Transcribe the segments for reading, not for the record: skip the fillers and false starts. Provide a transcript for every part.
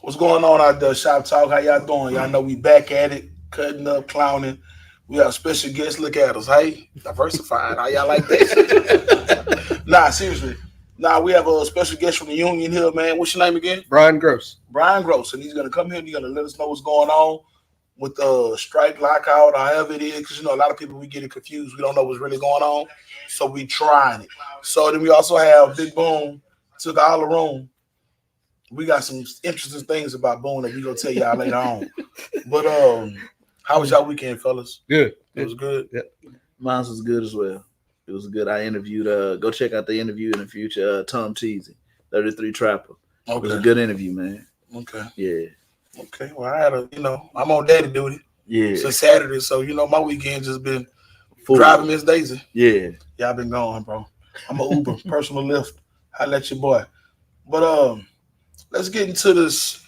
What's going on out there, Shop Talk? How y'all doing? Y'all know we back at it, cutting up, clowning. We got special guests. Look at us. Hey, diversified. How y'all like that? Nah, seriously. Nah, we have a special guest from the union here, man. What's your name again? Brian Gross. Brian Gross. And he's going to come here and he's going to let us know what's going on with the strike, lockout, however it is. Because, a lot of people, we get it confused. We don't know what's really going on. So we trying it. So then we also have Big Boom, took all the room. We got some interesting things about Boone that we gonna tell y'all later on. But how was y'all weekend, fellas? Good. It was good. Yeah. Mine was good as well. It was good. I interviewed. Go check out the interview in the future. Tom Teasy, 33 Trapper. Okay. It was a good interview, man. Okay. Yeah. Okay. Well, I had I'm on daddy duty. Yeah. Since Saturday, so my weekend just been driving Miss Daisy. Yeah. Y'all been going, bro. I'm a Uber, personal lift. I let your boy. But let's get into this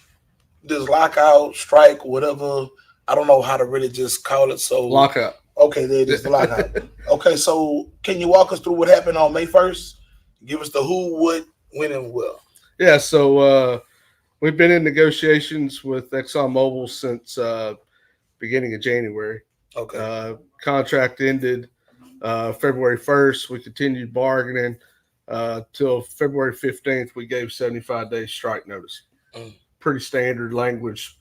lockout, strike, whatever. I don't know how to really just call it. So lockout. Okay, there it is, the lockout. Okay, so can you walk us through what happened on May 1st? Give us the who, what, when, and where. Yeah, so we've been in negotiations with ExxonMobil since beginning of January. Okay. Contract ended February 1st. We continued bargaining till February 15th. We gave 75 days strike notice. Pretty standard language.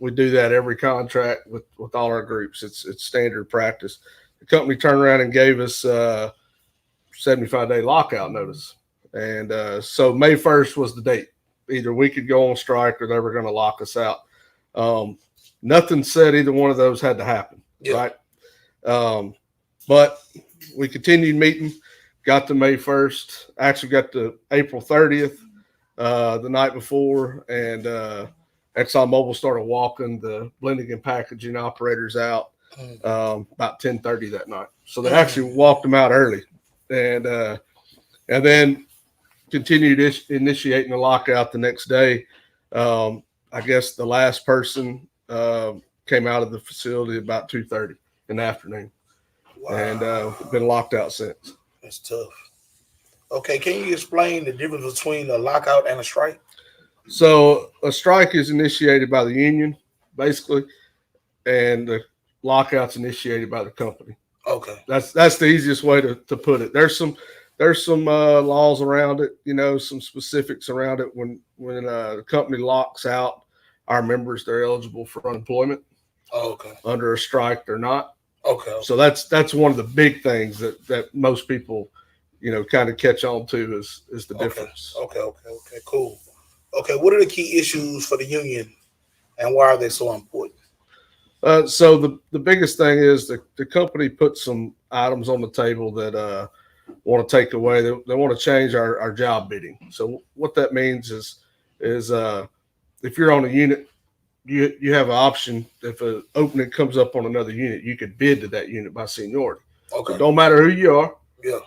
We do that every contract with all our groups. It's standard practice. The company turned around and gave us 75-day lockout notice. And so May 1st was the date. Either we could go on strike or they were going to lock us out. Nothing said either one of those had to happen, right? But we continued meeting, got to May 1st, actually got to April 30th the night before, and ExxonMobil started walking the blending and packaging operators out about 10:30 that night. So they actually walked them out early, and then continued initiating the lockout the next day. I guess the last person came out of the facility about 2:30 in the afternoon. Wow. And been locked out since. That's tough. Okay, can you explain the difference between a lockout and a strike? So a strike is initiated by the union, basically, and the lockout's initiated by the company. Okay, that's the easiest way to put it. There's some laws around it, some specifics around it. When the company locks out our members, they're eligible for unemployment. Okay. Under a strike, they're not. Okay. So that's one of the big things that most people, kind of catch on to is the difference. Okay, cool. Okay, what are the key issues for the union, and why are they so important? So the biggest thing is the company put some items on the table that want to take away. They want to change our job bidding. So what that means is if you're on a unit, you have an option. If an opening comes up on another unit, you could bid to that unit by seniority. Okay. So don't matter who you are. Yeah.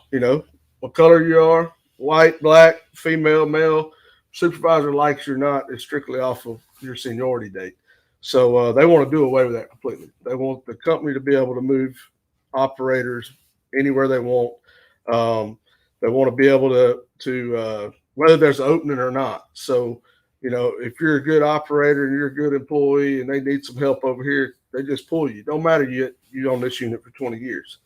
What color you are, white, black, female, male, supervisor likes you or not, it's strictly off of your seniority date. So they want to do away with that completely. They want the company to be able to move operators anywhere they want. They want to be able to whether there's an opening or not. So, if you're a good operator and you're a good employee and they need some help over here, they just pull you. Don't matter you're on this unit for 20 years.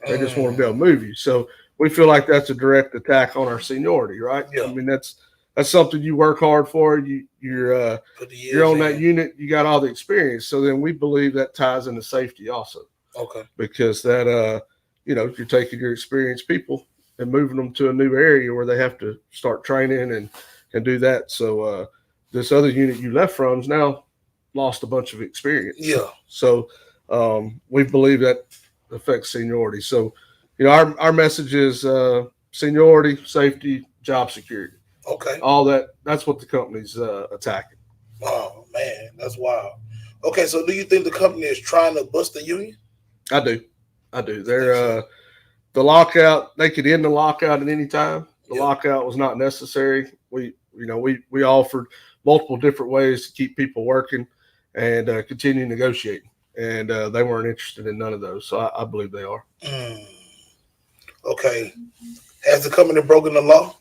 They just want to be able to move you. So we feel like that's a direct attack on our seniority, right? Yeah. I mean, that's something you work hard for. You're on that unit. You got all the experience. So then we believe that ties into safety also. Okay. Because that you're taking your experienced people and moving them to a new area where they have to start training and do that. So this other unit you left from is now lost a bunch of experience. Yeah. So we believe that affects seniority. So our message is seniority, safety, job security. Okay. All that's what the company's attacking. Oh man, that's wild. Okay, so do you think the company is trying to bust the union? I do. They're the lockout. They could end the lockout at any time. The lockout was not necessary. We offered multiple different ways to keep people working and continue negotiating, and they weren't interested in none of those. So I believe they are. Okay, has the company broken the law?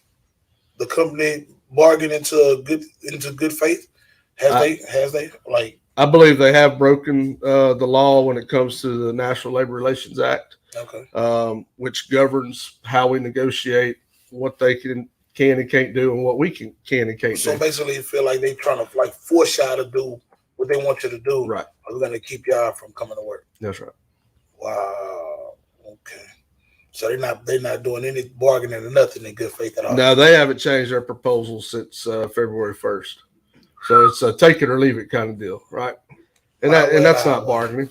The company bargained into good faith? Has they like? I believe they have broken the law when it comes to the National Labor Relations Act, Okay. which governs how we negotiate, what they can and can't do, and what we can and can't So do. basically, you feel like they trying to like force y'all to do what they want you to do. Right. We're gonna keep y'all from coming to work. That's right. Wow. Okay. So they're not doing any bargaining or nothing in good faith at all. No, they haven't changed their proposal since February 1st. So it's a take it or leave it kind of deal, right? And that's not bargaining.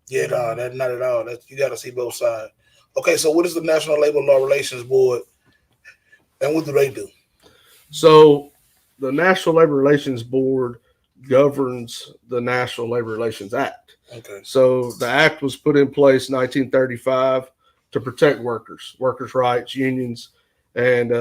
Yeah, no, that's not at all. That's, you got to see both sides. Okay, so what is the National Labor Law Relations Board, and what do they do? So the National Labor Relations Board governs the National Labor Relations Act. Okay. So the act was put in place in 1935 to protect workers' rights, unions, and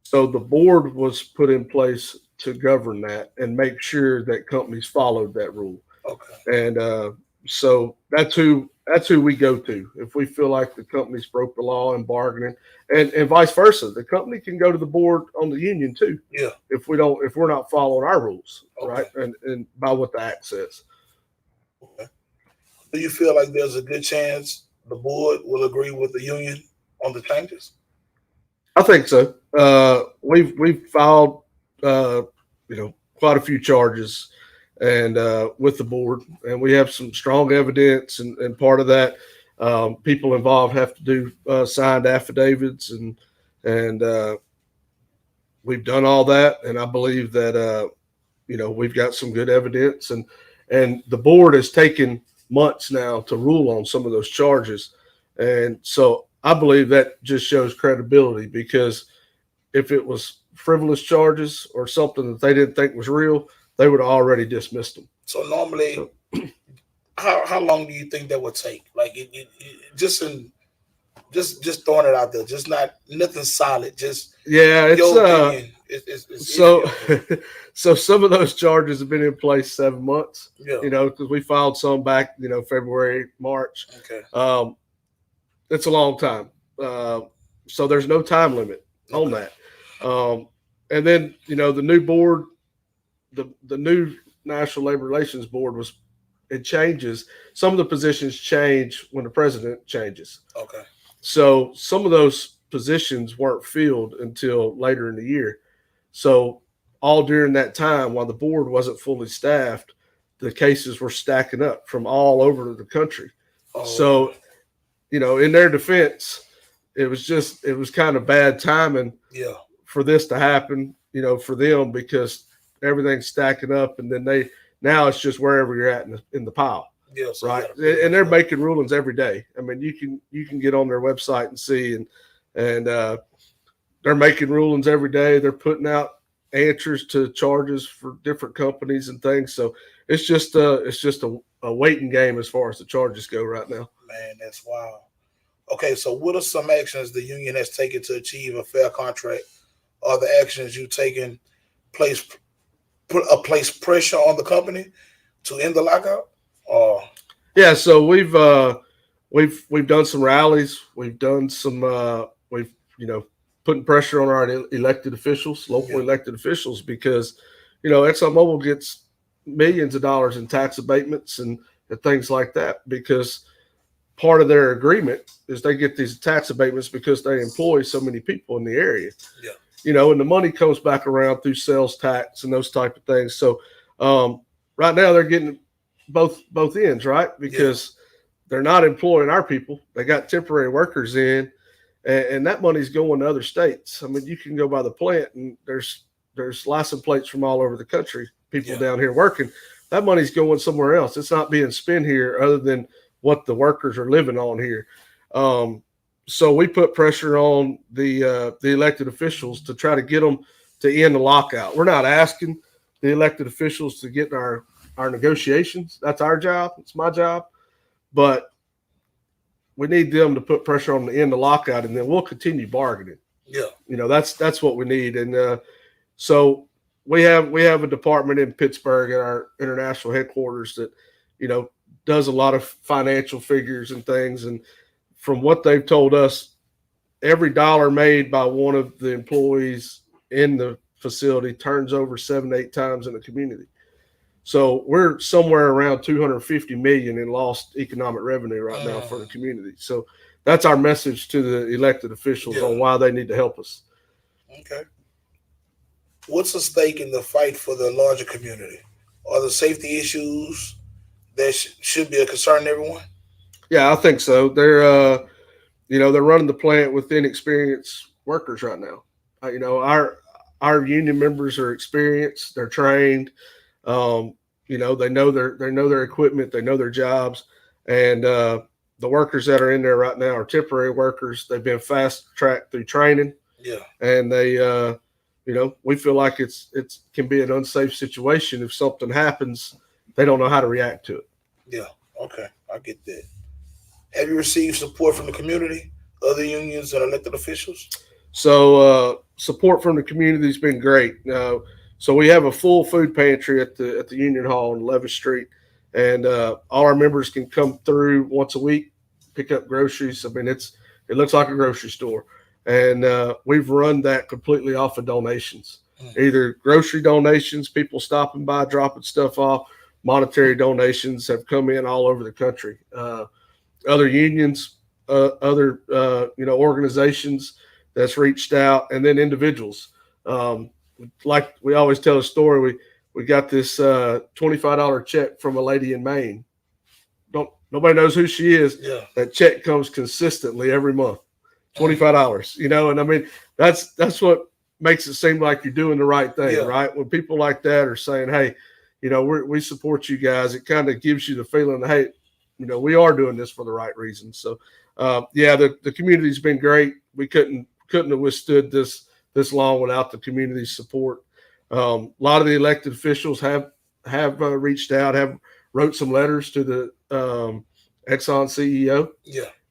so the board was put in place to govern that and make sure that companies followed that rule. Okay. And so that's who we go to if we feel like the company's broke the law in bargaining, and vice versa. The company can go to the board on the union too. Yeah. If we're not following our rules, Okay. right, and by what the act says. Okay. Do you feel like there's a good chance the board will agree with the union on the changes? I think so. We've filed quite a few charges and with the board, and we have some strong evidence, and part of that, people involved have to do signed affidavits, and we've done all that, and I believe that we've got some good evidence, and the board has taken months now to rule on some of those charges, and so I believe that just shows credibility, because if it was frivolous charges or something that they didn't think was real, they would have already dismissed them. So normally, how long do you think that would take? Like just throwing it out there, just nothing solid. Just your opinion. So some of those charges have been in place 7 months. Yeah. Because we filed some back, February, March. Okay. It's a long time. So there's no time limit on that. And then, the new board, the new National Labor Relations Board it changes. Some of the positions change when the president changes. Okay. So some of those positions weren't filled until later in the year. So all during that time, while the board wasn't fully staffed, the cases were stacking up from all over the country. Oh. So, in their defense, it was kind of bad timing for this to happen, for them, because everything's stacking up, and then now it's just wherever you're at in the pile. Yeah, so right. And they're making rulings every day. I mean, you can get on their website and see, and they're making rulings every day. They're putting out answers to charges for different companies and things. So it's just a waiting game as far as the charges go right now. Man, that's wild. Okay, so what are some actions the union has taken to achieve a fair contract? Are the actions you've taken place pressure on the company to end the lockout? Yeah, so we've done some rallies. We've done some putting pressure on our elected officials, local elected officials, because ExxonMobil gets millions of dollars in tax abatements and things like that, because part of their agreement is they get these tax abatements because they employ so many people in the area. Yeah. And the money comes back around through sales tax and those type of things. So right now they're getting both ends, right? Because they're not employing our people. They got temporary workers in, and that money's going to other states. I mean, you can go by the plant and there's license plates from all over the country, people down here working. That money's going somewhere else. It's not being spent here other than what the workers are living on here. So we put pressure on the elected officials to try to get them to end the lockout. We're not asking the elected officials to get in our negotiations. That's our job. It's my job. But we need them to put pressure on to end the lockout, and then we'll continue bargaining. Yeah. That's what we need. And so we have a department in Pittsburgh at our international headquarters that, does a lot of financial figures and things. And from what they've told us, every dollar made by one of the employees in the facility turns over 7 to 8 times in the community. So we're somewhere around 250 million in lost economic revenue right now for the community. So that's our message to the elected officials on why they need to help us. Okay. What's at stake in the fight for the larger community? Are the safety issues that should be a concern to everyone? Yeah, I think so. They're running the plant with inexperienced workers right now. Our union members are experienced. They're trained. They know their equipment. They know their jobs. And the workers that are in there right now are temporary workers. They've been fast tracked through training. Yeah. And they, we feel like it can be an unsafe situation. If something happens, they don't know how to react to it. Yeah. Okay. I get that. Have you received support from the community, other unions and elected officials? So support from the community has been great. So we have a full food pantry at the Union Hall on 11th Street, and all our members can come through once a week, pick up groceries. I mean, it looks like a grocery store, and we've run that completely off of donations, either grocery donations, people stopping by, dropping stuff off. Monetary donations have come in all over the country. Other unions, other organizations that's reached out, and then individuals. Like we always tell a story, we got this $25 check from a lady in Maine. Nobody knows who she is. Yeah. That check comes consistently every month, $25. And I mean that's what makes it seem like you're doing the right thing, right? When people like that are saying, "Hey, we support you guys," it kind of gives you the feeling that, hey, we are doing this for the right reasons. So, the community's been great. We couldn't have withstood this long without the community's support. A lot of the elected officials have reached out, have wrote some letters to the Exxon CEO,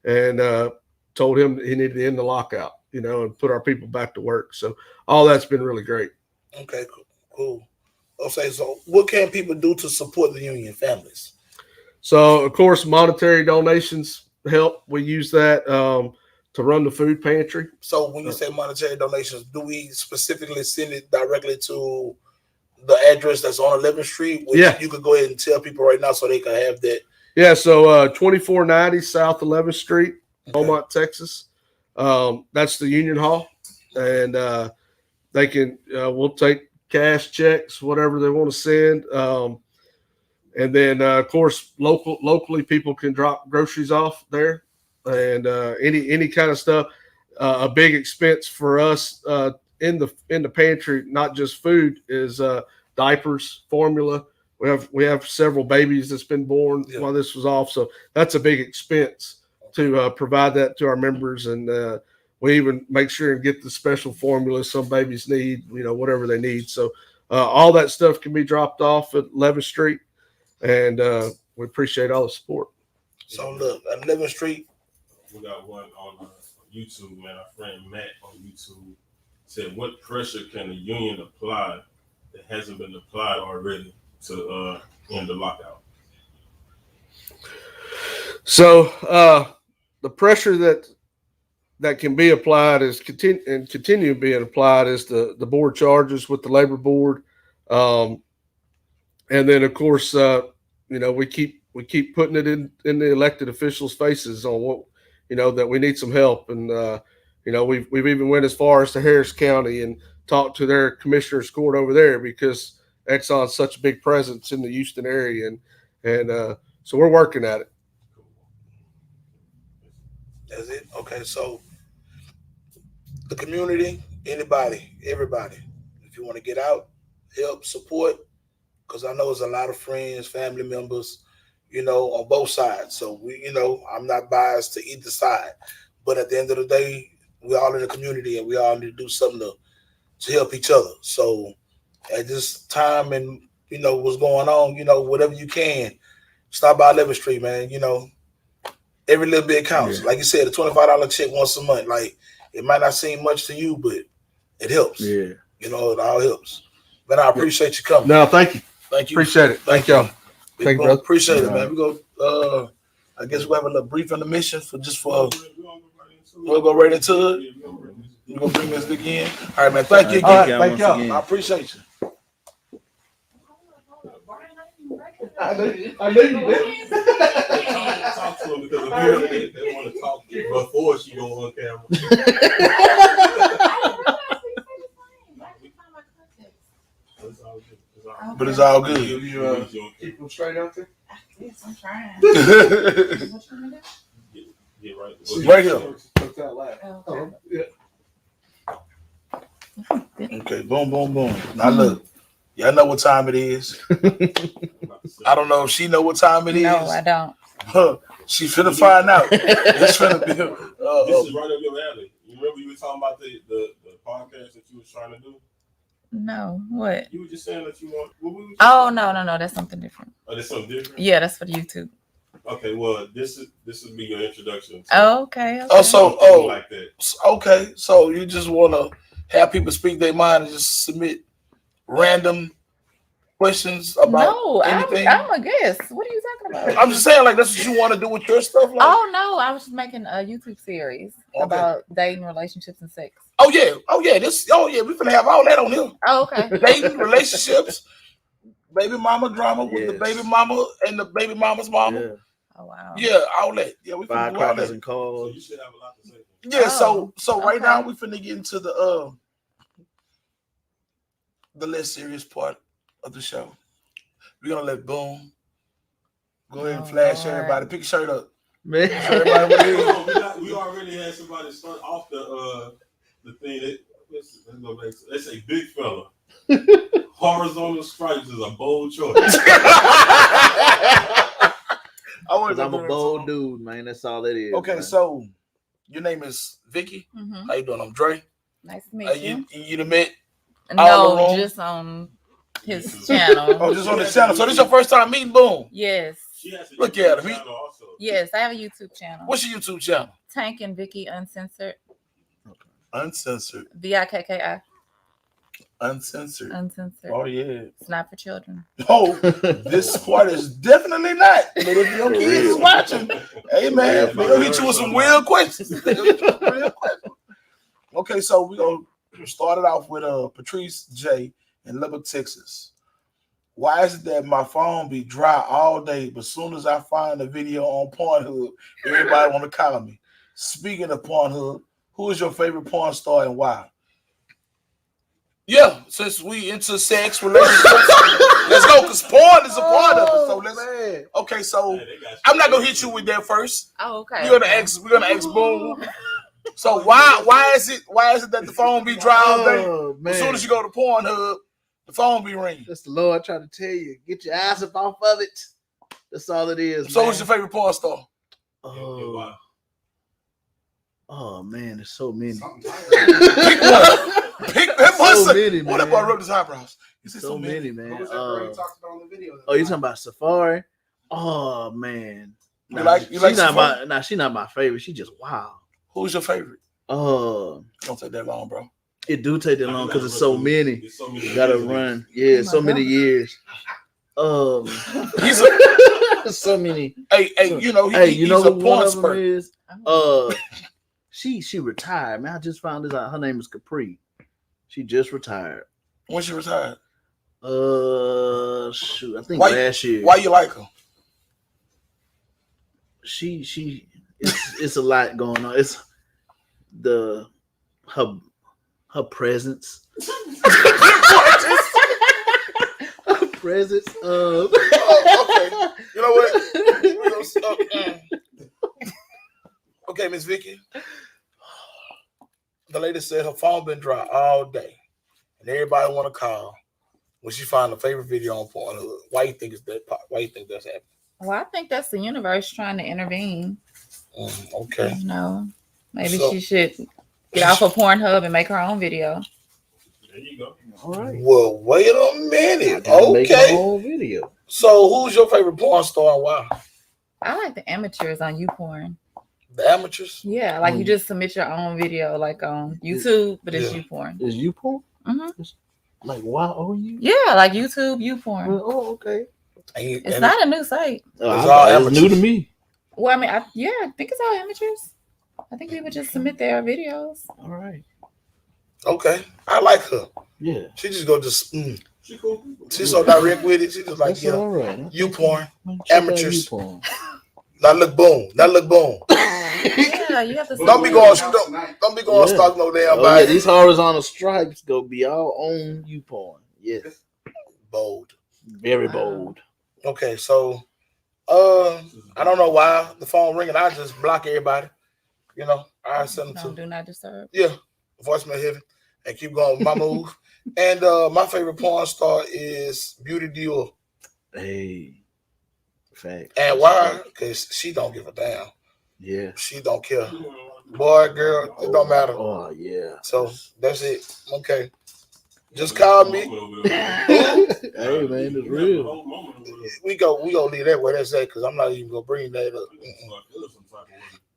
and told him he needed to end the lockout, and put our people back to work. So all that's been really great. Okay, cool. Okay, so what can people do to support the union families? So, of course, monetary donations help. We use that to run the food pantry. So when you say monetary donations, do we specifically send it directly to the address that's on 11th Street? You could go ahead and tell people right now so they can have that. Yeah, so 2490 South 11th Street, Beaumont, Texas. That's the Union Hall. And they can, we'll take cash, checks, whatever they want to send. And then, of course, locally, people can drop groceries off there, and any kind of stuff. A big expense for us in the pantry, not just food, is diapers, formula. We have several babies that's been born while this was off, so that's a big expense to provide that to our members, and we even make sure and get the special formula some babies need, whatever they need. So all that stuff can be dropped off at 11th Street. And we appreciate all the support. So look, at 11th Street. We got one on YouTube, man. Our friend Matt on YouTube said, "What pressure can the union apply that hasn't been applied already to end the lockout?" So the pressure that can be applied is continue being applied is the board charges with the labor board. And then, of course, we keep putting it in the elected officials' faces on what, that we need some help. And, we've even went as far as to Harris County and talked to their commissioner's court over there because Exxon's such a big presence in the Houston area. And so we're working at it. That's it. Okay. So the community, everybody, if you want to get out, help, support, because I know there's a lot of friends, family members, on both sides. So I'm not biased to either side, but at the end of the day, we're all in the community and we all need to do something to help each other. So at this time and what's going on, whatever you can, stop by 11th Street, man. Every little bit counts. Yeah. Like you said, a $25 check once a month. Like, it might not seem much to you, but it helps. Yeah. It all helps. But I appreciate you coming. No, thank you. Thank you. Appreciate it. Thank y'all. Thank you, brother. Appreciate it, man. We go. I guess we'll have a little brief intermission we'll go right into it. You gonna bring Miss Vicky in? All right, man. Thank you again. All right, thank y'all. I appreciate you. I knew you did. Talk to them because apparently they want to talk before she go on camera. But it's all good. You keep them straight out there? Yes, I'm trying. Get right. Right here. Put that loud. Okay. Yeah. Okay, boom, boom, boom. Now look, y'all know what time it is. I don't know if she know what time it is. No, I don't. She finna find out. It's finna be. This is right up your alley. You remember you were talking about the podcast that you was trying to do? No, what? You were just saying that you want. What we Oh no, that's something different. Oh, that's something different. Yeah, that's for the YouTube. Okay, well, this will be your introduction. Oh, okay. Oh, so like that. Okay, so you just wanna have people speak their mind and just submit random questions about anything? I'm a guest. What are you talking about? I'm just saying, like, that's what you want to do with your stuff. Like, Oh no, I was just making a YouTube series about dating, relationships, and sex. oh yeah, we finna have all that on here. Oh, okay. Dating, relationships, baby mama drama with the baby mama and the baby mama's mama. Yeah. Oh wow. Yeah, all that. Yeah, we finna do all Firecrackers that. and So calls. you should have a lot to say. Yeah, so right okay. now we finna get into the less serious part of the show. We're gonna let Boom go ahead and flash everybody. Pick your shirt up. Man. Show everybody what it is. We already had somebody start off the thing. Let's go back. Let's say big fella. Horizontal stripes is a bold choice. I'm a bold dude, man. That's all it is. Okay, man. so your name is Vicky. Mm-hmm. How you doing? I'm Dre. Nice to meet you. You done met all No, along? just on his channel. Oh, just on the channel. So this your first time meeting Boom? Yes. She has a Look YouTube at him. channel also. Yes, I have a YouTube channel. What's your YouTube channel? Tank and Vicky Uncensored. Uncensored. VIKKI. Uncensored. Uncensored. Oh yeah. It's not for children. Oh, this part is definitely not. But if your kids is watching, hey man, they gonna hit you with some real questions. Okay, so we gonna start it off with Patrice J in Lubbock, Texas. Why is it that my phone be dry all day, but as soon as I find a video on Pornhub, everybody want to call me? Speaking of Pornhub, who is your favorite porn star and why? Yeah, since we into sex, relationships, let's go, because porn is a part of it. So okay, so I'm not gonna hit you with that first. Oh, okay. We're gonna ask Boom. So why is it that the phone be dry all day? Man. As soon as you go to Pornhub, the phone be ringing. That's the Lord trying to tell you. Get your ass up off of it. That's all it is. So man. who's your favorite porn star? Oh man, there's so many. Pick that So many, What man. about rubbed his eyebrows? You said So many, man. What was that girl you talked about on the video? Oh, you talking about Safari? Oh man. You like she's Safari? she's not my favorite. She just wow. Who's your favorite? Oh, Don't take that long, bro. it do take that long because it's so many. It's so many You gotta years. run. Yeah, Oh, so my many God. years. He's So many. hey, you know, Hey, he's you know a who one porn of them spurt. is? Oh. She retired, man. I just found this out. Her name is Capri. She just retired. When she retired. Shoot, I think Why- last year. Why you like her? She it's a lot going on. It's her presence. Her presence of Okay. You know what? Okay, Miss Vicky. The lady said her phone been dry all day, and everybody want to call when she find a favorite video on Pornhub. Why you think it's that? Why you think that's happening? Well, I think that's the universe trying to intervene. Okay. You know, maybe So- she should get off of Pornhub and make her own video. There you go. all right. Well, wait a minute. Make a Okay. whole video. So, who's your favorite porn star and why? I like the amateurs on YouPorn. The amateurs? Yeah, like you just submit your own video, like on YouTube, but it's Yeah. YouPorn. Is you porn? Mm-hmm. Like YOU? Yeah, like YouTube, YouPorn. Oh, okay. It's not a new site. It's all amateurs. new to me. Well, I mean, I think it's all amateurs. I think people just submit their videos. All right. Okay, I like her. Yeah. She just go just. She cool. She's so direct with it. She just like, That's yeah, all right. you porn, Check out amateurs. YouPorn. Now look, boom. Now look, boom. Yeah, you have to. Don't be going. Don't be going stalking no damn Oh, body. yeah, these horizontal stripes go be all on YouPorn. Yes. Bold. Very Wow. bold. Okay, so I don't know why the phone ringing. I just block everybody. You know, I send them Don't to do not disturb. voicemail heaven and keep going with my move. And my favorite porn star is Beauty Dior. Hey. Fact. And why? Because she don't give a damn. Yeah. She don't care. Boy, girl, it don't matter. Oh, yeah. So that's it. Okay. Just call me. Hey, man, it's real. We go leave that where that's at because I'm not even gonna bring that up.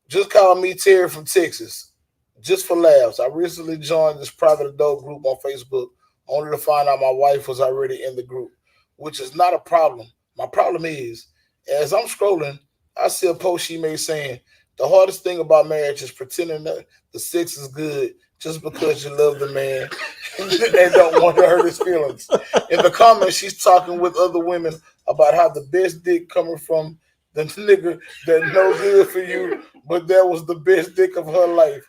Just call me Terry from Texas. Just for laughs. I recently joined this private adult group on Facebook only to find out my wife was already in the group, which is not a problem. My problem is, as I'm scrolling, I see a post she made saying, the hardest thing about marriage is pretending that the sex is good just because you love the man and don't want to hurt his feelings. In the comments, she's talking with other women about how the best dick coming from the nigga that no good for you, but that was the best dick of her life.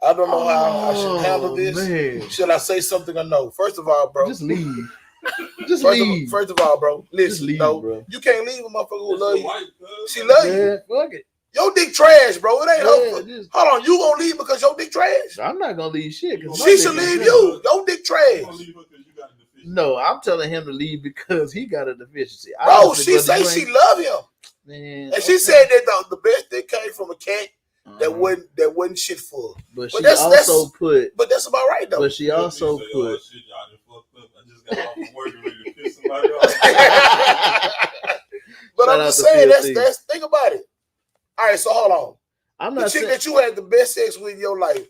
I don't know how I should handle this. Man. Should I say something or no? First of all, bro. Just leave. Just leave. First of all, bro. Listen, Just leave, no, bro. you can't leave a motherfucker who love you. She love you. Yeah, fuck it. Your dick trash, bro. It ain't her. Just, Hold on, you gonna leave because your dick trash? I'm not gonna leave shit. She should leave you. Your dick trash. No, I'm telling him to leave because he got a deficiency. Bro, she say she love him. Man, And she said that the best dick came from a cat that wasn't shit for her. But But she that's also put. But that's about right though. But she also put. But Shout I'm out just to saying, PLC. that's think about it. All right, so hold on. I'm The not chick saying. that you had the best sex with in your life,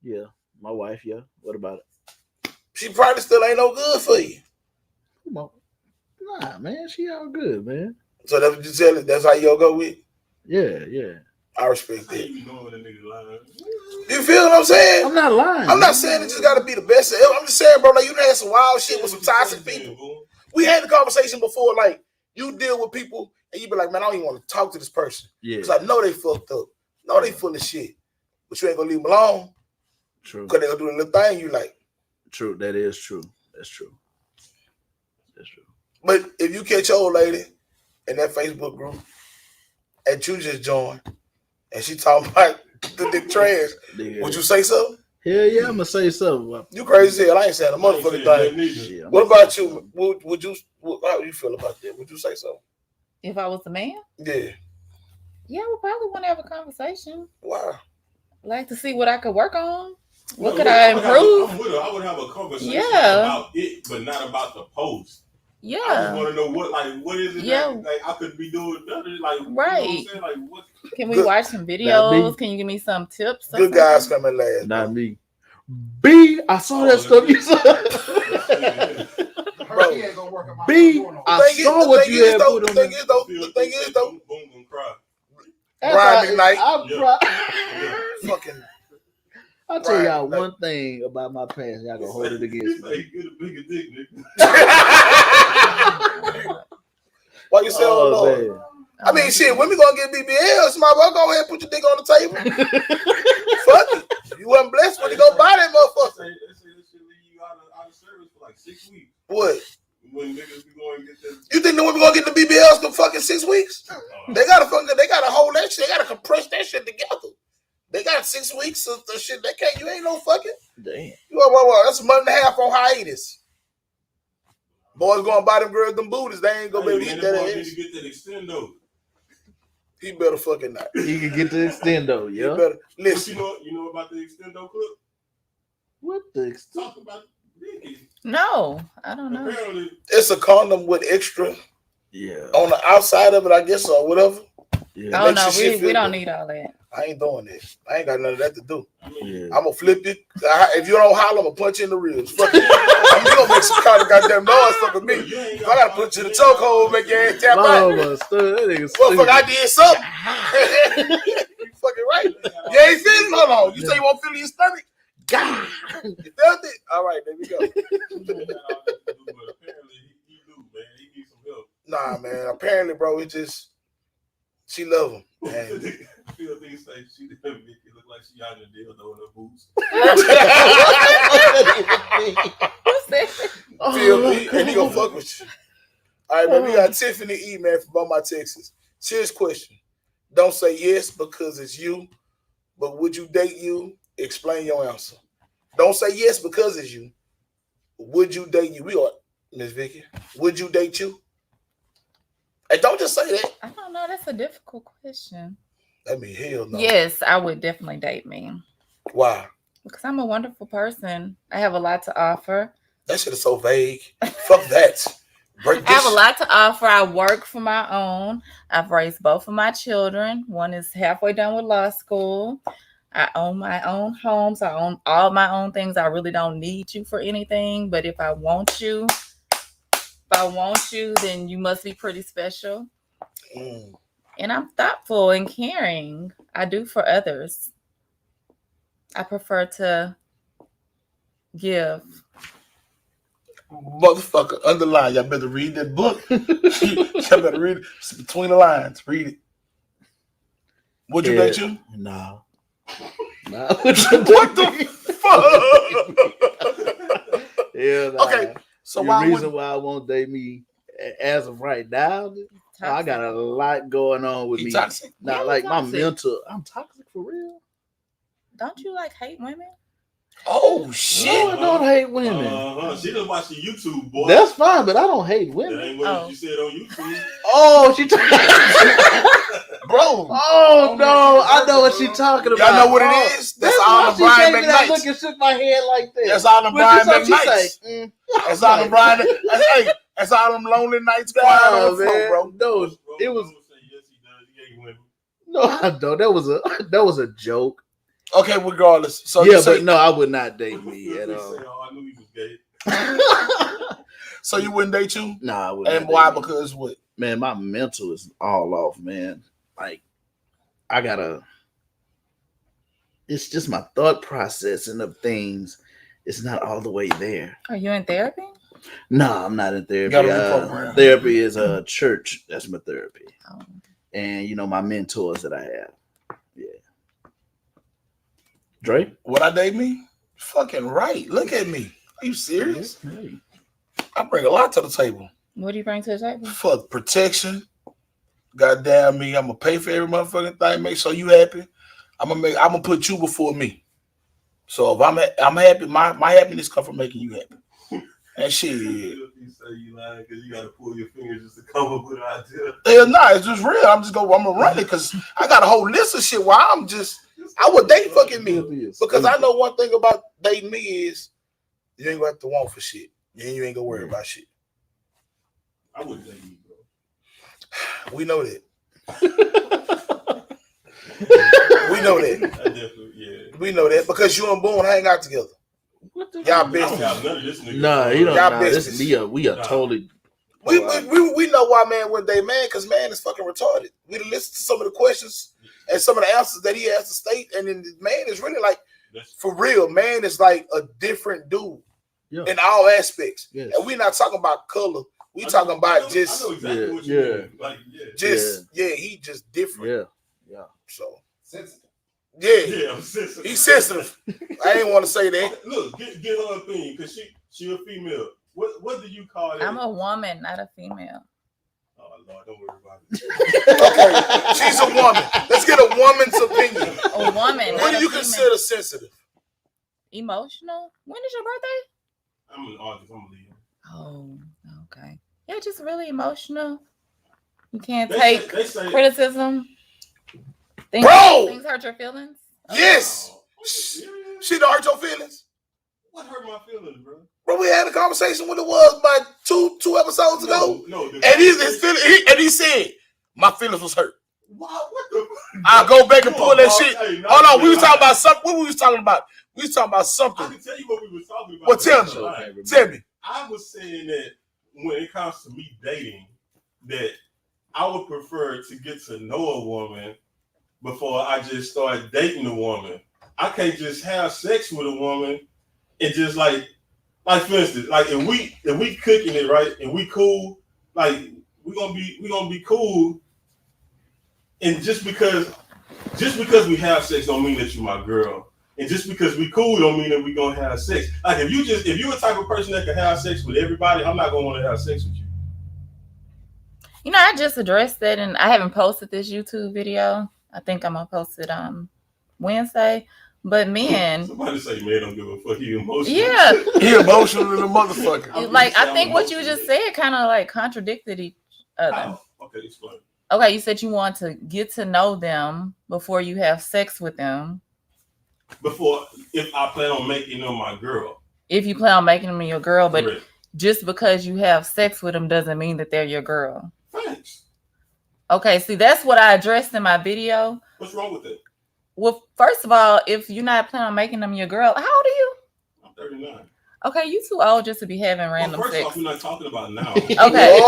Yeah, my wife. Yeah. What about it? she probably still ain't no good for you. Come on. Nah, man, she all good, man. So that's what you tell it. That's how you go with. Yeah, yeah. I respect that. You feel what I'm saying? I'm not lying. I'm not saying it just got to be the best. I'm just saying, bro, like you done had some wild shit with some toxic people. We had the conversation before, like you deal with people and you be like, man, I don't even want to talk to this person Yeah. because I know they fucked up, know they full of shit, but you ain't gonna leave them alone True. because they gonna do the little thing you like. True. That is true. That's true. That's true. But if you catch your old lady in that Facebook group and you just joined and she talking about the dick trash, Yeah. would you say so? Hell yeah, I'm gonna say something. You crazy as hell. I ain't saying a motherfucking thing. Shit, I'm What gonna about say you? something. Would you? How you feel about that? Would you say so? If I was the man, Yeah. yeah, I would probably want to have a conversation. Wow. Like to see what I could work on. What could I improve? I would have a conversation about it, but not about the post. I just Yeah. want to know what is it that I could be doing better? Like, Right. You know what I'm saying? Like, what? Can we Good. watch some videos? Can you give me some tips? or Good guys something? coming last. Not me. B, I saw that stuff you said. Bro. B, I saw what you had put The on thing there. is though. The thing is though. Boom, boom, boom, cry. Brian McKnight. Fucking. I'll tell y'all Brian one thing about my past. Y'all gonna hold it against me. Hey, get a bigger dick, nigga. Why you say, oh Lord? man. I mean, shit. When we gonna get BBLs? My boy, go ahead and put your dick on the table. Fuck it. You wasn't blessed when you go buy that motherfucker. They say this shit leave you out of service for like 6 weeks. What? When niggas be going to get that. You think that when we gonna get the BBLs for fucking 6 weeks? They gotta hold that shit. They gotta compress that shit together. They got 6 weeks of the shit. They can't. You ain't no fucking. Damn. That's a month and a half on hiatus. Boys gonna buy them girls them booties. They ain't gonna be able to eat that Need ass. to get that extendo. He better fucking not. You can get the extendo, He yeah. better But listen. you know about the extendo clip? What the extendo? Talk about Ricky. No, I don't know. Apparently, It's a condom with extra Yeah. on the outside of it, I guess, or whatever. Yeah. Oh makes no, your shit we feel don't good. need all that. I ain't doing that. I ain't got none of that to do. I mean, Yeah. I'm gonna flip you. If you don't holler, I'm gonna punch you in the ribs. Fuck it. I'm gonna make some kind of goddamn noise. Fuck with me. you ain't If I gotta put you in the chokehold, make your ass tap out. Mama, that nigga Motherfucker, I stupid. did something. You fucking right. You ain't feeling. Hold on. You say you won't feel your stomach? God. You felt it? All right, there we go. But apparently he knew, man. He needs some help. Nah, man. Apparently, bro, it just she love him. Man. Phil thinks like she didn't make it look like she out in the dildo in her boots. Feel me? And he gonna fuck with you. All right, man. We got Tiffany E, man, from Beaumont, Texas. Serious question. Don't say yes because it's you, but would you date you? Explain your answer. Don't say yes because it's you. Would you date you? We are Miss Vicky. Would you date you? Hey, don't just say that. I don't know. That's a difficult question. I mean, hell no. Yes, I would definitely date me. Why? Because I'm a wonderful person. I have a lot to offer. That shit is so vague. Fuck that. Break this. I have a lot to offer. I work for my own. I've raised both of my children. One is halfway done with law school. I own my own homes. I own all my own things. I really don't need you for anything. But if I want you, then you must be pretty special. And I'm thoughtful and caring. I do for others. I prefer to give. Motherfucker, underline. Y'all better read that book. Y'all better read it. It's between the lines. Read it. Would you date you? No. What the fuck? Yeah. Nah. Okay, so the why reason would why I won't date me as of right now, I got a lot going on with he me. toxic? Not Yeah, like my toxic. mental. I'm toxic for real. Don't you like hate women? Oh shit! No, I don't hate women. She just watch the YouTube, boy. That's fine, but I don't hate That women. ain't what you said on YouTube. Oh, she. Bro. Oh no, I know what she's talking about. Y'all know what it is? That's why all the she Brian gave me that look McKnight. and shook my head like that. That's all the Brian McKnight. Like, That's all the Brian. Hey, that's all them lonely nights quiet on the floor, bro. No, it was. Yes, he does. He ain't women. No, I don't. That was a joke. Okay, regardless. So Yeah, but no, I would not date me at all. I knew he was gay. So you wouldn't date you? Nah, I wouldn't. And why? Because what? Man, my mental is all off, man. Like, I gotta. It's just my thought processing of things. It's not all the way there. Are you in therapy? No, I'm not in therapy. Gotta reprogram. Therapy is a church. That's my therapy. Oh. And my mentors that I have. Yeah. Dre? Would I date me? Fucking right. Look at me. Are you serious? Hey. I bring a lot to the table. What do you bring to the table? Fuck protection. Goddamn me. I'm gonna pay for every motherfucking thing. Make sure you happy. I'm gonna put you before me. So if I'm happy, my happiness come from making you happy. And shit. You say you lying because you gotta pull your fingers just to come up with an idea. Hell no, it's just real. I'm gonna run it because I got a whole list of shit where I would date fucking me. Because I know one thing about dating me is you ain't gonna have to want for shit. And you ain't gonna worry about shit. I wouldn't date you, bro. We know that. We know that. I definitely, yeah. We know that because you and Boone hang out together. Y'all I don't business. got none of this nigga. Nah, you don't. Y'all Nah, business. we are totally. We know why man wouldn't date man because man is fucking retarded. We listened to some of the questions and some of the answers that he has to state, and then man is really like, for real, man is like a different dude in all aspects. Yes. And we're not talking about color. We talking about just, I know exactly what you mean. Like, he just different. Yeah. So Sensitive. yeah, I'm sensitive. he's sensitive. I didn't want to say that. Look, get her opinion because she a female. What do you call that? I'm a woman, not a female. Oh Lord, don't worry about it. Okay, she's a woman. Let's get a woman's opinion. A woman. What not do a you female. consider sensitive? Emotional? When is your birthday? I'm an artist. I'm a leader. Oh, okay. Yeah, just really emotional. You can't They take say criticism. Things hurt your feelings. Yes. Oh, are you serious? She don't hurt your feelings. What hurt my feelings, bro? Bro, we had a conversation when it was about two episodes ago. No. And he said my feelings was hurt. What the? I'll go back and pull that shit. Hey, no, Hold on, we was talking about something. What we was talking about? We was talking about I something. can tell you what we were talking about. Well, tell me. I was saying that when it comes to me dating, that I would prefer to get to know a woman before I just start dating a woman. I can't just have sex with a woman and just like for instance, like if we cooking it right and we cool, like we gonna be cool, and just because we have sex don't mean that you're my girl, and just because we cool don't mean that we gonna have sex. Like if you're a type of person that can have sex with everybody, I'm not gonna want to have sex with you. You know, I just addressed that, and I haven't posted this YouTube video. I think I'm gonna post it Wednesday. But men, somebody say man don't give a fuck. He emotional. Yeah, he emotional in the motherfucker. Like I think what you just said kind of like contradicted each other. How? Okay, explain. Okay, you said you want to get to know them before you have sex with them. If I plan on making them my girl. If you plan on making them your girl, but Correct. Just because you have sex with them doesn't mean that they're your girl. Thanks. Okay, see, that's what I addressed in my video. What's wrong with it? Well, first of all, if you're not planning on making them your girl, how old are you? I'm 39. Okay, you too old just to be having random first sex. off, we're not talking about now. Okay.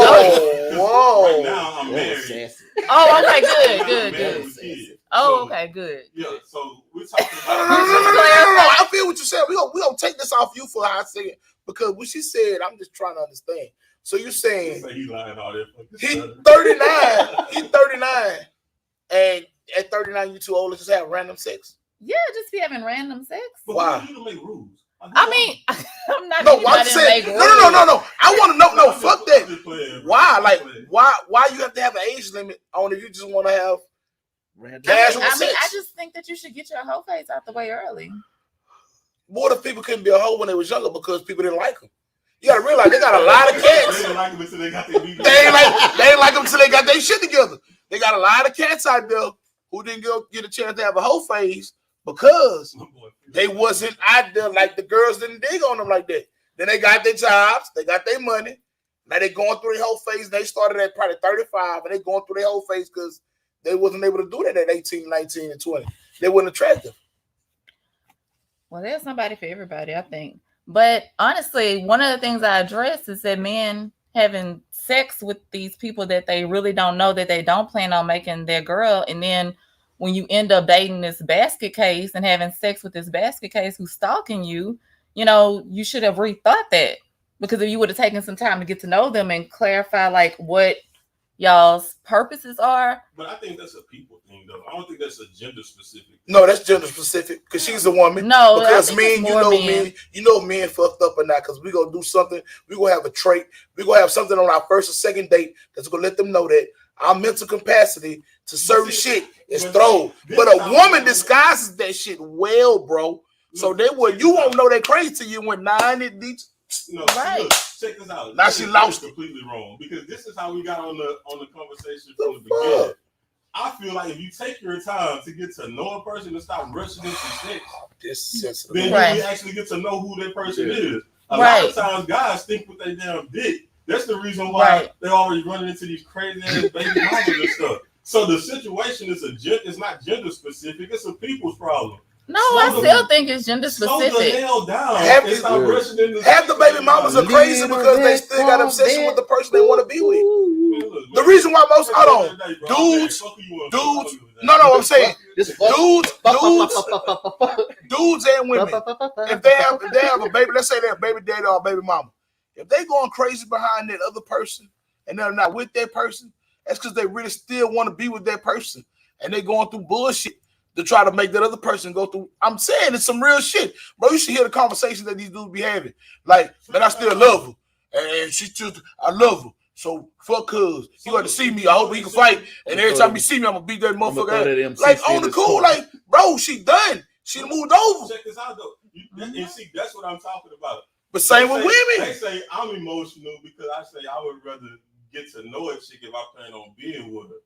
Whoa. Right now, I'm married. Oh, okay, good. Oh, okay, good. Yeah, so we're talking about. No. I feel what you're saying. We gonna take this off you for a hot second because what she said, I'm just trying to understand. So you're saying he lying all that. He's 39. He's 39, and at 39, you too old to just have random sex. Yeah, just be having random sex. But why? You don't make rules. I mean, I'm not. No, I'm saying no. I want to know. No, fuck that. Why? Like, why you have to have an age limit on if you just want to have casual sex? I just think that you should get your whole face out the way early. What if people couldn't be a hoe when they was younger because people didn't like them? You gotta realize they got a lot of cats. They didn't like them until they got their beat. They ain't like them until they got their shit together. They got a lot of cats out there who didn't get a chance to have a whole phase because they wasn't out there, like the girls didn't dig on them like that. Then they got their jobs, they got their money. Now they going through their whole phase. They started at probably 35 and they going through their whole phase because they wasn't able to do that at 18, 19, and 20. They weren't attractive. Well, there's somebody for everybody, I think. But honestly, one of the things I addressed is that men having sex with these people that they really don't know, that they don't plan on making their girl. And then when you end up dating this basket case and having sex with this basket case who's stalking you, you know, you should have rethought that. Because if you would have taken some time to get to know them and clarify like what y'all's purposes are. But I think that's a people thing, though. I don't think that's a gender specific. No, that's gender specific because she's a woman. No, because men, you know, men fucked up or not because we gonna do something. We gonna have a trait. We gonna have something on our first or second date that's gonna let them know that our mental capacity to certain shit is thrown. But a woman disguises that shit well, bro. So they would you won't know they crazy till you went 9 at each. No, right. Look, check this out. Now she lost it. Completely wrong because this is how we got on the conversation from the beginning. I feel like if you take your time to get to know a person and stop rushing into sex, then you actually get to know who that person is. A lot of times, guys think with their damn dick. That's the reason why they're always running into these crazy ass baby mamas and stuff. So the situation is it's not gender specific. It's a people's problem. No, I still think it's gender specific. Slow the hell down. Half the baby mamas are crazy because they still got obsession with the person they want to be with. The reason why most dudes, I'm saying dudes and women, if they have a baby, let's say they're a baby daddy or a baby mama, if they going crazy behind that other person and they're not with that person, that's because they really still want to be with that person and they going through bullshit to try to make that other person go through. I'm saying it's some real shit, bro. You should hear the conversations that these dudes be having. Like, man, I still love her, and she just, I love her. So fuck her. You got to see me. I hope we can fight. And every time you see me, I'm gonna beat that motherfucker. Like on the cool, like, bro, she done. She moved over. Check this out though. And see, that's what I'm talking about. But same with women. They say I'm emotional because I say I would rather get to know a chick if I plan on being with her.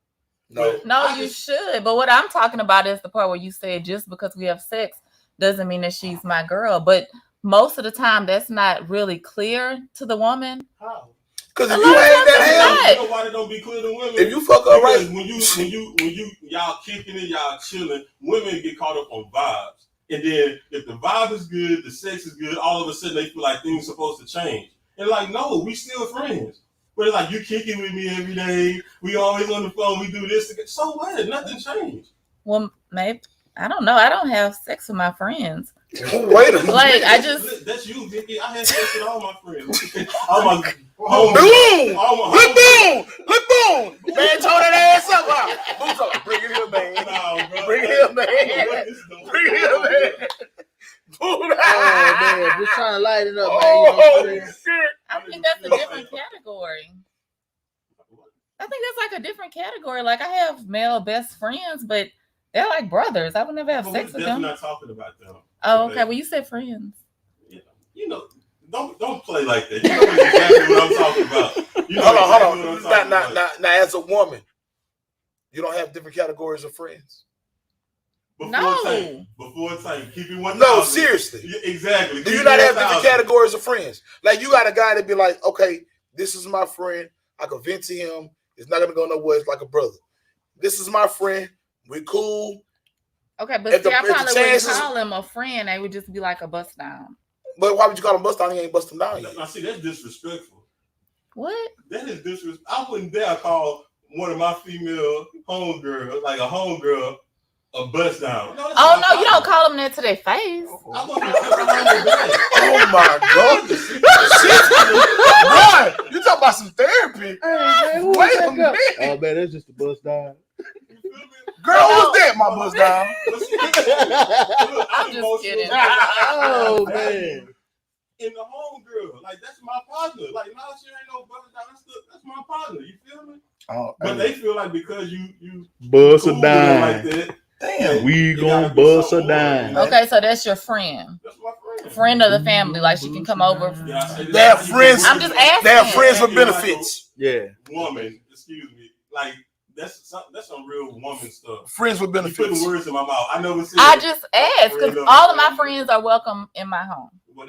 No, you should. But what I'm talking about is the part where you said just because we have sex doesn't mean that she's my girl. But most of the time, that's not really clear to the woman. How? Because if you ain't that hell, nobody don't be clear to women. If you fuck her right, when you y'all kicking it, y'all chilling, women get caught up on vibes. And then if the vibe is good, the sex is good, all of a sudden they feel like things are supposed to change. And like, no, we still friends. But it's like, you kicking with me every day. We always on the phone. We do this. So what? Nothing changed. Well, maybe. I don't know. I don't have sex with my friends. Wait a minute. Like I just That's you, Vicky. I had sex with all my friends. All my Boom! Look boom! Look boom! Man, tore that ass up. Huh? Bring it here, man. Nah, bro. Bring it here, man. Bring it here, man. Boom. Oh man, just trying to light it up, man. Oh, You know, shit. I think that's a different category. I think that's like a different category. Like I have male best friends, but they're like brothers. I would never have sex with them. We're not talking about them. Oh, okay. Well, you said friends. Yeah. You know, don't play like that. You know exactly what I'm talking about. You know Hold exactly on. Now, as a woman, you don't have different categories of friends. Before time, keep it 1,000. No, seriously. Yeah, exactly. Do you not have different categories of friends? Like you got a guy that be like, okay, this is my friend. I can vent to him. It's not gonna go nowhere. It's like a brother. This is my friend. We cool. Okay, but see, I probably wouldn't call him a friend. They would just be like a bust down. But why would you call him bust down? He ain't busting down yet. Now, see, that's disrespectful. What? That is disrespectful. I wouldn't dare call one of my female homegirls, like a homegirl, a bust down. No, you don't call them that to their face. I wouldn't kiss a homegirl back. Oh my God. Boy, you talking about some therapy. hey, man, Wait a minute. Oh man, that's just a bust down. You feel me? Girl, who's that, my bust down? I'm just kidding. Oh man. In the homegirl, like that's my partner. Like, no, she ain't no brother. That's my partner. You feel me? Oh, But they feel like because you Bust cool a with them dime. like that. damn. We It gonna gotta be bust a something dime. more. Okay, so that's your friend. That's my friend. Friend of the family. Like she can come over. Yeah, I say this. They have friends. I'm just asking. They have friends with benefits. Yeah. Woman, excuse me. Like that's some real woman stuff. Friends with You benefits. putting words in my mouth. I never said. I just asked because all of my friends are welcome in my home. Well,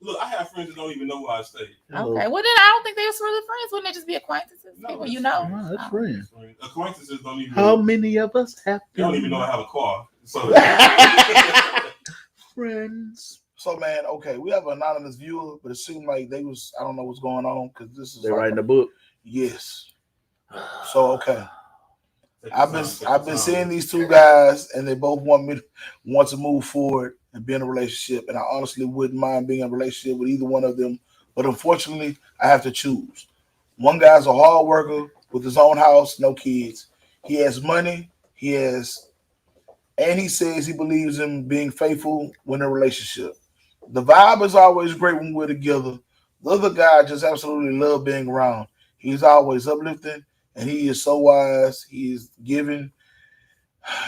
look, I have friends that don't even know where I stay. Okay, well then I don't think they was really friends. Wouldn't they just be acquaintances? No, People that's you know. Wow, that's friends. Acquaintances don't even. How many of us have They don't even know I have a car. So friends? So man, okay, we have an anonymous viewer, but it seemed like they was, I don't know what's going on because this is They like, writing a book. yes. So okay, I've been seeing these two guys, and they both want to move forward and be in a relationship, and I honestly wouldn't mind being in a relationship with either one of them, but unfortunately, I have to choose. One guy's a hard worker with his own house, no kids. He has money. And he says he believes in being faithful when in a relationship. The vibe is always great when we're together. The other guy just absolutely love being around. He's always uplifting, and he is so wise. He's giving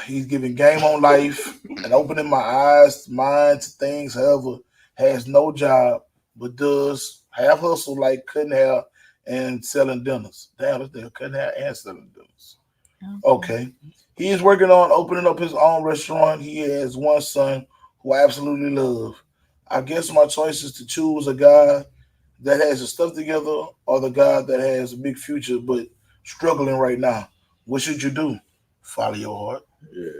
game on life and opening my eyes, mind to things. However, has no job, but does have hustle like cutting hair and selling dinners. Damn, they're cutting hair and selling dinners. Okay. He is working on opening up his own restaurant. He has one son who I absolutely love. I guess my choice is to choose a guy that has his stuff together or the guy that has a big future but struggling right now. What should you do? Follow your heart. Yeah.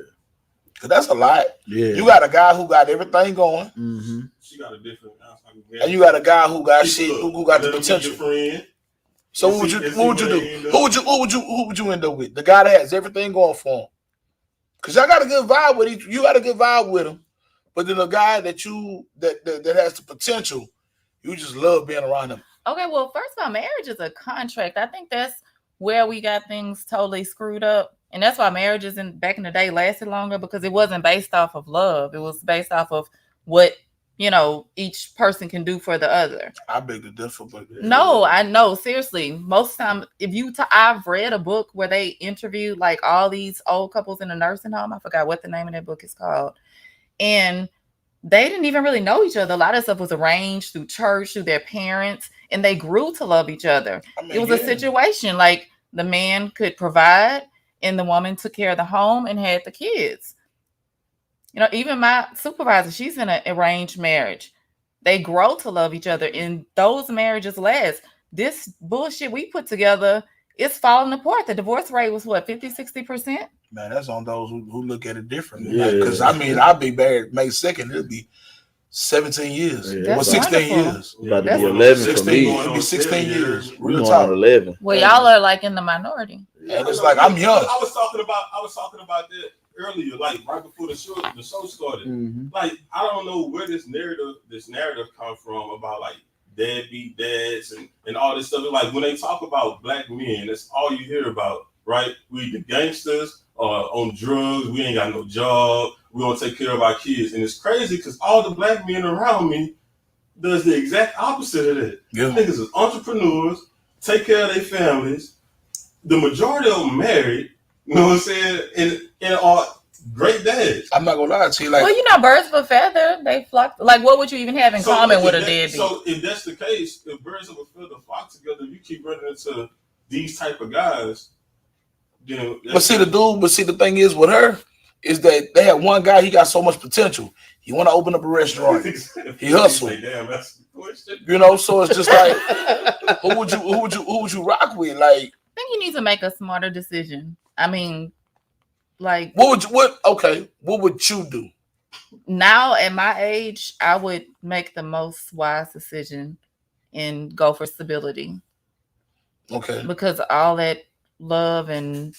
Because that's a lot. Yeah. You got a guy who got everything going. Mm-hmm. She got a different. And you got a guy who got shit, who got the potential. Friend. So what would you do? Who would you end up with? The guy that has everything going for him. Cause y'all got a good vibe with each. You got a good vibe with him, but then the guy that has the potential, you just love being around him. Okay, well, first of all, marriage is a contract. I think that's where we got things totally screwed up, and that's why marriages back in the day lasted longer because it wasn't based off of love. It was based off of what each person can do for the other. I beg to differ, but no, I know seriously. Most time, I've read a book where they interviewed like all these old couples in a nursing home. I forgot what the name of that book is called, and they didn't even really know each other. A lot of stuff was arranged through church, through their parents, and they grew to love each other. It was a situation like the man could provide, and the woman took care of the home and had the kids. Even my supervisor, she's in an arranged marriage. They grow to love each other, and those marriages last. This bullshit we put together is falling apart. The divorce rate was what, 50-60%? Man, that's on those who look at it differently. Yeah. Because I'll be married May 2nd. It'll be 17 years. Yeah, or 16 wonderful. years. About to be 11 for me. It'll be 16 years. We're Real going on talk. 11. Well, y'all are like in the minority. And it's like I'm young. I was talking about that earlier, like right before the show started. Mm-hmm. Like, I don't know where this narrative come from about like deadbeat dads and all this stuff. Like when they talk about black men, that's all you hear about, right? We the gangsters on drugs, we ain't got no job, we don't take care of our kids. And it's crazy because all the black men around me does the exact opposite of that. Yeah. Niggas is entrepreneurs, take care of their families. The majority of them married, you know what I'm saying, and are great dads. I'm not gonna lie to you, like, well, you know, birds of a feather, they flock. Like, what would you even have in common with a deadbeat? So if that's the case, if birds of a feather flock together, you keep running into these type of guys. But see, the thing is with her is that they had one guy. He got so much potential. He want to open up a restaurant. He hustled. Damn, that's the question. You know, so it's just like, who would you rock with? Like, I think you need to make a smarter decision. I mean, like, what would you do? Now at my age, I would make the most wise decision and go for stability. Okay. Because all that love and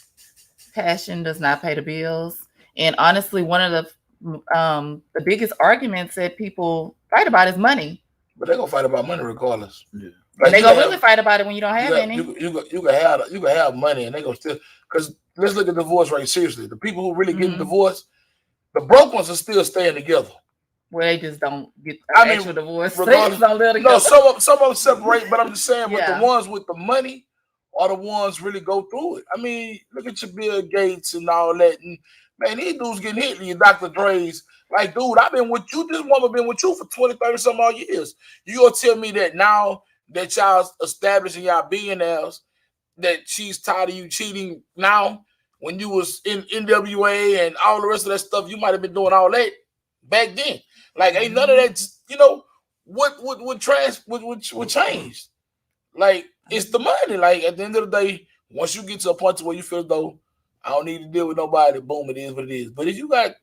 passion does not pay the bills. And honestly, one of the biggest arguments that people fight about is money. But they're gonna fight about money regardless. Yeah. Like, they're gonna really fight about it when you don't have any. You can have money and they gonna still, because let's look at divorce rate seriously. The people who really get divorced, the broke ones are still staying together. Well, they just don't get actual divorce. They just don't live together. No, some of them separate, but I'm just saying, but Yeah. the ones with the money are the ones really go through it. I mean, look at your Bill Gates and all that, and man, these dudes getting hit, and your Dr. Dre's. Like, dude, I've been with you. This woman been with you for 20, 30 some odd years. You gonna tell me that now that y'all establishing y'all billionaires, that she's tired of you cheating now? When you was in NWA and all the rest of that stuff, you might have been doing all that back then. Like, ain't none of that, you know, what change? Like, it's the money. Like, at the end of the day, once you get to a point where you feel though, I don't need to deal with nobody, boom, it is what it is. But if you got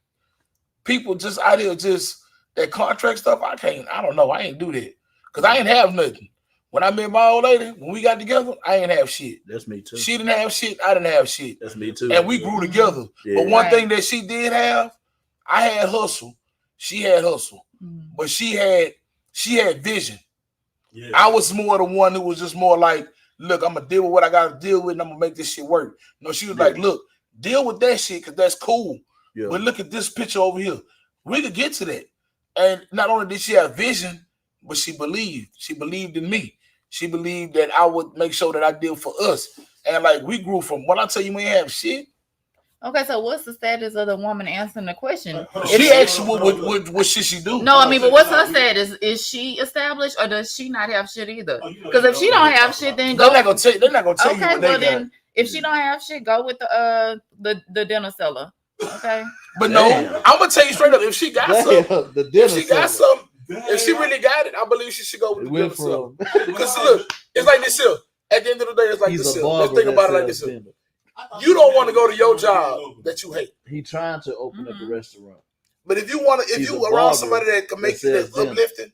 people just out here, just that contract stuff, I don't know. I ain't do that. Because I ain't have nothing. When I met my old lady, when we got together, I ain't have shit. That's me too. She didn't have shit. I didn't have shit. That's me too. And we grew together. Yeah. But one thing that she did have, I had hustle. She had hustle. But she had vision. Yeah. I was more the one who was just more like, look, I'm going to deal with what I got to deal with, and I'm going to make this shit work. No, she was like, look, deal with that shit because that's cool. Yeah. But look at this picture over here. We could get to that. And not only did she have vision, but she believed. She believed in me. She believed that I would make sure that I did for us. And like, we grew from, when I tell you we ain't have shit. Okay, so what's the status of the woman answering the question? She asked what should she do? No, I mean, but what's her status? Is she established or does she not have shit either? Because if she don't have shit, then go. They're not gonna tell you what they got. Then if she don't have shit, go with the dinner seller. Okay. But no, I'm gonna tell you straight up, if she got something, if she really got it, I believe she should go with the dinner seller. Because look, it's like this here. At the end of the day, it's like this here. Let's think about it like this here. You don't want to go to your job that you hate. He trying to open up a restaurant. But if you around somebody that can make you that uplifting,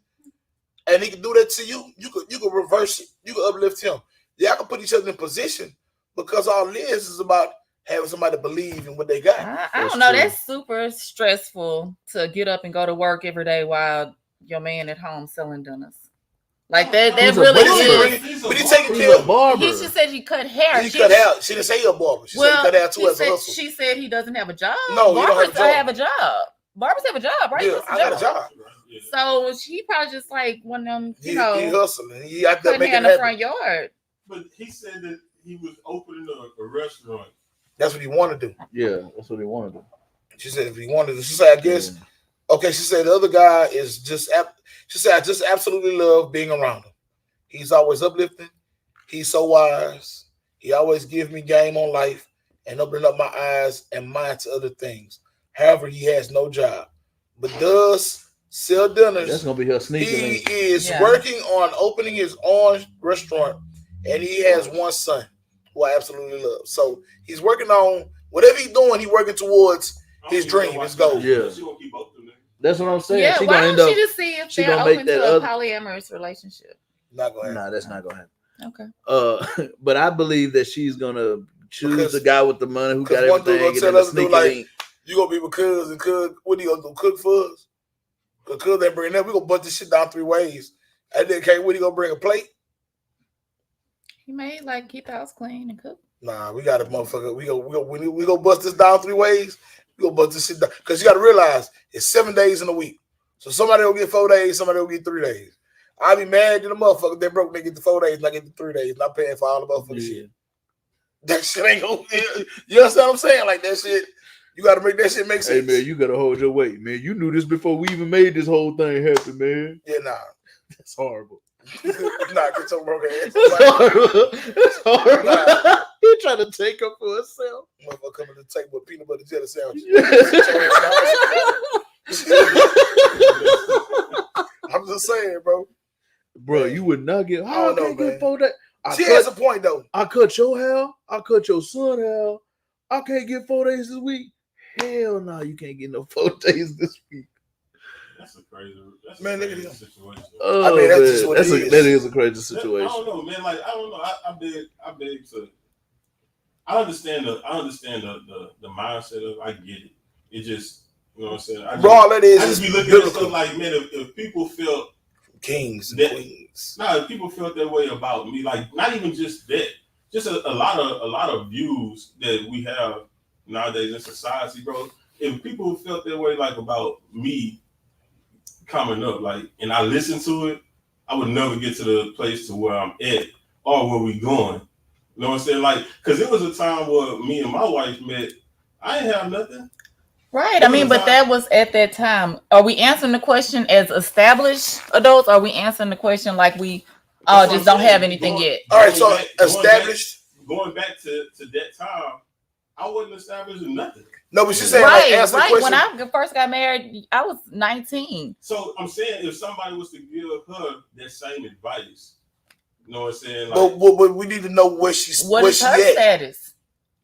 and he can do that to you, you could reverse it. You could uplift him. Y'all can put each other in position because all it is about having somebody believe in what they got. I don't know. True. That's super stressful to get up and go to work every day while your man at home selling dinners. Like that really is. But he taking care of barber. He just said he cut hair. He cut hair. She didn't say he a barber. She said he cut hair too as a hustle. She said he doesn't have a job. No, barbers have a job. Barbers have a job, right? Yeah, I got a job. So he probably just like one of them, he hustling. He out there making in the front yard. But he said that he was opening a restaurant. That's what he wanted to do. Yeah, that's what he wanted to do. She said if he wanted to. She said, I guess. Yeah. Okay, she said the other guy is just. She said I just absolutely love being around him. He's always uplifting. He's so wise. He always gives me game on life and opening up my eyes and mind to other things. However, he has no job, but does sell dinners. That's gonna be her sneaker. He is working on opening his own restaurant, and he has one son who I absolutely love. So he's working on whatever he's doing. He's working towards his dream, his goal. Yeah. That's what I'm saying. Yeah, she why gonna don't she just see if they're open to a polyamorous relationship? Not gonna happen. Nah, that's not gonna Okay. happen. But I believe that she's gonna choose the guy with the money who got everything. And the sneaker You gonna be with Cuz and Cuz, what you gonna do? Cook for us? Cause Cuz ain't bringing that. We gonna bust this shit down 3 ways. And then what you gonna bring a plate? He may like keep the house clean and cook. Nah, we got a motherfucker. We go bust this down 3 ways. We gonna bust this shit down. Cause you gotta realize it's 7 days in a week. So somebody will get 4 days, somebody will get 3 days. I be mad at the motherfucker. They broke, they get the 4 days, and I get the 3 days. And I'm paying for all the motherfucking shit. That shit ain't gonna. You understand what I'm saying? Like that shit. You gotta make that shit make sense. Hey man, you gotta hold your weight, man. You knew this before we even made this whole thing happen, man. Yeah, nah. That's horrible. Nah, get your broke ass. That's horrible. That's horrible. Nah. He trying to take up for himself. Motherfucker coming to the table with peanut butter jelly sandwich. I'm just saying, bro. Bro, you would not get. How I can't get 4 days? She has a point though. I cut your hair. I cut your son hair. I can't get 4 days this week. Hell no, you can't get no 4 days this week. That's a crazy situation. Oh, I mean, that's just what that is a crazy situation. I don't know, man. Like I don't know. I beg to. I understand the mindset of. I get it. It just, you know what I'm saying. I just be looking at stuff like, man, if people felt kings and queens. If people felt that way about me, like not even just that, just a lot of views that we have nowadays in society, bro. If people felt that way, like about me coming up, like, and I listened to it, I would never get to the place to where I'm at or where we going. You know what I'm saying? Like, because it was a time where me and my wife met. I didn't have nothing. Right. I mean, but that was at that time. Are we answering the question as established adults? Or are we answering the question like we just don't have anything yet? All right, so established. Going back to that time, I wasn't established in nothing. No, but she's saying right. The question. When I first got married, I was 19. So I'm saying if somebody was to give her that same advice, you know what I'm saying? Like, but we need to know where she's. What is her status?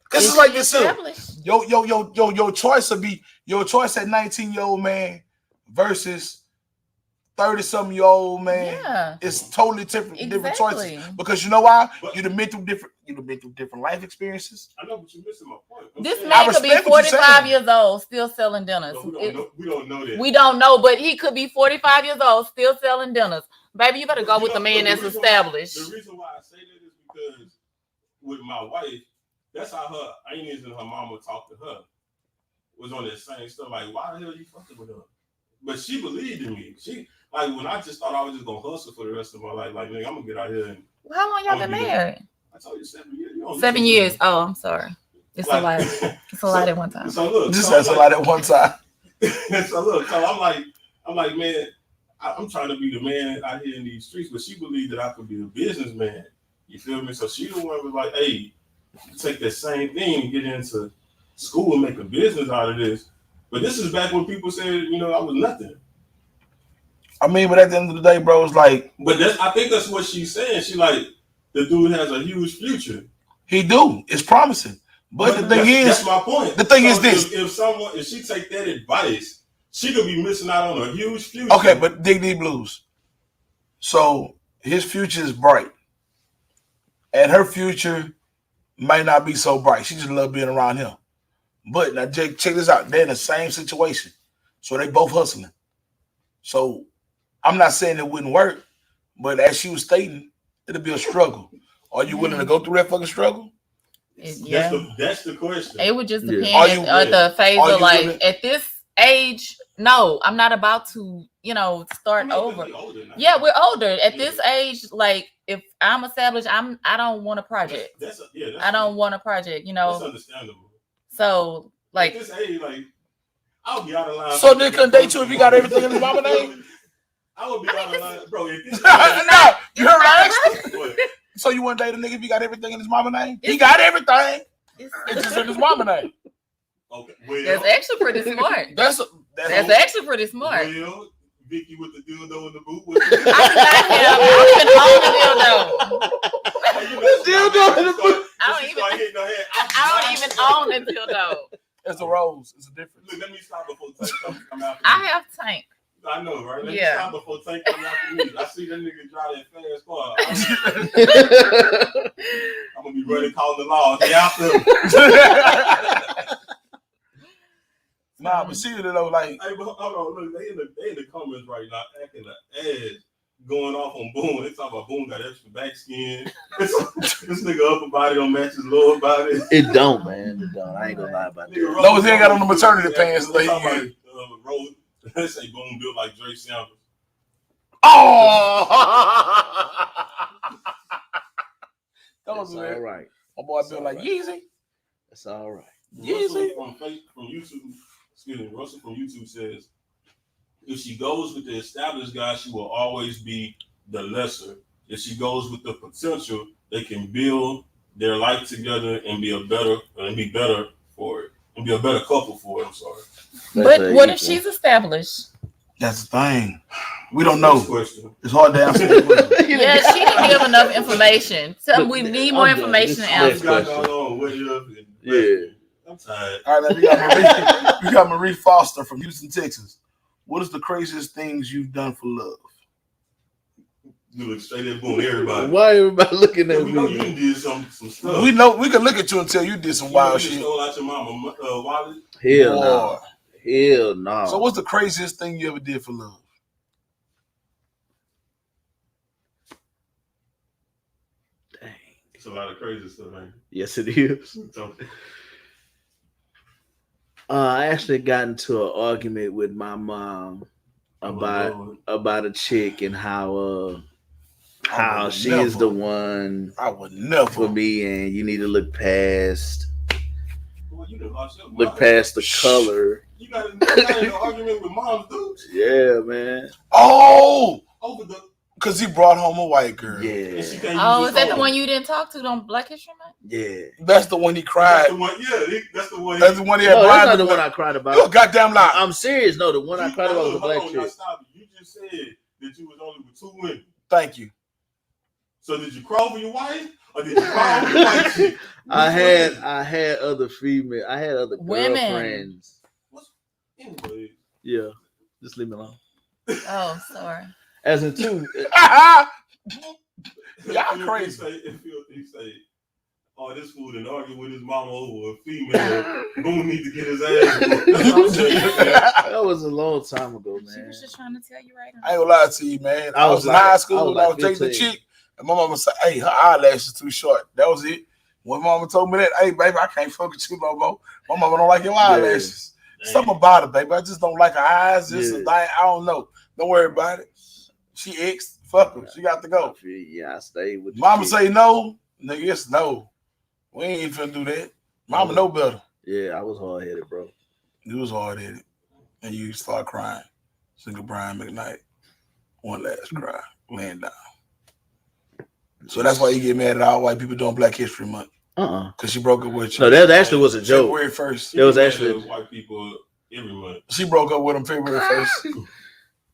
Because it's like this. Your choice would be your choice at 19-year-old man versus 30-something-year-old man. Yeah, it's totally different choices. Because you know why? You'd have been through different life experiences. I know, but you're missing my point. This man could be 45 years old, still selling dinners. We don't know that. We don't know, but he could be 45 years old, still selling dinners. Baby, you better go with the man that's established. The reason why I say that is because with my wife, that's how her aunties and her mama talked to her. Was on that same stuff. Like, why the hell are you fucking with her? But she believed in me. She, like, when I just thought I was just gonna hustle for the rest of my life, like, nigga, I'm gonna get out here and. How long y'all been married? I told you 7 years. 7 years. Oh, I'm sorry. It's like, a lot. It's a lot at one time. So look, that's a lot at one time. So I'm like, man, I'm trying to be the man out here in these streets, but she believed that I could be a businessman. You feel me? So she the one was like, hey, take that same thing and get into school and make a business out of this. But this is back when people said, you know, I was nothing. I mean, but at the end of the day, bro, it's like. But I think that's what she's saying. She like, the dude has a huge future. He do. It's promising. But the thing is, that's my point. The thing is this: if she take that advice, she could be missing out on a huge future. Okay, but dig deep blues. So his future is bright, and her future might not be so bright. She just love being around him. But now, Jake, check this out. They're in the same situation, so they both hustling. So I'm not saying it wouldn't work, but as she was stating, it'll be a struggle. Are you willing to go through that fucking struggle? Yeah, that's the question. It would just depend on the phase of life. At this age, no, I'm not about to, start over. Yeah, we're older. At this age, like if I'm established, I don't want a project. I don't want a project. That's understandable. So like at this age, like I'll be out of line. So they couldn't date you if you got everything in his mama name? I would be out of line, bro. If this no, you heard what? So you wouldn't date a nigga if he got everything in his mama name? He got everything. It's just in his mama name. Okay, well, that's actually pretty smart. That's actually pretty smart. Well, Vicky with the dildo in the boot. I don't even own the dildo. It's a rose. It's a difference. Look, let me stop before Tank come out. I have Tank. I know, right? Let me stop before Tank come out for me. I see that nigga drive that fast car. I'm gonna be ready calling the law. They out there. Nah, but seriously though, like, Hey, but hold on, look, they in the comments right now acting an ass, going off on Boone. They talking about Boone got extra back skin. This nigga upper body don't match his lower body. It don't, man. It don't. I ain't gonna lie about that. no, he ain't got on the maternity pants. They Like, talking about Rose. They say Boone built like Dre Samples. oh, That's all right. My boy built like Yeezy. That's all right. Yeezy. From YouTube, excuse me, Russell from YouTube says, if she goes with the established guy, she will always be the lesser. If she goes with the potential, they can build their life together and be better for it, and be a better couple for it. I'm sorry. But what if she's established? That's the thing. We don't know. Question. It's hard to answer. Yeah, she didn't give enough information. So we need more information to answer. Yeah. I'm tired. All right, we got Marie Foster from Houston, Texas. What is the craziest things you've done for love? You look straight at Boone, everybody. Why everybody looking at We know me? you did some stuff. We know we can look at you and tell you did some wild shit. Stole out your mama wallet. Hell no. Hell no. So what's the craziest thing you ever did for love? Dang. It's a lot of crazy stuff, man. Yes, it is. I actually got into an argument with my mom about a chick and how she is the one I would never for me, and you need to look past Look past the color. You got an argument with moms, dude. Yeah, man. Oh, Over the. because he brought home a white girl. Yeah. Oh, is that the one you didn't talk to on Black History Month? Yeah. That's the one he cried. That's the one. Yeah, that's the one. That's the one he had. No, that's cried not the about. one I cried about. You a goddamn lie. I'm serious. No, the one I cried about was the black chick. Stop it. You just said that you was only with 2 women. Thank you. So did you crawl for your wife, or did you crawl for your white chick? I had other female. I had other Women. girlfriends. Anyway. Yeah. Just leave me alone. Oh, sorry. As in two. Y'all crazy. If he say, oh, this fool didn't argue with his mama over a female, Boone need to get his ass whooped. That was a long time ago, She man. was just trying to tell you right now. I ain't gonna lie to you, man. I was in like- high school when I was like dating the 15. chick, and my mama said, "Hey, her eyelashes too short." That was it. When mama told me that, "Hey, baby, I can't fuck with you no more." My mama don't like your eyelashes. Something about it, baby. I just don't like her eyes. Just I don't know. Don't worry about it. She ex. Fuck her. She got to go. Yeah, I stayed with Mama chick. say no, nigga. It's no. We ain't even finna do that. Mama know better. Yeah, I was hard headed, bro. You was hard headed, and you start crying. Single Brian McKnight. One last cry, laying down. So that's why you get mad at all white people doing Black History Month. Because she broke up with you. No, that actually was a joke. February 1st. It was actually white people every month. She broke up with him February 1st.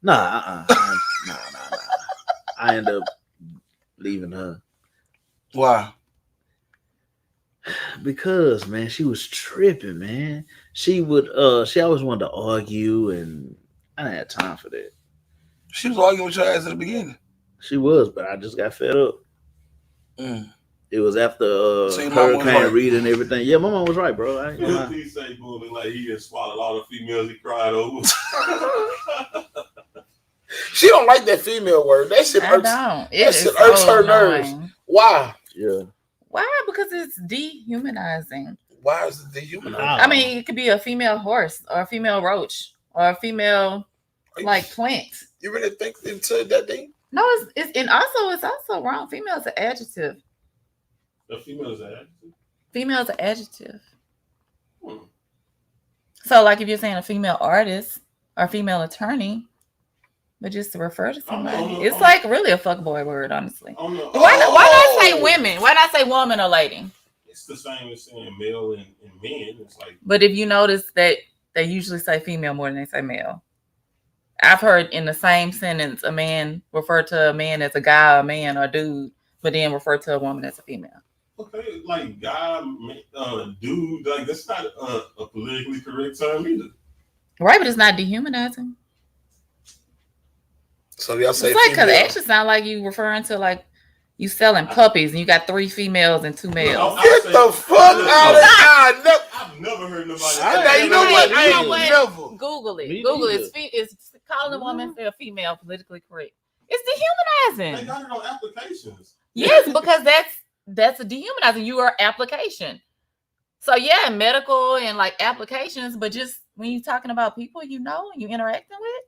Nah. I ended up leaving her Why? because, man, she was tripping, man. She always wanted to argue, and I didn't have time for that. She was arguing with your ass at the beginning. She was, but I just got fed up. It was after So your mom was Hurricane right. Rita and everything. Yeah, my mom was right, bro. I ain't gonna lie. He say Boone like he had swallowed all the females he cried over. She don't like that female word. That shit I irks. don't. It That is shit irks so her nerves. annoying. Why? Yeah. Why? Because it's dehumanizing. Why is it dehumanizing? I mean, it could be a female horse or a female roach or a female like plant. You really think into that thing? No, it's also wrong. Female is an adjective. The female is an adjective. Female is an adjective. So, like, if you're saying a female artist or a female attorney, but just to refer to somebody, it's like really a fuckboy word, honestly. Why not say women? Why not say woman or lady? It's the same as saying male and men. It's like, But if you notice that they usually say female more than they say male. I've heard in the same sentence a man refer to a man as a guy, a man, or dude, but then refer to a woman as a female. okay, like guy, dude, like that's not a politically correct term either. Right, but it's not dehumanizing. So y'all say It's like, because it female. actually sounds like you referring to like you selling puppies and you got 3 females and 2 males. Get the fuck out of here. I've never heard nobody. You know what? I You know ain't what? never. Google it. Me Google neither. it. It's calling a woman a female politically correct. It's They dehumanizing. got it on applications. Yes, because that's a dehumanizing. You are application. So yeah, medical and like applications, but just when you're talking about people you know and you interacting with,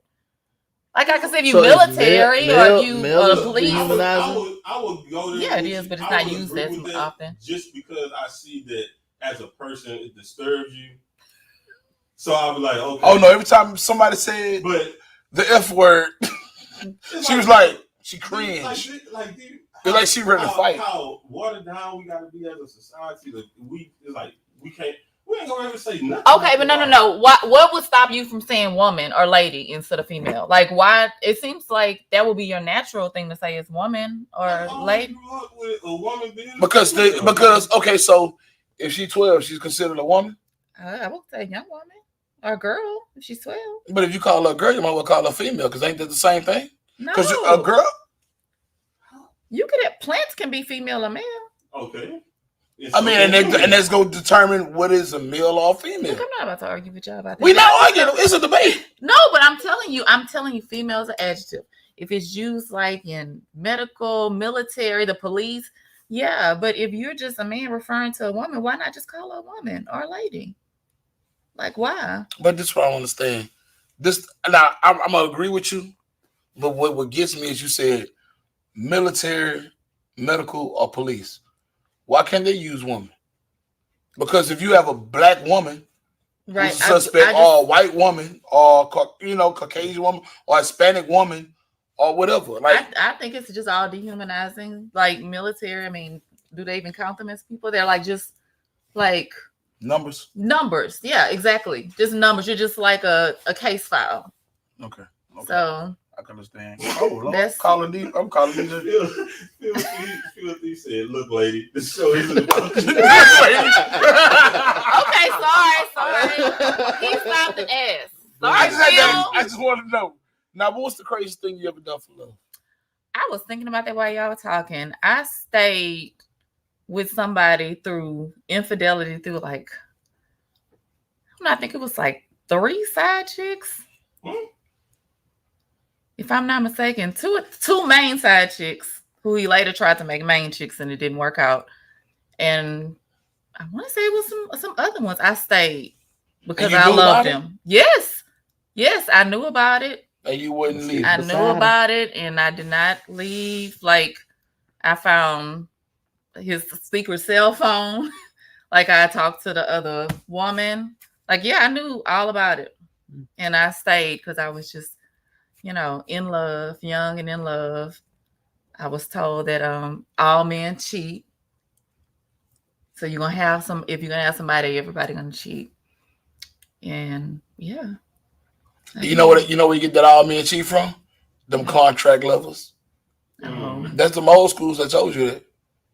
like I can say if you So is military male- or if you male is police. dehumanizing? I would go there. Yeah, it with is, you. but it's I not would used agree as with that often. Just because I see that as a person, it disturbs you. So I was like, okay. Oh no! Every time somebody said But the F word, she was like, she cringed. dude, It's like she ready to fight. How watered down we gotta be as a society that we ain't gonna ever say nothing. Okay, but no. What would stop you from saying woman or lady instead of female? Like why? It seems like that would be your natural thing to say is woman or lady. Grew up with a woman being Because okay, so if she's 12, she's considered a woman. I would say young woman or girl if she's 12. But if you call her a girl, you might well call her female because ain't that the same thing? No, Because a girl, you could have plants can be female or male. Okay. I mean, and that's going to determine what is a male or female. Look, I'm not about to argue with y'all about that. We not arguing. It's a debate. No, but I'm telling you, female is an adjective. If it's used like in medical, military, the police, yeah. But if you're just a man referring to a woman, why not just call her a woman or a lady? Like, why? But this is what I don't understand. Now, I'm going to agree with you. But what gets me is you said military, medical, or police. Why can't they use woman? Because if you have a black woman, Right, who's a suspect, or a white woman, or Caucasian woman, or Hispanic woman, or whatever. Like I think it's just all dehumanizing. Like military, I mean, do they even count them as people? They're like just like numbers. Numbers, yeah, exactly. Just numbers. You're just like a case file. Okay. So I can understand. Oh, That's- I'm calling these. He said, "Look, lady, the show isn't about you." Okay, sorry. He stopped and asked. Sorry, I just want to know. Now, what's the craziest thing you ever done for love? I was thinking about that while y'all were talking. I stayed with somebody through infidelity through like, I think it was like 3 side chicks. If I'm not mistaken, two main side chicks who he later tried to make main chicks and it didn't work out. And I want to say it was some other ones. I stayed because I loved them. Yes, I knew about it. And you wouldn't leave. I knew about it and I did not leave. Like I found his secret cell phone. Like I talked to the other woman. Like, yeah, I knew all about it. And I stayed because I was just, in love, young and in love. I was told that all men cheat. So if you're gonna have somebody, everybody gonna cheat. And yeah. You know where you get that all men cheat from? Them contract lovers. Oh. That's the old schools that told you that.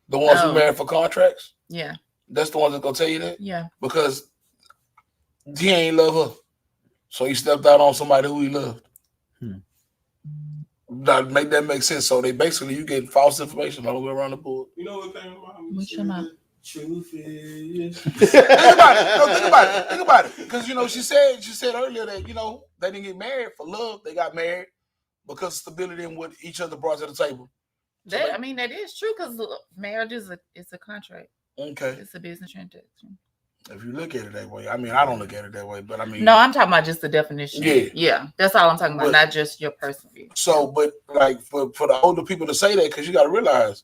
The ones who married for contracts. Yeah. That's the ones that gonna tell you that. Yeah. Because he ain't love her. So he stepped out on somebody who he loved. That make sense. So they basically you get false information all the way around the board. You know what came to mind? Which one? Truth is. Think about it. Because she said earlier that they didn't get married for love. They got married because of stability and what each other brought to the table. That is true because marriage is a contract. Okay. It's a business transaction. If you look at it that way, I don't look at it that way, but no, I'm talking about just the definition. Yeah, that's all I'm talking about, not just your personal view. So, but like for the older people to say that, because you got to realize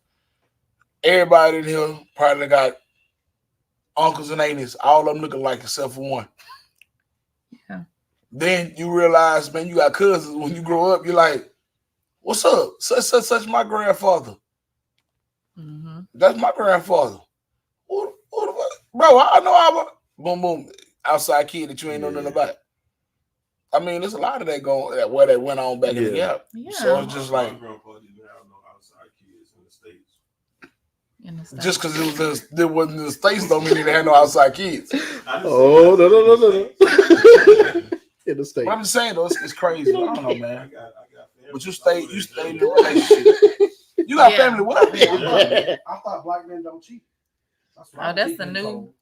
everybody in here probably got uncles and aunties, all of them looking like except for one. Yeah. Then you realize, man, you got cousins. When you grow up, you're like, "What's up? Such my grandfather. Mm-hmm. That's my grandfather." Bro, I know I'm boom boom outside kid that you ain't know nothing about. I mean, there's a lot of that where that went on back in the gap. Yeah. So it's just like my grandpa didn't have no outside kids in the States. Just because there wasn't in the States don't mean they had no outside kids. No. In the States. But I'm just saying though, it's crazy. I don't know, man. I got But you stayed in a relationship. You got family what? I thought black men don't cheat. That's the new.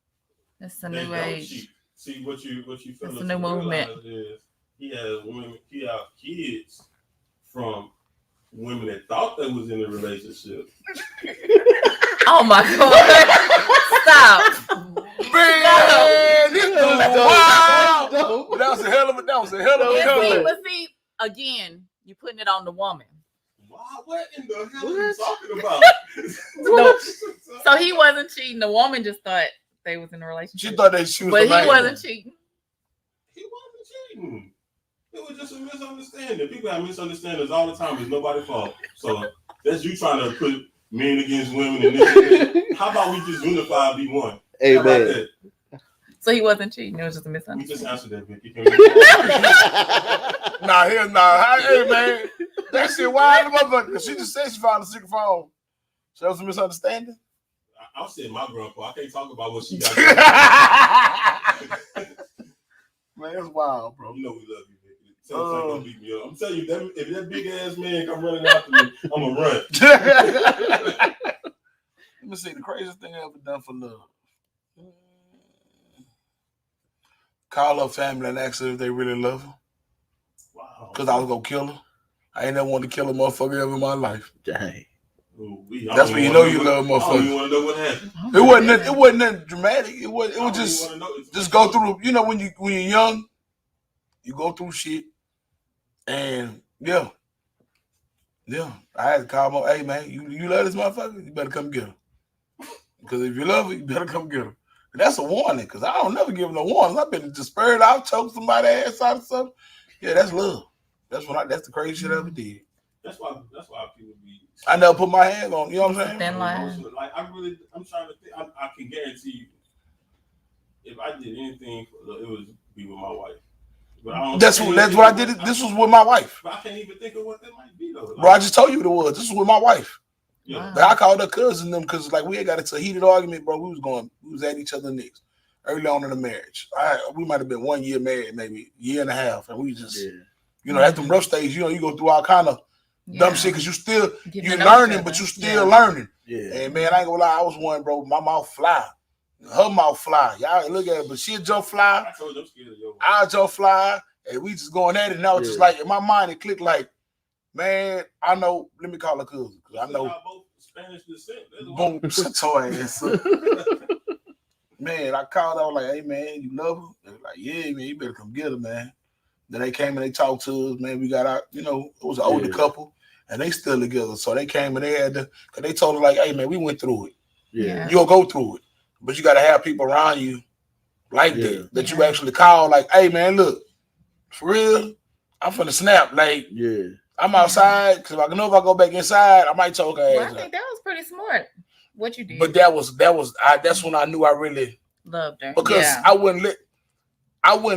It's the They new don't age. cheat. See what you feel It's a new movement. is he has kids from women that thought they was in a relationship. Oh my God! Stop. Man, this is wild. Dope. That was a hell of a Yeah, comeback. but see, again, you putting it on the woman. Wow, what in the hell are you talking about? No. So he wasn't cheating. The woman just thought they was in a She relationship. thought that she was But the man. he wasn't cheating. He wasn't cheating. It was just a misunderstanding. People have misunderstandings all the time. It's nobody's fault. So that's you trying to put men against women and this and that. How about we just unify, be one? Hey, How about man. that? So he wasn't cheating. It was just a We just misunderstanding. answered that, Vicky. Can we Hey man, that shit wild, motherfucker. She just said she found a secret phone. So that was a misunderstanding. I said my grandpa. I can't talk about what she got. Man, it's wild, bro. You know we love you, Vicky. Tell us don't beat me up. I'm telling you, if that big ass man come running after me, I'm gonna run. Let me see the craziest thing I ever done for love. Call her family and ask her if they really love her. Wow. Because I was gonna kill her. I ain't never wanted to kill a motherfucker ever in my life. Dang. Ooh, That's when you know you love a I don't even motherfucker. want to know what happened. It wasn't nothing dramatic. It was just go through. You know, when you're young, you go through shit, and yeah. I had to call my, hey man, you love this motherfucker? You better come get her. Because if you love her, you better come get her. And that's a warning. Because I don't never give no warnings. I've been just spurred out, choked somebody's ass out or something. Yeah, that's love. That's the craziest shit I ever did. That's why people be. I never put my hands on. You know what I'm saying? Thin line. Like I'm trying to think. I can guarantee you, if I did anything, it would be with my wife. But I don't. That's what I did. This was with my wife. But I can't even think of what that might be though. Like, Bro, I just told you what it was. This was with my wife. Yeah. But I called her cousin them because like we had got into a heated argument, bro. We was at each other necks early on in the marriage. We might have been 1 year married, maybe year and a half, and we just, at the rough stage, you go through all kind of dumb shit because you're learning, but you still learning. Yeah. And man, I ain't gonna lie, I was one, bro. My mouth fly, her mouth fly. Y'all look at it, but she'll jump fly. I told you I'm scared of your wife. I'll jump fly, and we just going at it. And I was just like, in my mind, it clicked like, man, I know. Let me call her cousin because I know. Y'all both Spanish descent. Boom, shut your ass up. Man, I called her. I was like, hey, man, you love her? They were like, yeah, man, you better come get her, man. Then they came and they talked to us, man. We got out, it was an older couple, and they still together. So they came and they had to, because they told her, like, hey, man, we went through it. Yeah. You'll go through it. But you got to have people around you like that you actually call, like, hey, man, look, for real, I'm finna snap. Like, I'm outside, because if I know if I go back inside, I might choke her ass. Well, I think that was pretty smart. What you did. But that's when I knew I really loved her. Because I wouldn't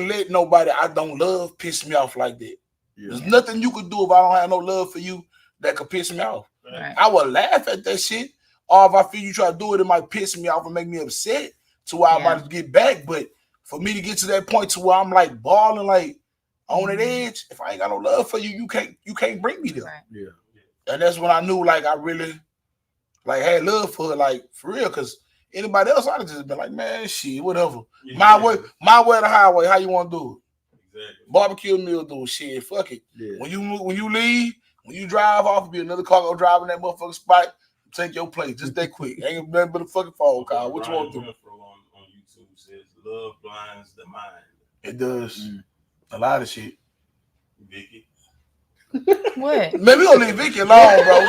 let nobody I don't love piss me off like that. Yeah. There's nothing you could do if I don't have no love for you that could piss me off. Right. I would laugh at that shit. Or if I feel you try to do it, it might piss me off and make me upset to where I'm about to get back. But for me to get to that point to where I'm like balling, like on that edge, if I ain't got no love for you, you can't bring me there. Right. Yeah. And that's when I knew like I really like had love for her, like for real, because anybody else I'd have just been like, man, shit, whatever. Yeah. My way or the highway, how you want to do it? Exactly. Barbecue meal, do shit, fuck it. Yeah. When you leave, when you drive off, be another car go driving that motherfucking spot, take your place, just that quick. Ain't nothing but a fucking phone call. What you want to do? On YouTube says love blinds the mind. It does. A lot of shit. Vicky. What? Man, we gonna leave Vicky alone, bro.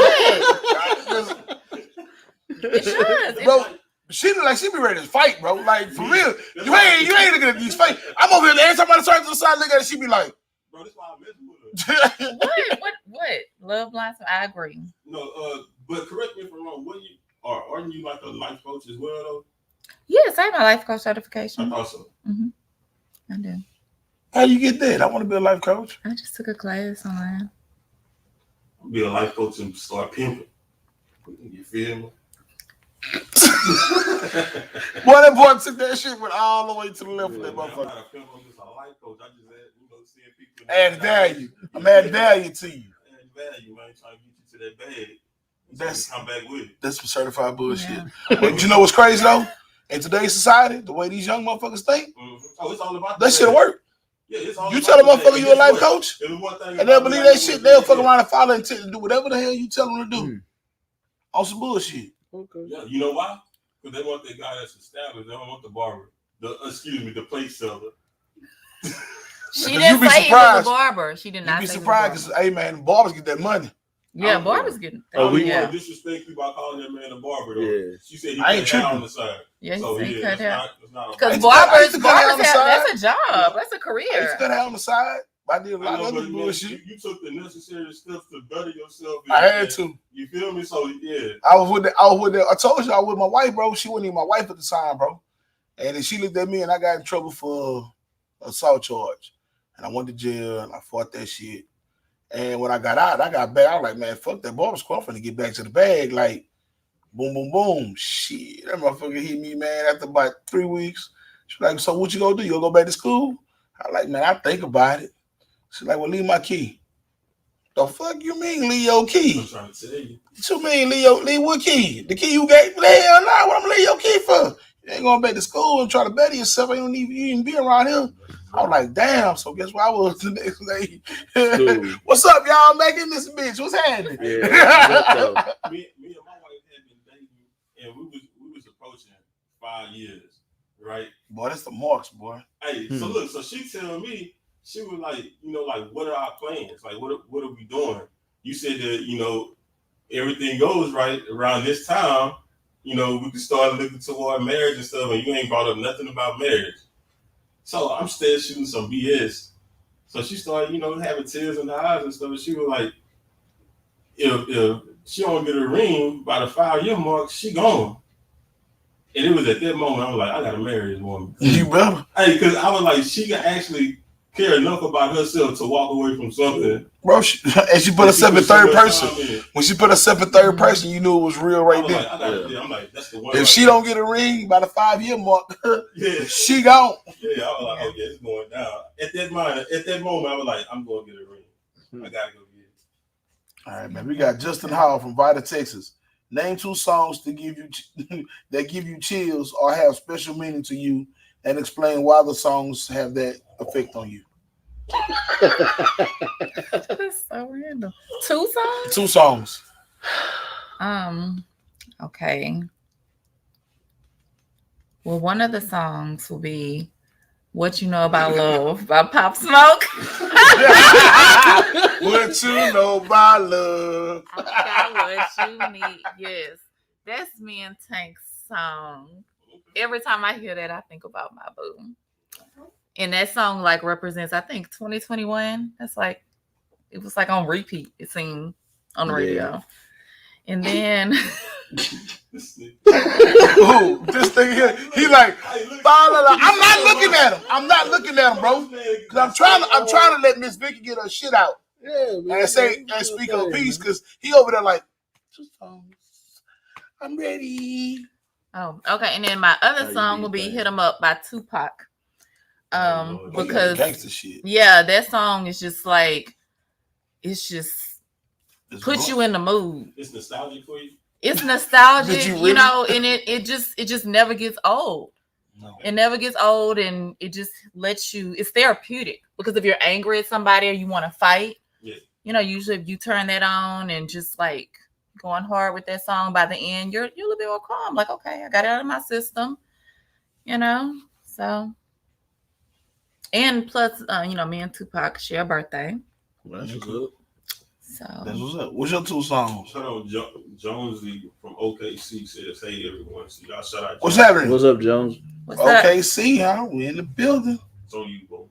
Bro, she look like she be ready to fight, bro. Like for real. You ain't looking at these face. I'm over here every time I turn to the side, look at it, she be like, bro, that's why I miss with her. What? Love blinds. I agree. No, but correct me if I'm wrong. Aren't you like a life coach as well, though? Yes, I have my life coach certification. I thought so. I do. How you get that? I want to be a life coach. I just took a class online. Be a life coach and start pimping. You feel me? Boy, that boy took that shit went all the way to the left of that motherfucker. I'm not a pimp, I'm just a life coach. I just seeing people. Add value. I'm adding value to you. Add value, man. Trying to get you to that bag. Come back with it. That's some certified bullshit. Yeah. But you know what's crazy though? In today's society, the way these young motherfuckers think, Oh, it's all about that shit'll work. Yeah, it's all You about tell a the motherfucker bag. you a life coach, and they'll believe that shit. They'll fuck around and follow and do whatever the hell you tell them to do on some bullshit. Okay. Yeah, you know why? Because they want that guy that's established. They don't want the barber. The plate seller. She didn't say it was a barber. She did not You'd be say surprised because, hey man, barbers get that money. Yeah, barbers getting. I don't want to disrespect you by calling that man a barber though. Yeah. She said he cut hair on the side. Yeah, so he cut hair. Because barbers that's a job. That's a career. I used to cut hair on the side. I did a lot of other bullshit. You took the necessary steps to better yourself. I had to. You feel me? So yeah. I was with I told you I was with my wife, bro. She wasn't even my wife at the time, bro. And then she looked at me and I got in trouble for assault charge. And I went to jail and I fought that shit. And when I got out, I got back. I was like, man, fuck that barber squad. I'm finna get back to the bag. Like, boom, boom, boom. Shit. That motherfucker hit me, man, after about 3 weeks. She's like, so what you gonna do? You gonna go back to school? I like, man, I think about it. She's like, well, leave my key. The fuck you mean leave your key? I'm trying to tell you. What you mean leave what key? The key you gave? Hell nah, what I'm gonna leave your key for? You ain't going back to school and try to better yourself. You don't even be around here. I was like, damn. So guess what I was the next day? What's up, y'all? Back in this bitch. What's happening? Yeah, me and my wife had been dating, and we was approaching 5 years, right? Boy, that's the marks, boy. Hey, so look, so she tell me, she was like, like, what are our plans? Like, what are we doing? You said that, everything goes right around this time. We can start looking toward marriage and stuff, and you ain't brought up nothing about marriage. So I'm still shooting some BS. So she started, having tears in her eyes and stuff. And she was like, if she don't get a ring by the 5-year mark, she gone. And it was at that moment I was like, I gotta marry this woman. You better. Hey, because I was like, she can actually care enough about herself to walk away from something. Bro, and she put herself in third person. When she put herself in third person, you knew it was real right there. I'm like, that's the one. If she don't get a ring by the 5-year mark, she gone. Yeah, I was like, oh yeah, it's going down. At that moment, I was like, I'm going to get a ring. I gotta go get it. All right, man. We got Justin Hall from Vida, Texas. Name 2 songs that give you chills or have special meaning to you, and explain why the songs have that effect on you. That's so random. 2 songs? 2 songs. Okay. Well, one of the songs will be What You Know About Love by Pop Smoke. What you know about love. I got what you need. Yes. That's me and Tank's song. Every time I hear that, I think about my boo. And that song represents, I think, 2021. That's it was on repeat, it seemed, on the radio. And then this thing here, he like, I'm not looking at him, bro. Cause I'm trying to let Miss Vicky get her shit out. Yeah, man. And speak her piece, cause he over there like, 2 songs. I'm ready. Oh, okay. And then my other song will be Hit 'Em Up by Tupac. Because gangster shit. Yeah, that song is just puts you in the mood. It's nostalgic for you. It's nostalgic, and it just never gets old. No. It never gets old, and it just lets you. It's therapeutic because if you're angry at somebody or you want to fight, usually if you turn that on and just going hard with that song, by the end you're a little bit more calm. Like, okay, I got it out of my system, So, and plus, me and Tupac share a birthday. Well, that's good. So that's what's up. What's your 2 songs? Shout out Jonesy from OKC says, "Hey everyone." So y'all shout out. What's happening? What's up, Jones? What's up? OKC, huh? We in the building. It's on you, bro.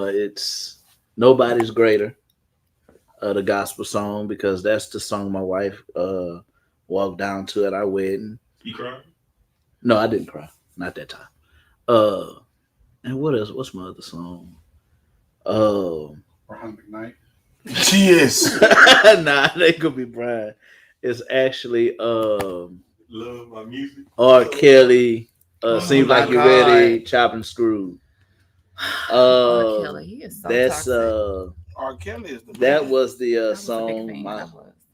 It's Nobody's Greater, the gospel song, because that's the song my wife walked down to at our wedding. You cried? No, I didn't cry. Not that time. And what else? What's my other song? Brian McKnight. Yes. Nah, they could be Brian. It's actually Love My Music. R. Kelly. Seems Like You're Ready. Chopping Screw. R. Kelly, he is so that's toxic. R. Kelly is the that man. was the I was a big song fan.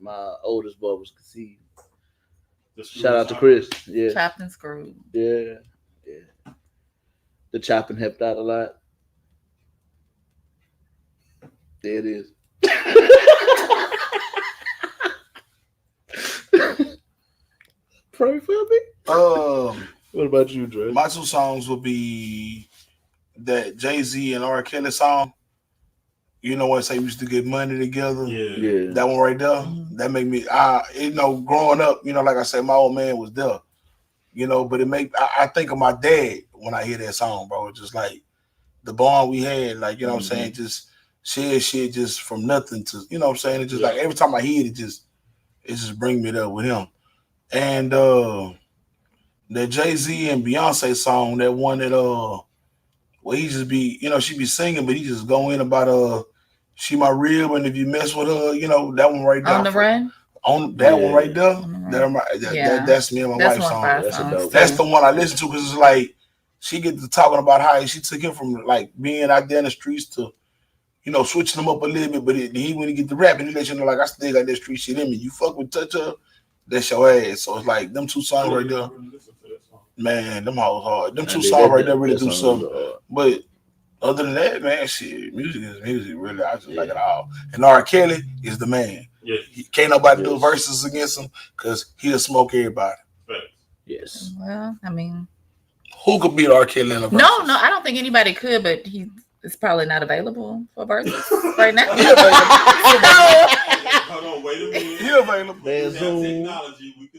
my oldest boy was conceived. Shout out to Chris. Yeah. Chopped and screwed. Yeah. The chopping helped out a lot. There it is. Pray for me. What about you, Dre? My two songs would be that Jay-Z and R. Kelly song. You know what? Say we used to get money together. Yeah. That one right there. That make me. Growing up, like I said, my old man was there. But it make I think of my dad when I hear that song, bro. It's just like the bond we had, like what I'm saying, just share shit just from nothing to, what I'm saying. It's just like every time I hear it, it just bring me there with him. And that Jay-Z and Beyonce song, that one that where he just be, she be singing, but he just go in about she my real, and if you mess with her, that one right there. On the Run? On that one right there. That's me and my wife's song. That's the one I listen to because it's like she get to talking about how she took him from like being out there in the streets to, switching him up a little bit. But when he get to rapping, he let you know like I still got that street shit in me. You fuck with touch her, that's your ass. So it's like them two songs right there. Man, them hoes hard. Them two songs right there really do something. But other than that, man, shit, music is music. Really, I just like it all. And R. Kelly is the man. Yeah. Can't nobody do verses against him because he'll smoke everybody. Yes. Well, I mean, who could beat R. Kelly in a verse? No, I don't think anybody could, but he is probably not available for verses right now. Hold on, wait a minute. He available. There's Zoom.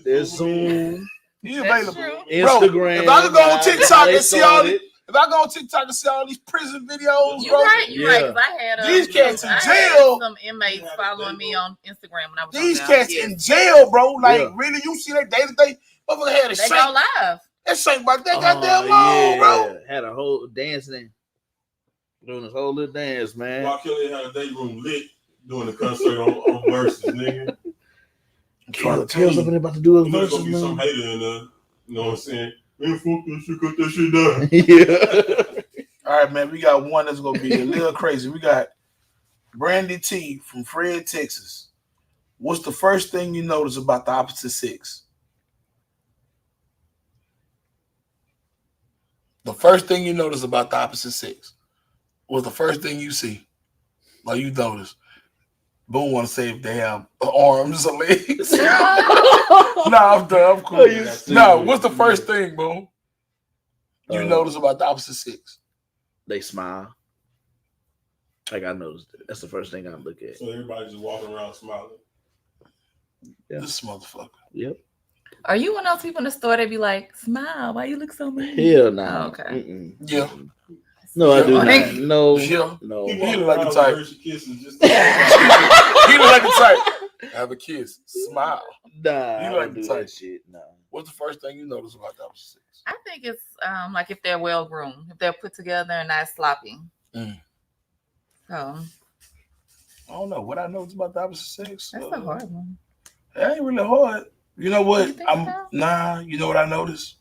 There's Zoom. He available. Instagram. Bro, if I could go on TikTok and see all these. If I go on TikTok and see all these prison videos, you're right. Because I had these cats in jail. Some inmates following me on Instagram when I was. These cats in jail, bro. Like really, you see that day to day? Motherfucker had a they go live. That shake about that goddamn long, bro. Had a whole dance thing, doing this whole little dance, man. R. Kelly had a day room lit doing the concert on verses, nigga. Tell somebody about to do a verses, man. Some hater in there. You know what I'm saying? Man, fuck that shit, cut that shit down. Yeah. All right, man. We got one that's gonna be a little crazy. We got Brandy T from Fred, Texas. What's the first thing you notice about the opposite sex? The first thing you notice about the opposite sex was the first thing you see, like you notice. Boom want to say if they have arms or legs. Nah, I'm done. I'm cool. No, what's the first thing, Boom? You notice about the opposite sex? They smile. Like I noticed it. That's the first thing I look at. So everybody just walking around smiling. Yeah. This motherfucker. Yep. Are you one of those people in the store that be like, smile, why you look so mean? Hell no. Nah. Oh, okay. Mm-mm. Yeah. No, I do not. No. Yeah. No. He look like the type. He look like the type. Have a kiss. Smile. Nah. You like the type. Shit. No. What's the first thing you notice about the opposite sex? I think it's like if they're well groomed, if they're put together and not sloppy. So I don't know what I notice about the opposite sex. That's a hard one. It ain't really hard. You know what? You know what I noticed?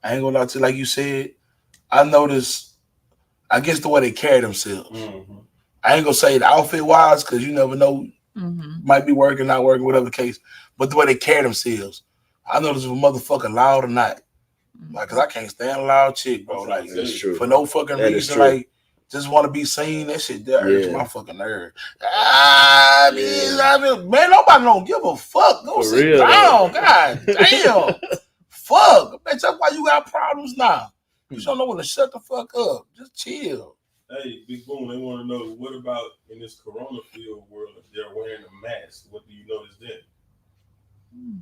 I ain't gonna lie to you, like you said. I noticed, I guess the way they carry themselves. Mm-hmm. I ain't gonna say the outfit wise, because you never know. Might be working, not working, whatever the case. But the way they carry themselves. I noticed if a motherfucker loud or not. Like, cause I can't stand a loud chick, bro. Like, that's true. For no fucking reason. Like, just want to be seen. That shit there hurts my fucking nerve. Man, nobody don't give a fuck. Go sit real, down. God damn. Fuck. Bitch, that's why you got problems now. You don't know when to shut the fuck up. Just chill. Hey, Big Boom, they want to know, what about in this corona field world, if they're wearing a mask, what do you notice then?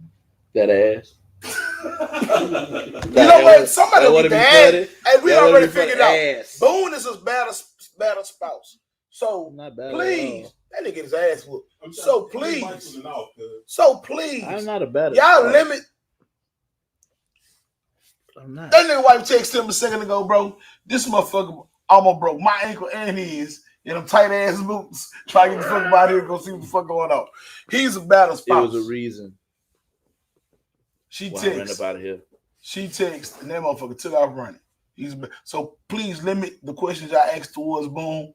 That ass. You know what? Somebody will be bad. Hey, we already figured out. Boone is his better spouse. So please, that nigga get his ass whooped. So please. I'm not a better. Y'all limit. I'm not. That nigga wife texted him a second ago, bro. This motherfucker almost broke my ankle and his in them tight ass boots. Trying to get the fuck out here and go see what the fuck going on. He's a better spouse. It was a reason. She texted out of here. She texted, and that motherfucker took off running. So please limit the questions I asked towards Boone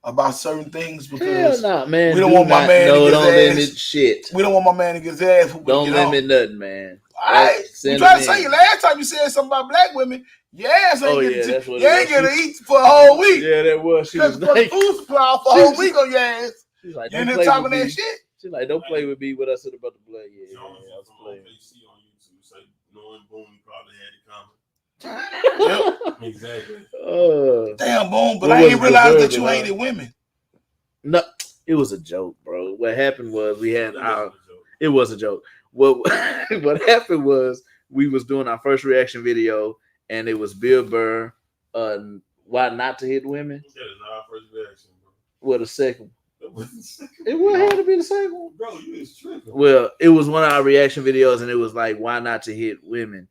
about certain things because man. We don't want my man to get his ass. Limit shit. We don't want my man to get his ass. Don't limit nothing, man. I Send trying them to tell in. you last time you said something about black women. Yes, Oh, ain't yeah, that's what you it ain't was. gonna eat for a whole week. Yeah, that was. She Because was for the like, food supply for a whole week on your ass. she's like, You don't ain't play talking with that me. shit. She's like, don't play with me. What I said about the blood. Yeah, Jones I was from playing. OKC on YouTube. Say, knowing Boone probably had it coming. Yep. Exactly. Damn, Boom, but What I was ain't realized that deserving, you huh? hated women. No, it was a joke, bro. What happened was we had It our. wasn't a joke. It was a joke. What what happened was we was doing our first reaction video, and it was Bill Burr. Why not to hit women? That is not our first reaction, bro. What the second? That wasn't the second It would have to be the second one. Bro, you is tripping. Well, it was one of our reaction videos, and it was like, why not to hit women?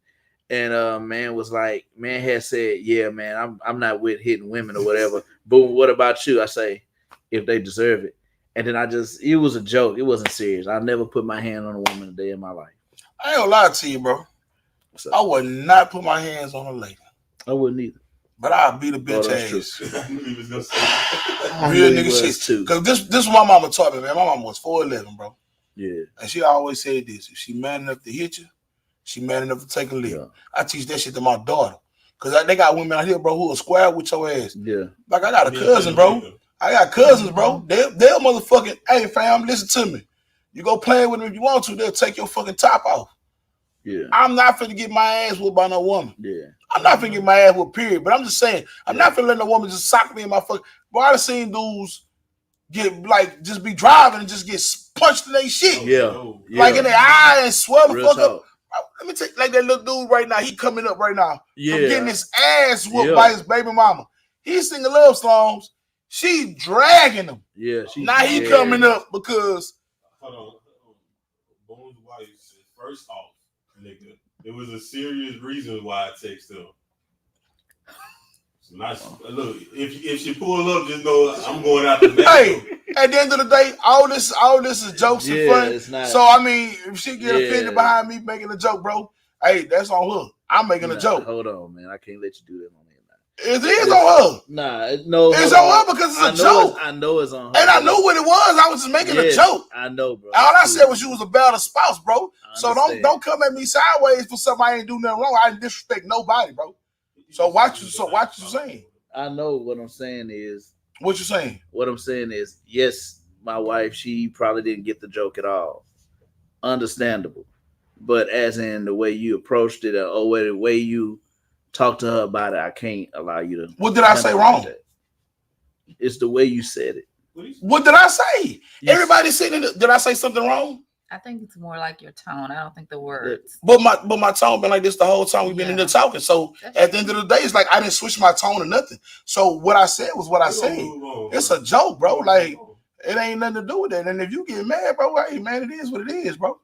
And man was like, man had said, yeah, man, I'm not with hitting women or whatever. But what about you? I say, if they deserve it. And then it was a joke. It wasn't serious. I never put my hand on a woman a day in my life. I ain't gonna lie to you, bro. So, I would not put my hands on a lady. I wouldn't either. But I'll beat a bitch that's true. ass. I knew he was gonna say I Real knew he nigga was shit. too. Cause this what my mama taught me, man. My mama was 4'11", bro. Yeah. And she always said this: if she man enough to hit you, she man enough to take a lick. Yeah. I teach that shit to my daughter. Cause they got women out here, bro, who will square with your ass. Yeah. Like I got a cousin, bro. I got cousins, bro. They'll motherfucking, hey fam, listen to me. You go play with them if you want to, they'll take your fucking top off. Yeah. I'm not finna get my ass whooped by no woman. Yeah. I'm not finna get my ass whooped, period. But I'm just saying, I'm not finna let no woman just sock me in my fucking. Bro, I done seen dudes get like just be driving and just get punched in their shit. Yeah. Like in their eye and swell the Real fuck talk. up. Let me take like that little dude right now. He coming up right now. Yeah. From getting his ass whooped by his baby mama. He's singing love songs. She dragging him. Yeah. Now he coming up because. Hold on. Boone's wife said, first off, nigga, there was a serious reason why I texted him. Nice. Look, if she pull up, just know I'm going out the back. Hey, at the end of the day, all this is jokes and fun. It's not, So I mean, if she get offended behind me making a joke, bro, hey, that's on her. I'm making a joke. Hold on, man. I can't let you do that on me. It is on her. Nah, no. It's on her because it's a joke. I know it's on her. And I knew what it was. I was just making a joke. I know, bro. All I said was you was a better spouse, bro. So don't come at me sideways for something I ain't do nothing wrong. I didn't disrespect nobody, bro. So watch you saying. I know what I'm saying is. What you saying? What I'm saying is, yes, my wife, she probably didn't get the joke at all. Understandable. But as in the way you approached it or the way you talked to her about it, I can't allow you to. What did I say wrong? It's the way you said it. What did I say? Everybody sitting in did I say something wrong? I think it's more like your tone. I don't think the words. But my tone been like this the whole time we've been in there talking. So at the end of the day, it's like I didn't switch my tone or nothing. So what I said was what I said. It's a joke, bro. Like it ain't nothing to do with that. And if you get mad, bro, hey man, it is what it is, bro.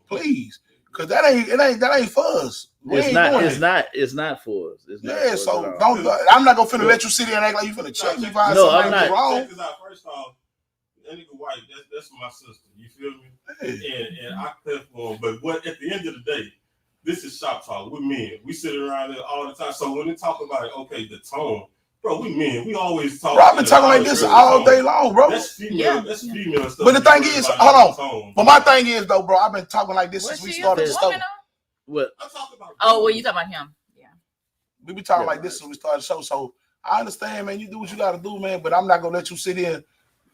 Please, because that ain't for us. It's not for us. It's not so don't. I'm not gonna finna let you sit there and act like you finna check me if I I'm not wrong. First off, that nigga white, that's my sister. You feel me? And I cut for him. But what at the end of the day, this is shop talk. We're men. We sit around there all the time. So when they talk about it, okay, the tone, bro, we men. We always talk. Bro, I've been talking like this all day long, bro. That's female. That's female stuff. But the thing is, hold on. But my thing is though, bro, I've been talking like this since we started the show. What? I'm talking about. Oh, well, you talking about him? Yeah. We be talking like this since we started the show. So I understand, man. You do what you gotta do, man. But I'm not gonna let you sit here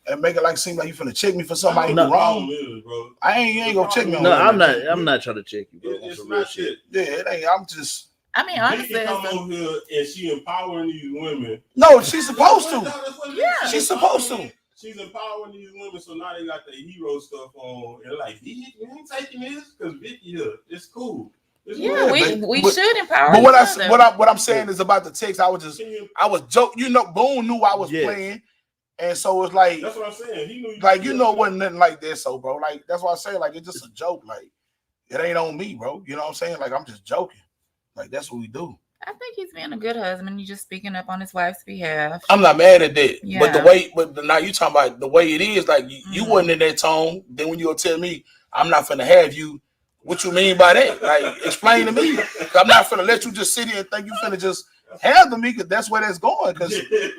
and make it like seem like you finna check me for something I ain't do wrong. Bro. You ain't gonna check me on no, that. I'm not trying to check you, bro. It's not shit. Yeah, it ain't. I'm just. I mean, honestly, Vicky come over here and she empowering these women. No, she's supposed to. Yeah, she's supposed to. She's empowering these women, so now they got the hero stuff on, and like, you ain't taking this because Vicky here. It's cool. Yeah, we should empower. But what I'm saying is about the text. I was joking. You know, Boone knew I was playing, and so it's like that's what I'm saying. He knew it wasn't nothing like that. So, bro, like that's why I say like it's just a joke. Like it ain't on me, bro. You know what I'm saying? Like I'm just joking. Like that's what we do. I think he's being a good husband. He's just speaking up on his wife's behalf. I'm not mad at that. Yeah. But now you talking about the way it is. Like you wasn't in that tone. Then when you tell me I'm not finna have you. What you mean by that? Like, explain to me. I'm not finna let you just sit here and think you finna just handle me because that's where that's going. Because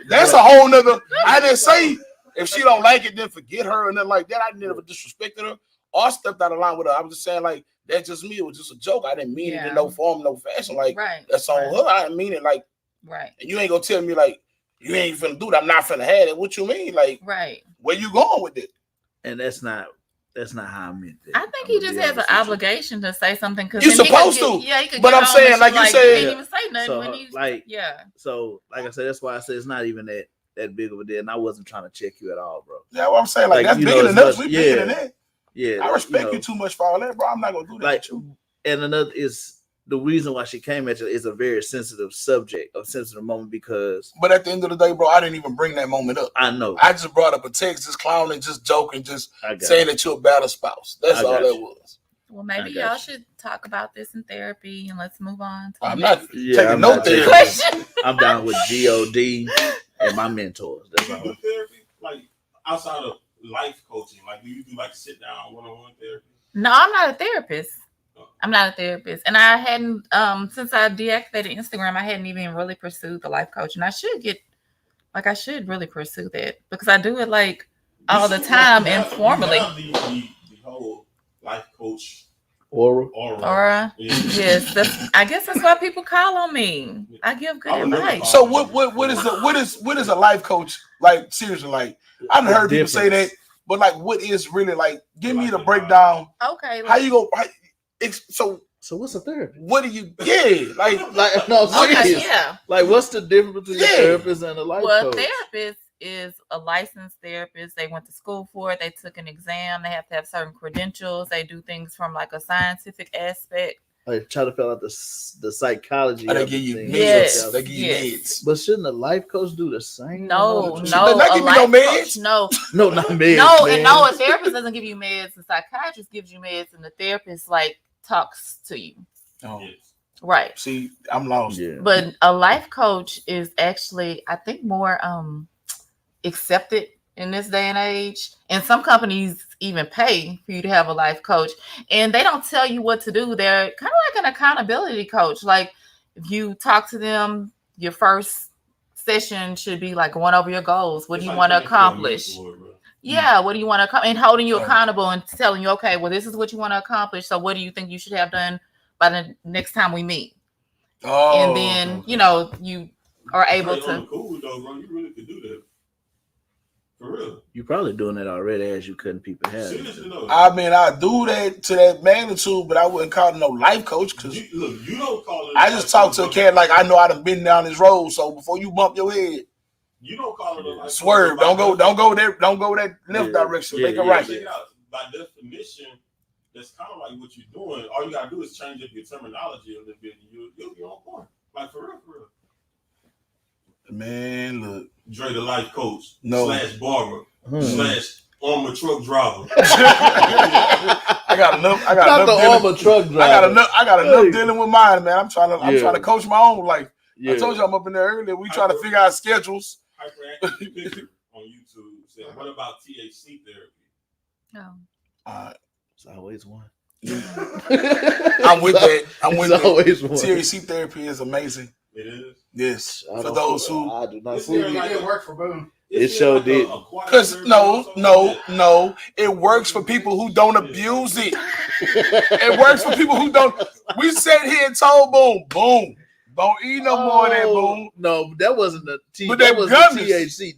that's a whole nother. I didn't say if she don't like it, then forget her or nothing like that. I never disrespected her or stepped out of line with her. I'm just saying, like, that's just me. It was just a joke. I didn't mean it in no form, no fashion. Like, Right. that's on her. I didn't mean it. Like, Right. and you ain't gonna tell me, like, you ain't finna do that. I'm not finna have it. What you mean? Like, Right. where you going with it? And that's not how I meant it. I think he just has an obligation to say something because You supposed to. Yeah, he could. But get I'm home saying, and like she you said- he didn't even say nothing So, when he like- yeah. So, like I said, that's why I said it's not even that big of a deal. And I wasn't trying to check you at all, bro. Yeah, what I'm saying, like, Like, that's you know, bigger as than us. much- We bigger than yeah. that. Yeah, I respect you you know, too much for all that, bro. I'm not gonna do that. like, with you. and another is the reason why she came at you is a very sensitive subject, a sensitive moment, because But at the end of the day, bro, I didn't even bring that moment up. I know I just brought up a text, just clowning, just joking, just I got saying that you're a better spouse. That's I all got that you. was. Well, maybe I got y'all you. should talk about this in therapy and let's move on. To I'm the not next Yeah, taking I'm no not therapy. taking- question. I'm down with God and my mentors. Do That's you all. do therapy? Like, outside of life coaching, like, do you do, like, sit-down one-on-one therapy? No, I'm not a therapist. I'm not a therapist, and I hadn't since I deactivated Instagram, I hadn't even really pursued the life coach, and I should really pursue that because I do it like all the time informally. You have the whole life coach Oral. Aura. Yeah. Yes, I guess that's why people call on me. I give good I would never advice. call So what is a life coach? Like, seriously, like, I've heard people say that, but like, what is really, like, give me the breakdown. Okay. How you go? So So what's a therapist? what do you? Yeah, like, No, Okay, serious. yeah. Like, what's the difference between a Yeah. therapist and a life Well, a coach? therapist is a licensed therapist. They went to school for it. They took an exam. They have to have certain credentials. They do things from like a scientific aspect. Like, try to fill out the psychology. they of give you things. meds. Yes, They give you yes. meds. But shouldn't a life coach do the same? No, Should no, they not a give me no life meds? coach, no, No, not meds. no, man. and no, a therapist doesn't give you meds. The psychiatrist gives you meds, and the therapist like talks to you. Oh, Yes. Right. see, I'm lost. Yeah. But a life coach is actually, I think, more accepted in this day and age. And some companies even pay for you to have a life coach. And they don't tell you what to do. They're kind of like an accountability coach. Like, if you talk to them, your first session should be like going over your goals. What It's do you like want to paying for a accomplish? mentor, bro. Yeah, what do you want to accomplish? And holding you Oh. accountable and telling you, okay, well, this is what you want to accomplish. So what do you think you should have done by the next time we meet? Oh, And then, you know, you are able Straight on to. the cool though, bro. You really could do that. For real. You're probably doing it already as you cutting people hair. Seriously though. I mean, I do that to that magnitude, but I wouldn't call it no life coach because You don't call it. I just talk to a cat like I know I done been down this road. So before you bump your head, You don't call it a life swerve. coach. Don't go there. Don't go that left Yeah. direction. Yeah, Make it yeah. right. Check it out. By definition, that's kind of like what you're doing. All you gotta do is change up your terminology a little bit, and you'll be on point. Like for real, for real. Man, look. Dre the life coach No. / barber Hmm. / armor truck driver. I got enough. I got Not the enough. armor truck driver. I got enough Hey. dealing with mine, man. I'm trying Yeah. to coach my own life. Yeah. I told you I'm up in there earlier. We trying to figure out schedules. Hyperactive picture on YouTube said, "What about THC therapy?" Oh. It's always one. I'm with that. I'm with It's that. always one. THC therapy is amazing. It is. Yes, I for don't- those who, I do not It's see here it. like- It didn't work for Boone. It Isn't sure like did. a quiet because therapy or no, something like that? it works for people who don't abuse it. It works for people who don't. We sat here and told Boom, don't eat no more of that, Boom. No, that wasn't the But that them was gummies. the THC.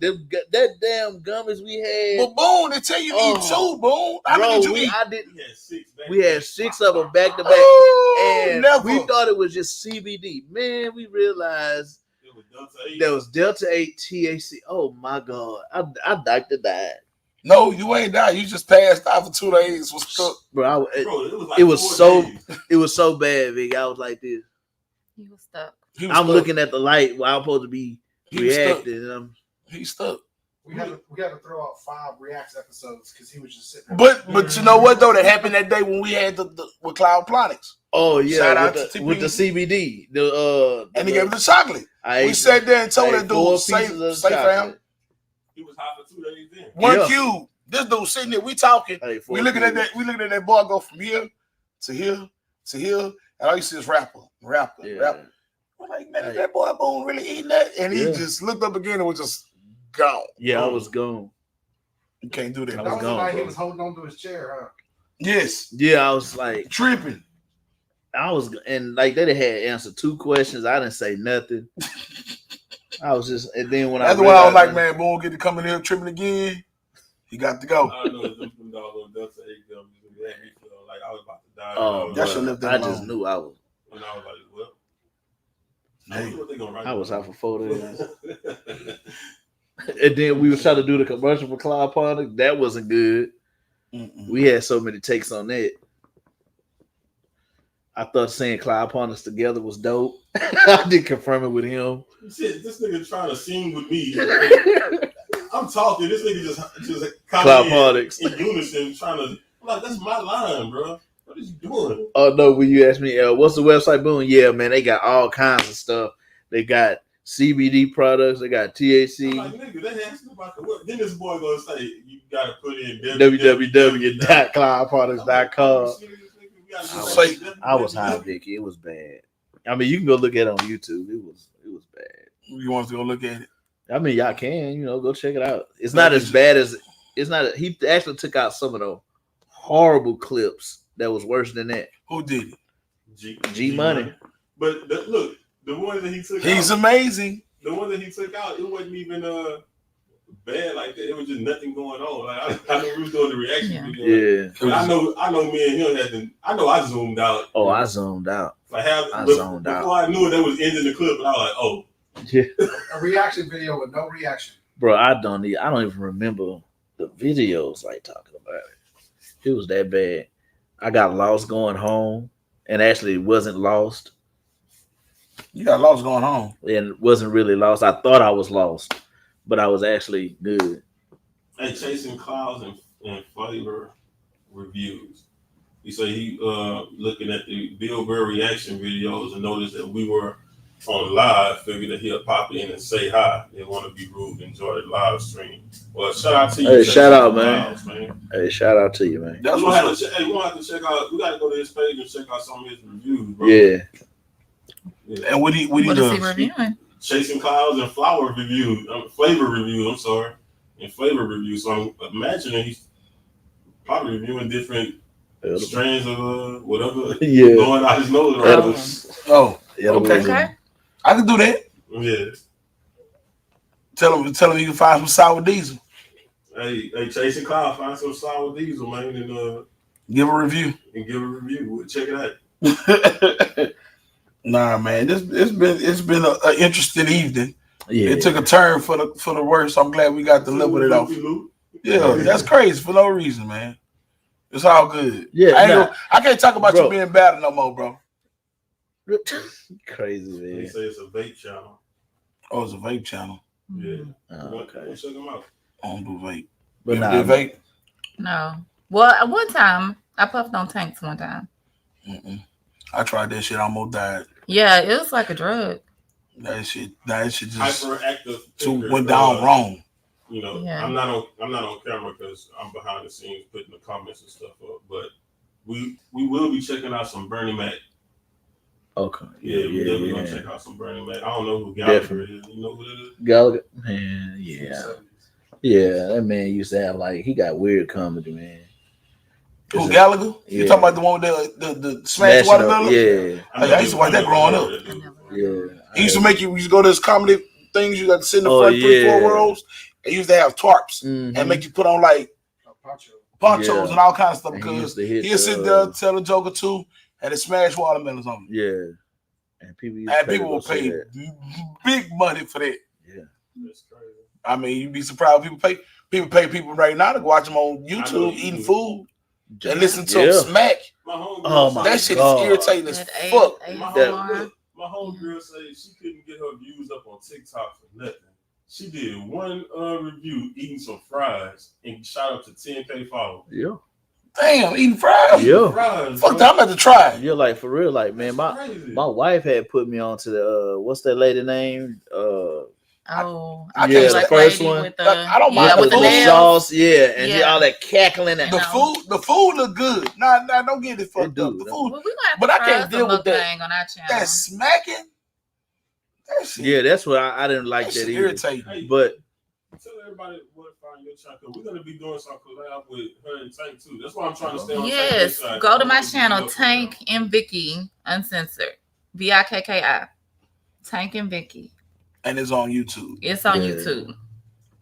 That damn gummies we had. But Boom, they tell you eat two, Boom. How many did you eat? We had 6 of them back to back, Oh, and never. we thought it was just CBD. Man, we realized It was Delta 8. there was Delta 8 THC. Oh my God, I doctor died, No, you ain't died. You just passed out for 2 days. Was cooked. bro. Bro, it was like it was 4 so- days. It was so bad, Vic. I was like this. He was stuck. He was I'm stuck. looking at the light while I'm supposed to be He was stuck. reacting. And I'm, He stuck. We had to throw out 5 Reacts episodes because he was just sitting there. But you know what though? That happened that day when we had the with Cloud Plonics. oh yeah, Shout out with to the, with the TP. CBD. And he gave him the chocolate. I We ate- sat there and told I that ate 4 dude, safe, pieces of safe chocolate. fam. He was high for 2 days then. One Yeah. cube. This dude sitting there, we talking. I ate 4 We looking at pieces. that. We looking at that boy go from here to here to here, and all you see is rapper. Yeah. We're like, man, is that boy Boone really eating that? And he Yeah. just looked up again and was just gone. Yeah, I was gone. You can't do that. I That was was the gone, night he bro. was holding on to his chair, huh? Yes, Yeah, I was like, tripping. and like they had answered 2 questions. I didn't say nothing. I was just, and then when That's I why I was like, realized- man, Boone get to come in here tripping again. He got to go. I know them doggone Delta 8 gummies. They had me feel like I was about to die. Oh, Y'all should bro, live that I just alone. knew I was. And I was like, well, I Hey. wonder what they gonna write. I was out for 4 days. about. And then we was trying to do the commercial for Cloud Pond. That wasn't good. We had so many takes on that. I thought saying Cloud Ponders together was dope. I did confirm it with him. Shit, this nigga trying to sing with me. I'm talking. This nigga just Cloud coming Ponders. in unison, trying to. I'm like, that's my line, bro. What is you doing? Oh no, when you asked me, what's the website, Boom? Yeah, man, they got all kinds of stuff. They got CBD products. They got I'm THC. like, nigga, they asked me about the what? Then this boy gonna say you gotta put in www.cloudpartners.com. I was high, big. Vicky. It was bad. I mean, you can go look at it on YouTube. It was bad. You want us to go look at it? I mean, y'all can, go check it out. It's not as bad as he actually took out some of the horrible clips that was worse than that. Who did it? G Money. But look, the ones that he took He's out, amazing. the ones that he took out, it wasn't even bad like that. It was just nothing going on. Like I know we was doing the reaction video. Yeah. But I know me and him had to. I know I zoomed out. Oh, I zoned out. Like zoned out. before I knew it, that was ending the clip, and I was like, oh. Yeah. A reaction video with no reaction. Bro, I don't even remember the videos like talking about it. It was that bad. I got lost going home, and actually it wasn't lost. You got lost going home. And wasn't really lost. I thought I was lost, but I was actually good. Hey, chasing clouds and flavor reviews. He said he looking at the Billboard reaction videos and noticed that we were on live. Figured that he'll pop in and say hi. They want to be rude, enjoy the live stream. Well, shout out to you. Hey, shout out, Clouds, man. Hey, shout out to you, man. That's we what gonna have to check out. We gotta go to his page and check out some of his reviews, bro. Yeah. And what he What is he does? reviewing? Chasing clouds and flavor reviews. I'm sorry, and flavor reviews. So I'm imagining he's probably reviewing different strands of whatever Yeah. going out his nose. Right? Oh, Okay. Okay. I can do that. Yeah. Tell him you can find some sour diesel. Hey, chasing cloud, find some sour diesel, man, and Give a review. give a review. We'll check it out. Nah, man, it's been an interesting evening. Yeah. It took a turn for the worse. I'm glad we got to live with it off. Yeah, that's crazy for no reason, man. It's all good. Yeah, I can't talk about bro. you being bad no more, bro. Crazy, They man. say it's a vape channel. Oh, it's a vape channel. Yeah. Oh, okay. We'll check them out. I don't do vape. But You nah, ever did vape? No. Well, at one time, I puffed on tanks one time. Mm-mm. I tried that shit. I almost died. Yeah, it was like a drug. That shit just Hyperactive. went down wrong. You know, Yeah. I'm not on camera because I'm behind the scenes putting the comments and stuff up. But we will be checking out some Bernie Mac. okay. Yeah, we definitely gonna check out some Bernie Mac. I don't know who Gallagher is. You know who it is? Gallagher, man, yeah. That man used to have he got weird comedy, man. Who, Gallagher? You Yeah. talking about the one with the smash watermelon? Yeah, I used to watch that growing up. yeah. He used to make you used to go to his comedy things. You got to sit in the Oh, front 3-4 yeah. rows. They used to have tarps Mhm. and make you put on like Poncho. ponchos Yeah. and all kinds of stuff And he because used to hit he'll sit there, tell a joke or two, and it smash watermelons on him. Yeah, and people used And to people will say pay that. big money for that. Yeah, That's crazy. I mean, you'd be surprised. People pay people right now to watch them on YouTube eating food and listen to them smack. My homegirl Oh, said- my That shit God. is irritating as That fuck. My homegirl said she couldn't get her views up on TikTok for nothing. She did one review eating some fries and shot up to 10K followers. yeah, Damn, eating fries. yeah. Fries, Fuck that, I'm about to try. You're like for real, like man, my wife had put me on to the what's that lady name? Oh, I Yeah, can't the like first lady one. with the, I don't mind with the the food nails. sauce, yeah, and Yeah. all that cackling and The food look good. Nah, don't get it fucked do, up. The though. food, Well, we gonna have But to I try can't some deal with that. mukbang on our channel. that smacking, that shit, yeah, that's what I didn't like that that shit either. irritating. But Tell everybody where to find your channel. We're gonna be doing some collab with her and Tank too. That's why I'm trying to stay on Yes, Tank's side. go to my channel, Tank and Vicky Uncensored. VIKKI. Tank and Vicky. And it's on YouTube. It's on YouTube.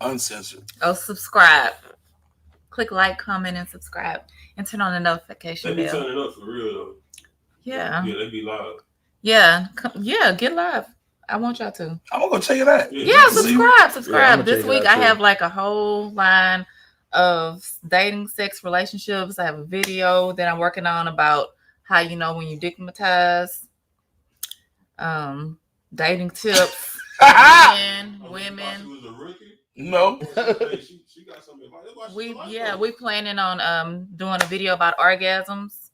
Uncensored. Oh, subscribe. Click like, comment, and subscribe. And turn on the notification They be bell. turning up for real though. Yeah. Yeah, they be live. Yeah. Yeah, get live. I want y'all to. I'm gonna go check it out. Yeah, subscribe. Yeah, This week I too. have like a whole line of dating, sex, relationships. I have a video that I'm working on about how you know when you digmatize. Dating tips. Men, women. She was a rookie. No. she got some advice. We planning on doing a video about orgasms.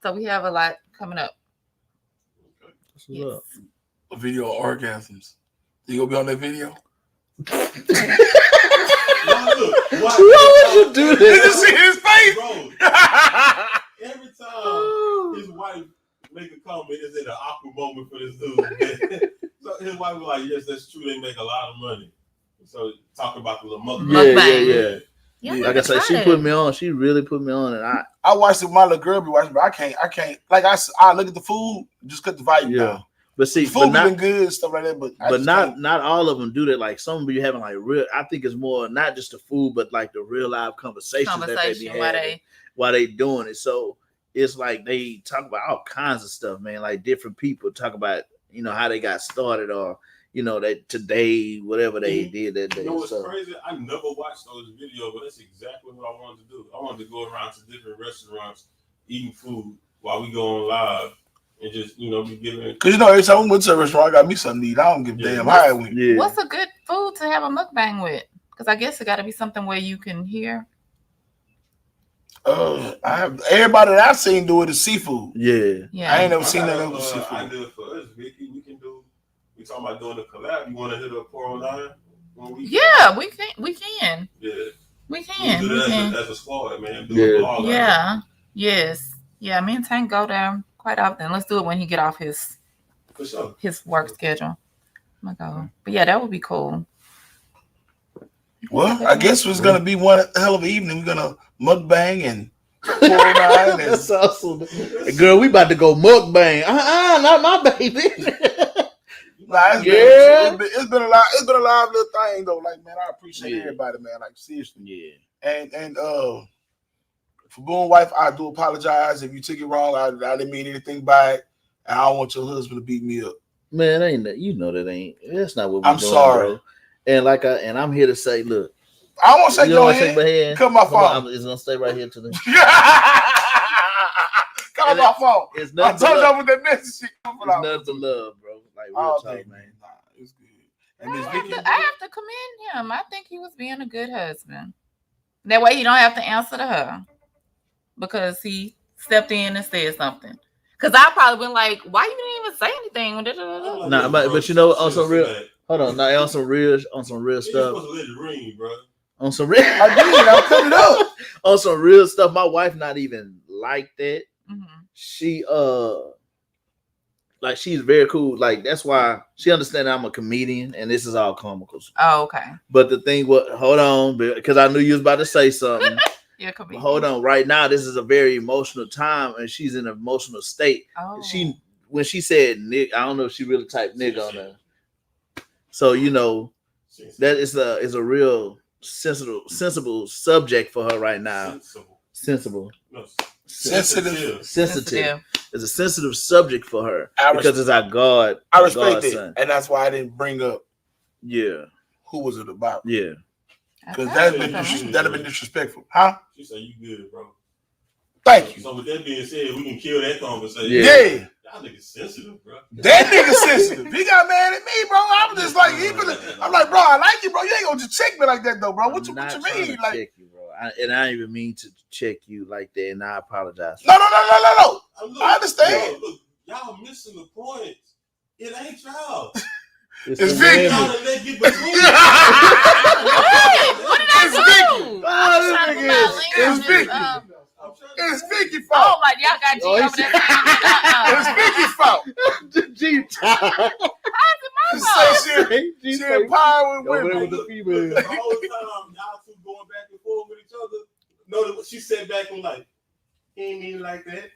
So we have a lot coming up. What's up? A video of orgasms. You gonna be on that video? Why would you do Did you this? see his face? Bro, every time his wife make a comment, it's in an awkward moment for this dude. So his wife was like, "Yes, that's true. They make a lot of money." So talk about the little mukbang. Yeah. Like I said, she put me on. She really put me on, and I watched it with my little girl be watching, but I can't. Like I look at the food, just cut the volume down. But see, The food been good, stuff like that, but not all of them do that. Like some of you having like real. I think it's more not just the food, but like the real live conversations that they be having while they doing it. So it's like they talk about all kinds of stuff, man. Like different people talk about how they got started or that today whatever they did that day. You know what's crazy? I never watched those videos, but that's exactly what I wanted to do. I wanted to go around to different restaurants, eating food while we go on live. And just, be giving. Because, every time we went to a restaurant, I got me something to eat. I don't give a damn how it went. Yeah. What's a good food to have a mukbang with? Because I guess it got to be something where you can hear. I have everybody that I've seen do it is seafood. Yeah. I ain't never seen that other seafood. I did it for us, Vicky. We talking about doing a collab. You want to hit up 409? Yeah, we can. Yeah. We can. Do that as a squad, man. Yeah. Yes. Yeah, me and Tank go there quite often. Let's do it when he get off his work schedule. I'm gonna go. But yeah, that would be cool. Well, I guess it's gonna be one hell of an evening. We're gonna mukbang and 409 and That's awesome. Girl, we about to go mukbang. Not my baby. It's been a lot. It's been a live little thing though. Like, man, I appreciate everybody, man. Like, seriously. Yeah. And for Boone Wife, I do apologize if you took it wrong. I didn't mean anything by it. And I don't want your husband to beat me up. Man, ain't that that's not what we're I'm doing, sorry. bro. And I'm here to say, look. I won't shake your hand. Come my phone. It's gonna stay right here to the Come on my phone. It's I nothing told y'all with that message. It's nothing but love, bro. Like real talk, man. Nah, it's good. And I Miss have Vicky, to commend him. I think he was being a good husband. That way you don't have to answer to her because he stepped in and said something. Because I probably been like, why you didn't even say anything? Nah, but on some real. Hold on, now on some real stuff. Supposed to let it ring, bro. On some real, I cut it up. On some real stuff. My wife not even like that. Mm-hmm. She like she's very cool. Like that's why she understands I'm a comedian and this is all comical. Oh, okay. But the thing, hold on, because I knew you was about to say something. Yeah, comedian. Hold on, right now this is a very emotional time and she's in an emotional state. Oh. When she said nigga, I don't know if she really typed nigga on there. So that is a real sensible subject for her right now. Sensible. No, Sensitive. It's a sensitive subject for her because it's our God. I respect it, son. and that's why I didn't bring up. Yeah. Who was it about? Yeah. Because that'd have been disrespectful, huh? She said you good, bro. Thank you. So with that being said, we can kill that conversation. Yeah. Y'all niggas sensitive, bro. That nigga sensitive. He got mad at me, bro. I'm just like, I'm like, bro, I like you, bro. You ain't gonna just check me like that, though, bro. What you mean? Like, check you, bro. I didn't even mean to check you like that, and I apologize. No. Look, I understand. Look, y'all missing the point. It ain't y'all. It's Vicky. Y'all that let get between you. What did I do? It's Vicky. It's Vicky's fault. Oh my, y'all got G over there. It's Vicky's fault. G time. How's it my She empowered Over there women. with the female. The whole time y'all two going back and forth with each other. No, she sat back and like, he ain't mean like that.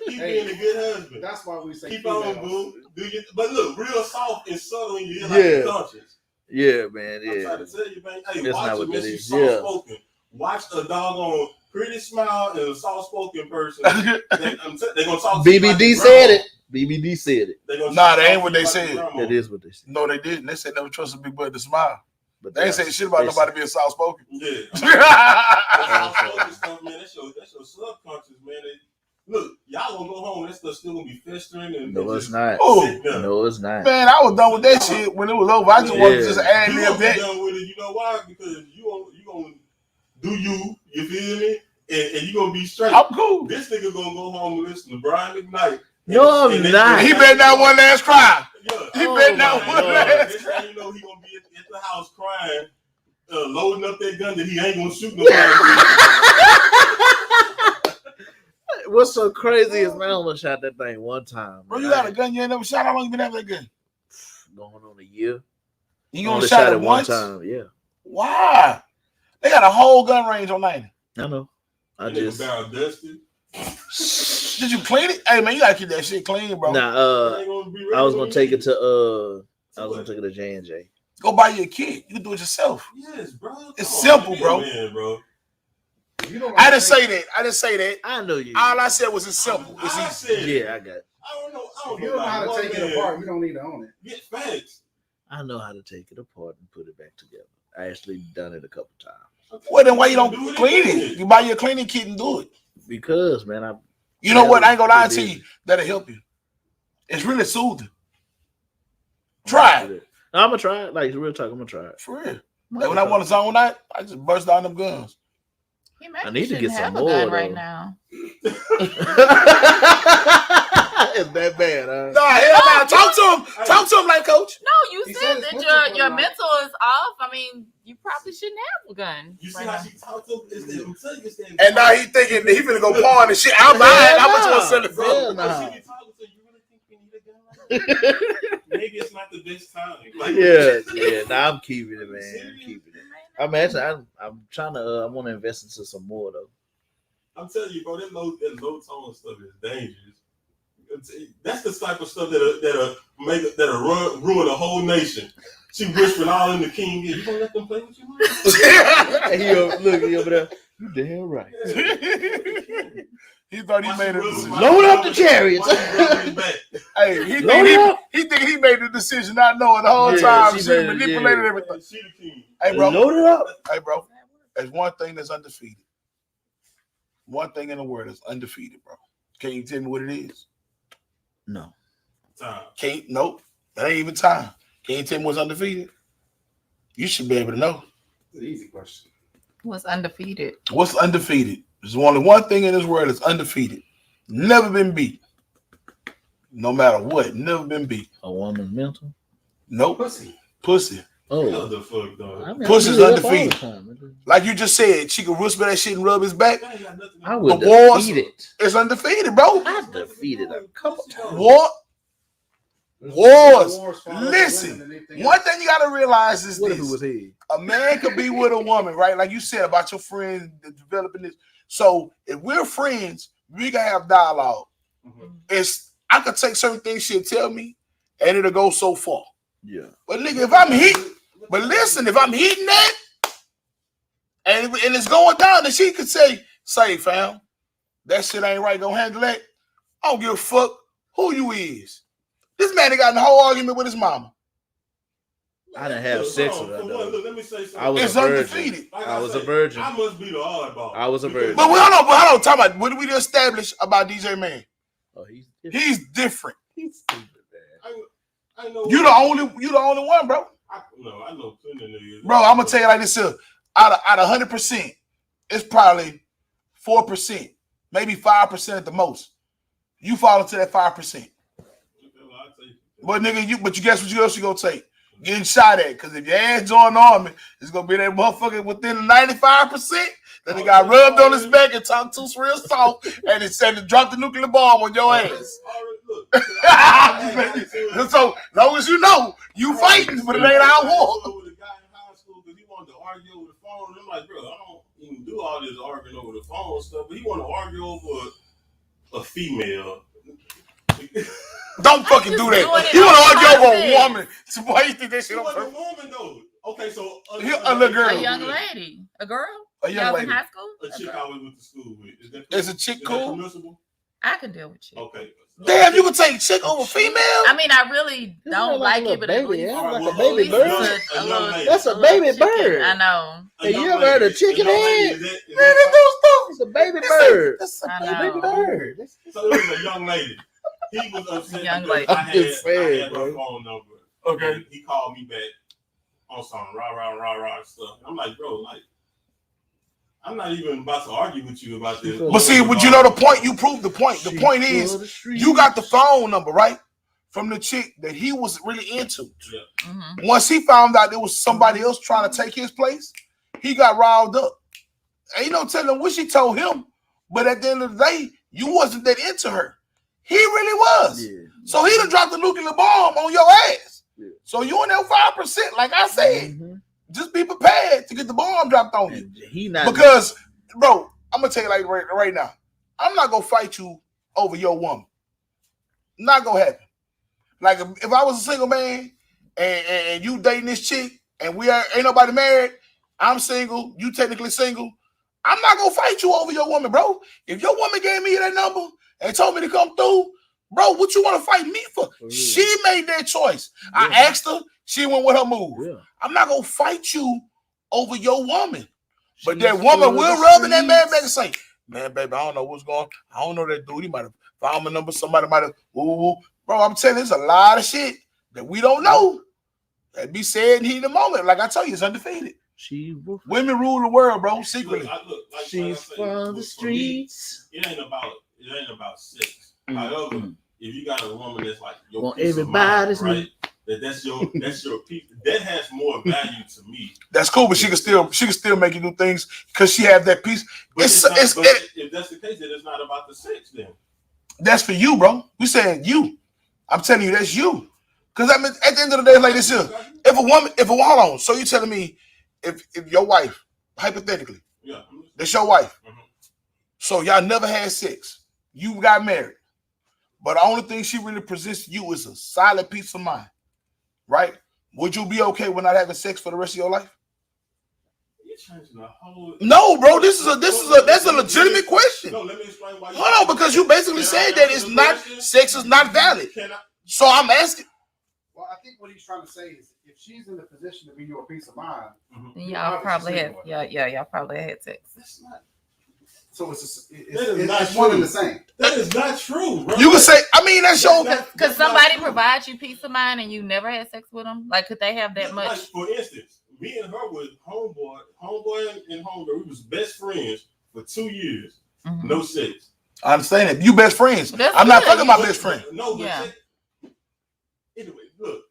He being a good husband. That's why we say Keep on, boo. But look, real soft and subtle in your Yeah. conscience. Yeah, man. I'm Yeah. trying to tell you, man. Hey, That's watch not it, what man. that She's is. soft Yeah. spoken. Watch a doggone pretty smile and a soft spoken person. They're gonna talk to you like BBD your said grandma. it. BBD said it. They gonna Nah, talk that ain't to what you they like your said. grandma. That is what they said. No, they didn't. They said never trust a big brother to smile. But They ain't saying shit about nobody being soft spoken. Yeah. That soft spoken stuff, man. That's your subconscious, man. Look, y'all gonna go home. That stuff still gonna be festering and No, it's just not. Oh. sitting there. No, it's not. Man, I was done with that shit when it was over. I just wanted to just add You me a gonna be bit. done with it. You know why? Because you gonna do you. You feel me? And you gonna be straight. I'm cool. This nigga gonna go home and listen to Brian McKnight. No, I'm not. He bet not one last cry. Yeah. He Oh bet not my one God. last This cry. time you know he gonna be at the house crying, loading up that gun that he ain't gonna shoot nobody. What's so crazy is man, I only shot that thing one time. Bro, man. you got a gun you ain't never shot? How long you been having that gun? Going on a year. You Only only shot it one once? time. Yeah, Why? They got a whole gun range on 90. I know. I That nigga just barrel dusted. Did you clean it? Hey man, you gotta keep that shit clean, bro. nah. Ain't gonna be I was ready gonna take it to when I was gonna take it to J&J. Go buy you a kit. You can do it yourself. Yes, bro. It's Come on, simple, be a bro. Man, bro. You don't I didn't say that. I didn't say that. I know you. All I said was it's simple. It's I easy. said, Yeah, I got it. I don't know. If you don't know how to take it apart, you don't need to own it. Get facts. I know how to take it apart and put it back together. I actually done it a couple times. Well, then why you don't Do clean in it? You buy your cleaning kit and do it. Because man, You know what? I ain't gonna lie It to is. you. That'll help you. It's really soothing. Try it. No, I'm gonna try it. Like real talk, I'm gonna try it. For real. Like when I want to zone out, I just burst down them guns. He maybe I need to shouldn't get some have a more, gun though. right now. It's that bad, huh? Nah, hell nah. Talk to him. Talk to him like coach. No, you He said said that his your mental mental is off. I mean, you probably shouldn't have a gun. You see right how now. she talked to him? It's that, I'm telling you, it's that. And now he thinking he finna go pawn and shit. I'm buying. How much you want to sell it for? Hell Bro, nah. she be talking to you. You really think you need a gun like that? Maybe it's not the best time. Like, Yeah. Nah, I'm keeping it, man. I'm keeping it. I'm actually, I'm trying to. I want to invest into some more though. I'm telling you, bro, that low tone stuff is dangerous. That's the type of stuff that'll ruin a whole nation. She whispering all in the king ear. You gonna let them play with you, man? Look, he over there. You damn right. He thought he made a decision. Load up the chariots. Hey, he think he made the decision not knowing the whole Yeah, time. she She made it, manipulated yeah. everything. She the king. Hey, bro. Load it up. Hey, bro. There's one thing that's undefeated. One thing in the world is undefeated, bro. Can you tell me what it is? No. Time. Can't. Nope. That ain't even time. Can you tell me what's undefeated? You should be able to know. It's an easy question. Was undefeated. What's undefeated? There's only one thing in this world that's undefeated. Never been beat. No matter what. Never been beat. A woman's mental. Nope. Pussy. Pussy. What Oh. the fuck, dog? I mean, Pussy's I beat it up all the undefeated. time. Like you just said, she could whisper that shit and rub his back. That ain't got nothing to I do would The wars- defeat it. It's undefeated, bro. I defeated a couple times. War. There's Wars. more fought over Listen, women than anything one else. thing you gotta realize is What if it this: was he? a man could be with a woman, right? Like you said about your friends developing this. So if we're friends, we gotta have dialogue. Mhm. I could take certain things she'll tell me, and it'll go so far. Yeah. But nigga, if I'm heating, but listen, if I'm heating that, and it's going down, then she could say, fam, that shit ain't right. Go handle that. I don't give a fuck who you is. This man got in a whole argument with his mama. I didn't have sex with her, For one, though. look, let me say something. I was It's a virgin. undefeated. Like I was a said, virgin. I must be the oddball. I was a virgin. But hold on. Talk about what did we establish about DJ Man? Oh, he's He's different. he's stupid, man. I know. You the only one, bro. I know plenty of niggas. Bro, I'm gonna tell you like this here. Out of 100%, it's probably 4%, maybe 5% at the most. You fall into that 5%. But nigga, you guess what else you gonna take? Getting shot at. Because if your ass join the army, it's gonna be that motherfucker within the 95% that he got rubbed on his back and talked to real soft and it said to drop the nuclear bomb on your ass. look. So long as you know, you fighting, but it ain't our war. With a guy in high school because he wanted to argue over the phone. I'm like, bro, I don't even do all this arguing over the phone and stuff, but he want to argue over a female. Don't fucking do that. You want to argue over a woman? So why you think that shit She on wasn't a purpose? woman though. Okay, so A little girl. A young lady, a girl. A young Y'all lady. in high school. A chick I went to school with. Is that Is a chick is cool? that permissible? I can deal with you. Okay. Damn, you can take chick over female? I mean, I really This don't is like like it, a but at baby, least, yeah, All right, like well, a baby at least bird. a young lady. That's a little baby chicken. bird. I know. A Hey, young you ever heard of lady. chicken A young lady, head? is that Man, that dude's It's a baby This bird. That's a I baby know. bird. So it was a young lady. He was upset Young because lady. I I'm had, just saying, I had bro. her phone number. Okay. And he called me back on some rah stuff. I'm like, bro, like, I'm not even about to argue with you about this. But see, would you know the point? You proved the point. The point is, you got the phone number, right? From the chick that he was really into. Yeah. Mm-hmm. Once he found out there was somebody else trying to take his place, he got riled up. Ain't no telling what she told him, but at the end of the day, you wasn't that into her. He really was. Yeah. So he done dropped the nuclear bomb on your ass. Yeah. So you in there 5%, like I said. Mhm. Just be prepared to get the bomb dropped on you. And he not Because, bro, I'm gonna tell you like right now, I'm not gonna fight you over your woman. Not gonna happen. Like if I was a single man and you dating this chick and ain't nobody married, I'm single, you technically single, I'm not gonna fight you over your woman, bro. If your woman gave me that number and told me to come through, bro, what you want to fight me for? For real. She made that choice. I Yeah. asked her, she went with her move. Yeah. I'm not gonna fight you over your woman. But She's that woman for will the rub in that man back and streets. say, man, baby, I don't know what's going on. I don't know that dude. He might have found my number. Somebody might have, woo. Bro, I'm telling you, there's a lot of shit that we don't know. That be said in heat of the moment. Like I tell you, it's undefeated. Women rule the world, bro, secretly. Look, like She's I say, from the for me, streets. it ain't about sex. Mm, However, mm. if you got a woman that's like your Well, piece of mind, everybody's right? That's your piece. That has more value to me. That's cool, but she can still make you do things because she have that piece. But It's if that's the case, then it's not about the sex. Then that's for you, bro. We saying you. I'm telling you, that's you. Because I mean, at the end of the day, it's like this here. Hold on. So you telling me if your wife, hypothetically, yeah, that's your wife. Mhm. So y'all never had sex. You got married. But the only thing she really presents to you is a solid peace of mind. Right? Would you be okay with not having sex for the rest of your life? You're changing the whole. No, bro. That's a legitimate question. No, let me explain why. Hold on, because you basically said that it's not sex is not valid. So I'm asking. Well, I think what he's trying to say is if she's in the position to be your peace of mind, Then y'all probably had, y'all probably had sex. That's not. so it's not one true. and the same. That is not true, bro. You can say, I mean, that's your. Could somebody provide you peace of mind and you never had sex with them? Like, could they have that Like, much? for instance, me and her was homeboy and homegirl. We was best friends for 2 years. Mhm. No sex. I understand it. You best friends. That's I'm not good. fucking my best friend. No, but Yeah. anyway, look.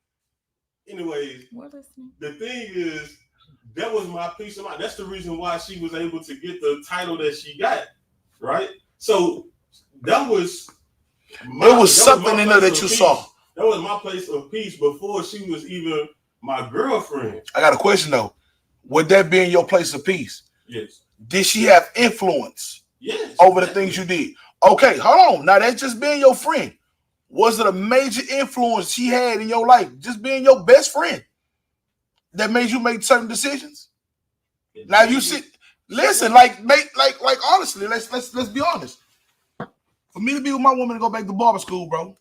Anyways, We're listening. the thing is, that was my peace of mind. That's the reason why she was able to get the title that she got, right? So that was Something in there that you saw. That was my place of peace before she was even my girlfriend. I got a question though. Would that be in your place of peace? Yes. Did she have influence Yes. over the things you did? Okay, hold on. Now that's just being your friend. Was it a major influence she had in your life? Just being your best friend that made you make certain decisions? Now you see, listen, like honestly, let's be honest. For me to be with my woman and go back to barber school, bro,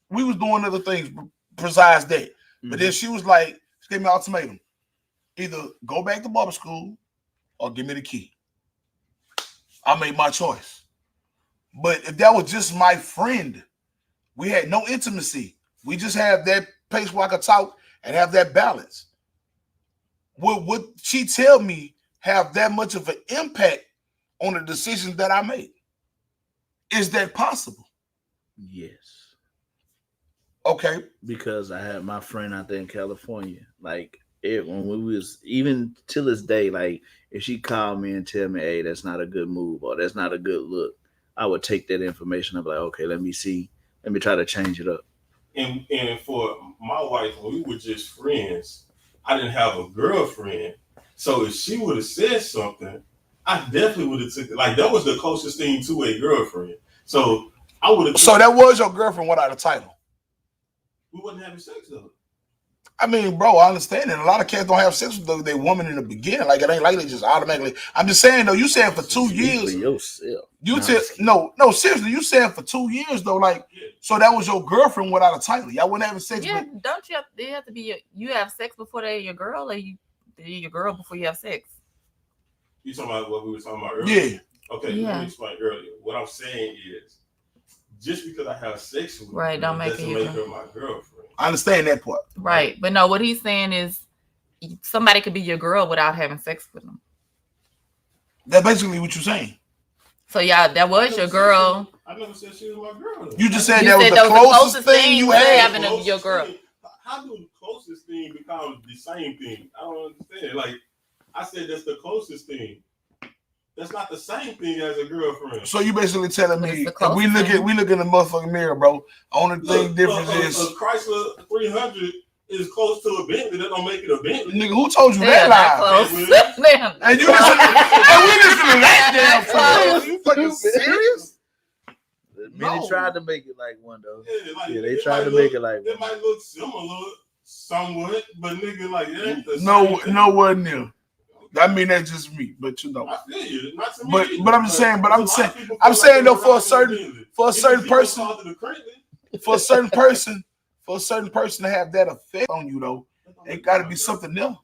we was doing other things besides that. But then she was like, she gave me an ultimatum. Either go back to barber school or give me the key. I made my choice. But if that was just my friend, we had no intimacy. We just have that place where I could talk and have that balance. Would she tell me have that much of an impact on the decisions that I make? Is that possible? Yes. Okay. Because I had my friend out there in California. Like when we was, even till this day, like if she called me and tell me, hey, that's not a good move or that's not a good look, I would take that information. I'd be like, okay, let me see Let me try to change it up. And for my wife, when we were just friends, I didn't have a girlfriend. So if she would have said something, I definitely would have took it. Like, that was the closest thing to a girlfriend. So I would have. So that was your girlfriend without a title. We wasn't having sex though. I mean, bro, I understand that a lot of cats don't have sex with their woman in the beginning. Like, it ain't like they just automatically. I'm just saying though. You said for 2 years. Yourself. You said no, seriously. You said for 2 years though. Like, so that was your girlfriend without a title. Y'all wouldn't have sex. Yeah, don't you? They have to be. You have sex before they're your girl, or they're your girl before you have sex. You talking about what we were talking about earlier? Yeah. Okay. Yeah. Let me explain earlier. What I'm saying is, just because I have sex with Right, her don't make doesn't it make your her my girlfriend. I understand that part. Right, but no, what he's saying is somebody could be your girl without having sex with them. That's basically what you're saying. So yeah, that was your girl. I never said she was my girl. You just said You that was said the that was the closest closest thing thing you to had. having your girl. How do the closest thing become the same thing? I don't understand. Like, I said that's the closest thing. That's not the same thing as a girlfriend. So you basically telling But me it's the if we closest look in the motherfucking mirror, bro. Only thing difference is a Chrysler 300 is close to a Bentley. That don't make it a Bentley. nigga, who told you They're that not lie? close. And you listen, and we listen to that damn fool. You fucking serious? Many No. tried to make it like one though. Yeah, They tried to make it like it might look similar somewhat, but nigga, like, it ain't the No, same. no one knew. I mean, that's just me, but you know. I feel you. Not to me But either. I'm just saying, but I'm There's a lot of saying, people I'm feel saying though, they're for a riding certain, Bentley. for a Even certain people person, call it a Creighton. for a certain person, for a certain person to have that effect on you though, it got to be something else.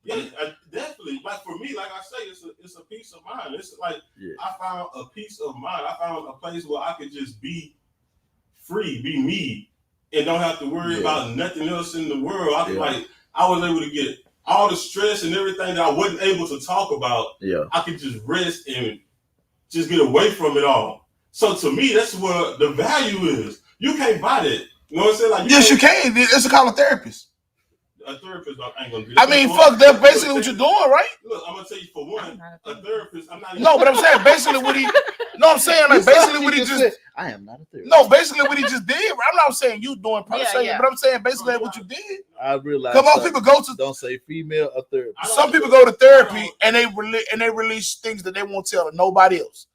Yeah, definitely. Like, for me, like I say, it's a peace of mind. It's like, I found a peace of mind. I found a place where I could just be free, be me, and don't have to worry about nothing else in the world. I was able to get all the stress and everything that I wasn't able to talk about. Yeah. I could just rest and just get away from it all. So to me, that's where the value is. You can't buy that. You know what I'm saying? Like, Yes, you can. It's called a therapist. A therapist ain't gonna do that. I mean, fuck, that's basically what you're doing, right? Look, I'm gonna tell you, for one, a therapist. I'm not even. No, but I'm saying basically what he. No, I'm saying like basically what he just. said, I am not a therapist. No, basically what he just did. I'm not saying you doing per se, Yeah. but I'm saying basically what you did. I realize. Come on, people go to. Don't say female a therapist. Some people go to therapy and they release things that they won't tell to nobody else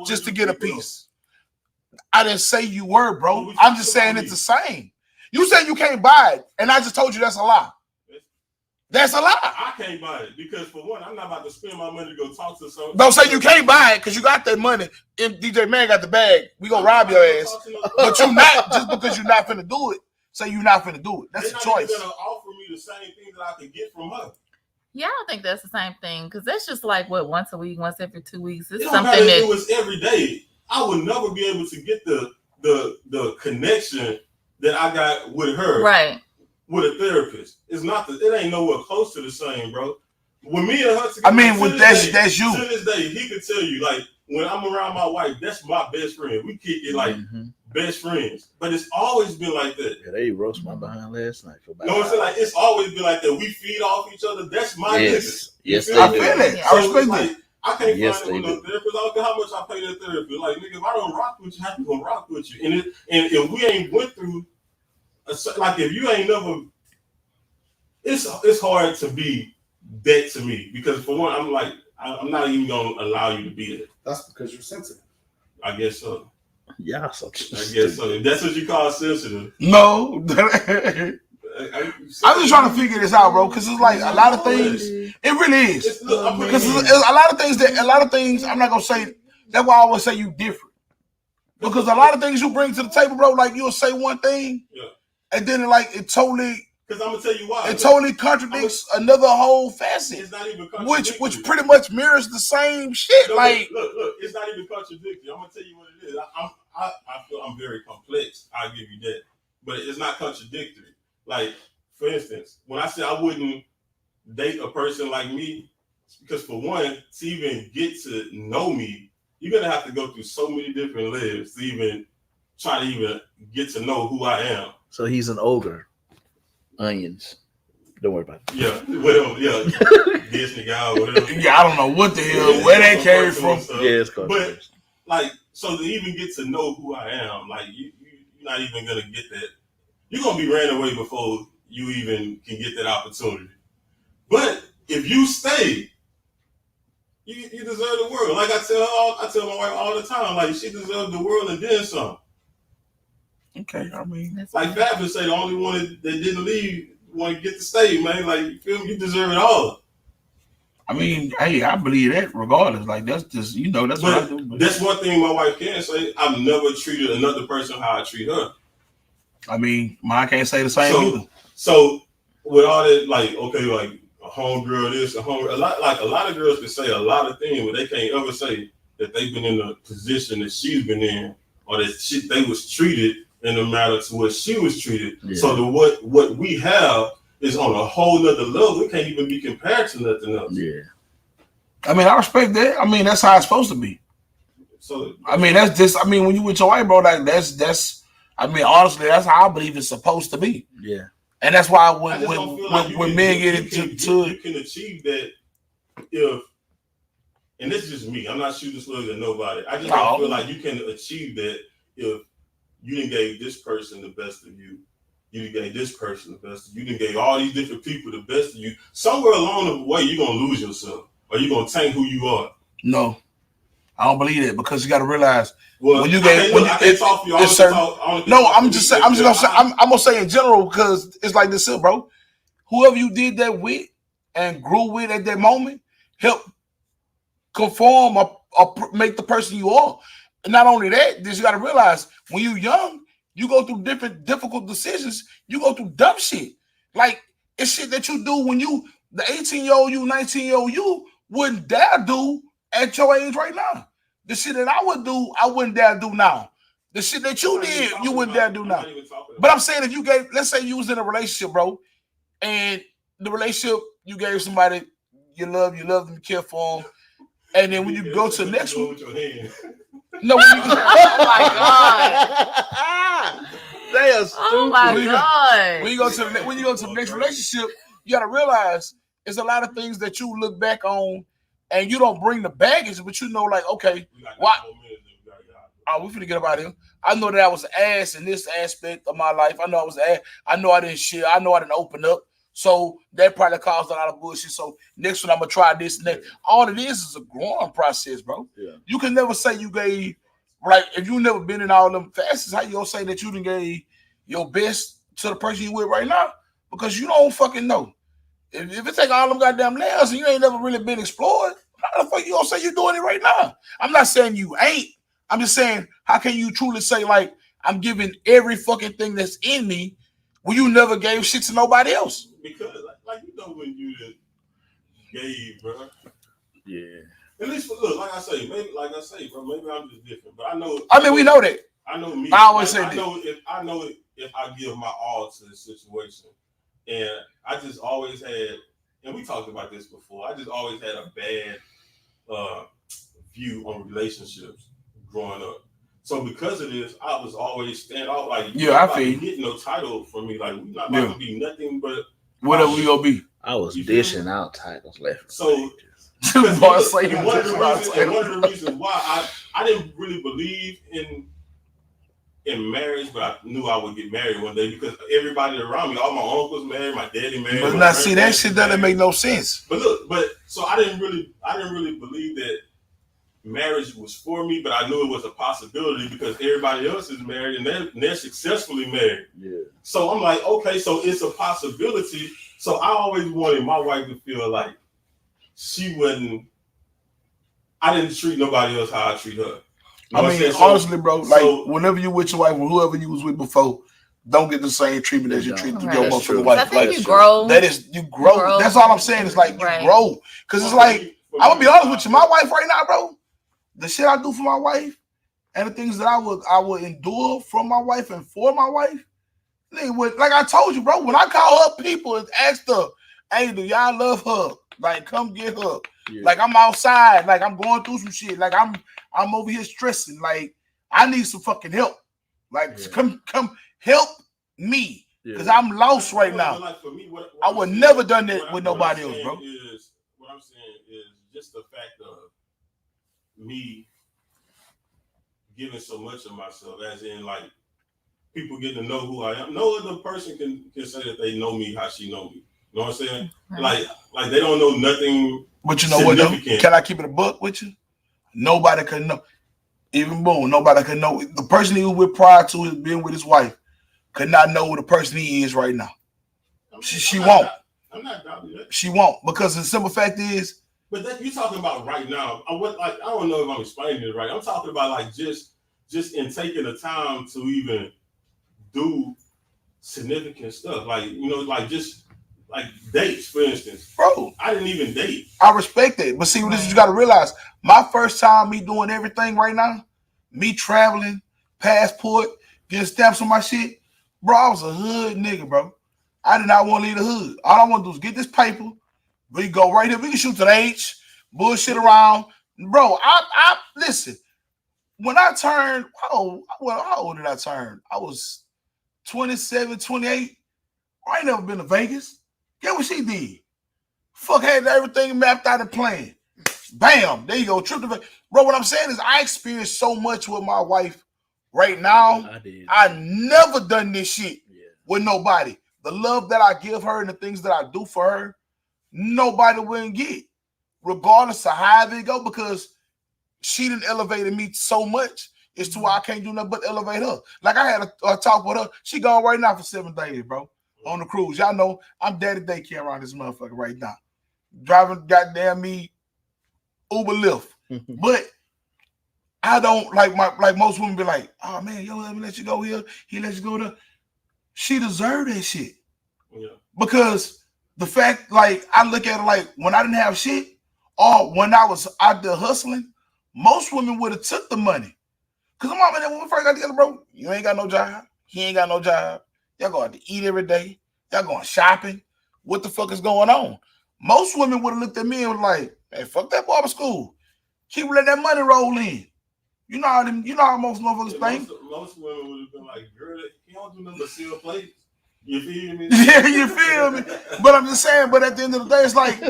just to get a piece. I didn't say you were, bro. I'm just saying it's the same. You said you can't buy it, and I just told you that's a lie. That's a lie. I can't buy it because, for one, I'm not about to spend my money to go talk to someone. Don't say you can't buy it because you got that money. If DJ Man got the bag, we gonna rob your ass. But you not just because you're not finna do it. Say you're not finna do it. That's a choice. They're not gonna offer me the same thing that I could get from her. Yeah, I don't think that's the same thing because that's just like what, once a week, once every 2 weeks. It's It don't something matter if that it was every day. I would never be able to get the connection that I got with her, right with a therapist. It's not it ain't nowhere close to the same, bro. When me and her together, I mean, with that's you. To this day, he could tell you, like, when I'm around my wife, that's my best friend. We kick it like best friends. But it's always been like that. Yeah, they roast my behind last night for about. You know what I'm saying? Like, it's always been like that. We feed off each other. That's my niggas. Yes, I feel it. I respect it. I can't find it with no therapist. I don't care how much I pay that therapist. Like, nigga, if I don't rock with you, I have to go rock with you. And if we ain't went through, like, if you ain't never, it's hard to be that to me because, for one, I'm like, I'm not even gonna allow you to be there. That's because you're sensitive. I guess so. Yeah, so I guess so. If that's what you call sensitive. No. I'm just trying to figure this out, bro, because it's like a lot of things. It really is. Because it's a lot of things. I'm not gonna say. That's why I always say you different. Because a lot of things you bring to the table, bro, like you'll say one thing, and then it totally. Because I'm gonna tell you why. It totally contradicts another whole facet. It's not even which pretty much mirrors the same shit. Look, like, look, it's not even contradictory. I'm gonna tell you what it is. I feel I'm very complex. I'll give you that, but it's not contradictory. Like, for instance, when I say I wouldn't date a person like me, because for one, to even get to know me, you're gonna have to go through so many different layers to even try to even get to know who I am. So he's an ogre. Onions. Don't worry about it. Yeah, whatever. Yeah, Disney guy, whatever. Yeah, I don't know what the hell, where that came from. Yeah, it's but like, so to even get to know who I am, like you not even gonna get that. You're gonna be ran away before you even can get that opportunity. But if you stay, you deserve the world. Like I tell my wife all the time, like she deserves the world and then some. Okay, I mean, like Fabulous say, the only one that didn't leave want to get to stay, man. Like you feel me? You deserve it all. I mean, hey, I believe that regardless. Like that's just that's what I do. But that's one thing my wife can say. I've never treated another person how I treat her. I mean, mine can't say the same either. So with all that, like, okay, like a homegirl this, a lot of girls can say a lot of things, but they can't ever say that they've been in the position that she's been in, or that they was treated in a matter to what she was treated. Yeah. So what we have is on a whole nother level. It can't even be compared to nothing else. Yeah. I mean, I respect that. I mean, that's how it's supposed to be. So I mean, that's just. I mean, when you with your wife, bro, like that's. I mean, honestly, that's how I believe it's supposed to be. Yeah. And that's why when men get into you can achieve that if, and this is just me. I'm not shooting slugs at nobody. I just don't feel like you can achieve that if you didn't gave this person the best of you. You didn't gave this person the best of you. You didn't gave all these different people the best of you. Somewhere along the way, you're gonna lose yourself, or you're gonna tank who you are. No, I don't believe that, because you got to realize when you get I'm gonna say in general, because it's like this, bro. Whoever you did that with and grew with at that moment helped conform or make the person you are. And not only that, you got to realize when you're young, you go through different difficult decisions. You go through dumb shit. Like it's shit that you do when you the 18-year-old you, 19-year-old you wouldn't dare do at your age right now. The shit that I would do, I wouldn't dare do now. The shit that you did, you wouldn't dare do now. But I'm saying if you gave, let's say you was in a relationship, bro, and the relationship you gave somebody you love them, you care for them, and then when you go to the next one, no, when you, oh my god, they are stupid. Oh my god. When you go to the next relationship, you gotta realize there's a lot of things that you look back on, and you don't bring the baggage, but you know, like, okay, why? Oh, we finna get about him. I know that I was an ass in this aspect of my life. I know I was an ass. I know I didn't share. I know I didn't open up. So that probably caused a lot of bullshit. So next one, I'm gonna try this and that. All it is a growing process, bro. Yeah. You can never say you gave, like, if you never been in all them facets, how you gonna say that you done gave your best to the person you with right now? Because you don't fucking know. If it take all them goddamn layers and you ain't never really been explored, how the fuck you gonna say you doing it right now? I'm not saying you ain't. I'm just saying, how can you truly say, like, I'm giving every fucking thing that's in me when you never gave shit to nobody else? Because, like you know, when you gave, bro. Yeah. At least, look, like I say, bro, maybe I'm just different. But I know. I mean, we know that. I know me. I always say that. I know if I give my all to the situation, and I just always had, and we talked about this before. I just always had a bad view on relationships growing up. So because of this, I was always stand out like, I feel getting no title for me. Like, we're not about to be nothing but whatever we gonna be. I was dishing out titles left. So one of the reasons why I didn't really believe in marriage, but I knew I would get married one day because everybody around me, all my uncles married, my daddy married. But now see, that shit doesn't make no sense. But look, so I didn't really believe that marriage was for me, but I knew it was a possibility because everybody else is married and they're successfully married. Yeah. So I'm like, okay, so it's a possibility. So I always wanted my wife to feel like I didn't treat nobody else how I treat her. You know I mean, honestly, bro, like whenever you with your wife or whoever you was with before, don't get the same treatment as you treat your motherfucking wife. I think you grow. That is, you grow. That's all I'm saying. It's like you grow. Because it's like, I'm gonna be honest with you, my wife right now, bro, the shit I do for my wife and the things that I would endure from my wife and for my wife, like I told you, bro, when I call her people and ask her, hey, do y'all love her? Like, come get her. Yeah. Like, I'm outside. Like, I'm going through some shit. Like, I'm over here stressing. Like, I need some fucking help. Like, come help me. Because I'm lost right now. Like for me, I would never done that with nobody else, bro. What I'm saying is just the fact of me giving so much of myself, as in, like, people get to know who I am. No other person can say that they know me how she know me. You know what I'm saying? Right. Like they don't know nothing. But you know what though? Can I keep it a buck with you? Nobody can know. Even boom, nobody can know. The person he was with prior to his being with his wife could not know the person he is right now. She won't. I'm not doubting that. She won't, because the simple fact is. But that you're talking about right now. I don't know if I'm explaining it right. I'm talking about like just in taking the time to even do significant stuff, like like just like dates, for instance. Bro, I didn't even date. I respect it, but see, this is you got to realize. My first time me doing everything right now, me traveling, passport, getting stamps on my shit, bro. I was a hood nigga, bro. I did not want to leave the hood. All I want to do is get this paper. We go right here. We can shoot to the H, bullshit around, bro. I listen. When I turned, how old did I turn? I was 27, 28. I ain't never been to Vegas. Get what she did. Fuck, had everything mapped out and planned. Bam, there you go. Trip to Vegas. Bro, what I'm saying is I experienced so much with my wife right now. I never done this shit with nobody. The love that I give her and the things that I do for her, nobody wouldn't get, regardless of how they go, because she done elevated me so much. It's to why I can't do nothing but elevate her. Like I had a talk with her. She gone right now for 7 days, bro, on the cruise. Y'all know I'm daddy daycare around this motherfucker right now. Driving goddamn me Uber Lyft. But I don't like most women be like, oh man, yo, let me let you go here. He let you go there. She deserved that shit. Yeah. Because the fact, like, I look at it like when I didn't have shit, or when I was out there hustling, most women would have took the money. Because I'm out there when we first got together, bro, you ain't got no job. He ain't got no job. Y'all going to eat every day. Y'all going shopping. What the fuck is going on? Most women would have looked at me and was like, hey, fuck that barber school. Keep letting that money roll in. You know how most motherfuckers think. Most women would have been like, girl, you don't do nothing but seal plates. You feel me? Yeah, you feel me? But I'm just saying, but at the end of the day, it's like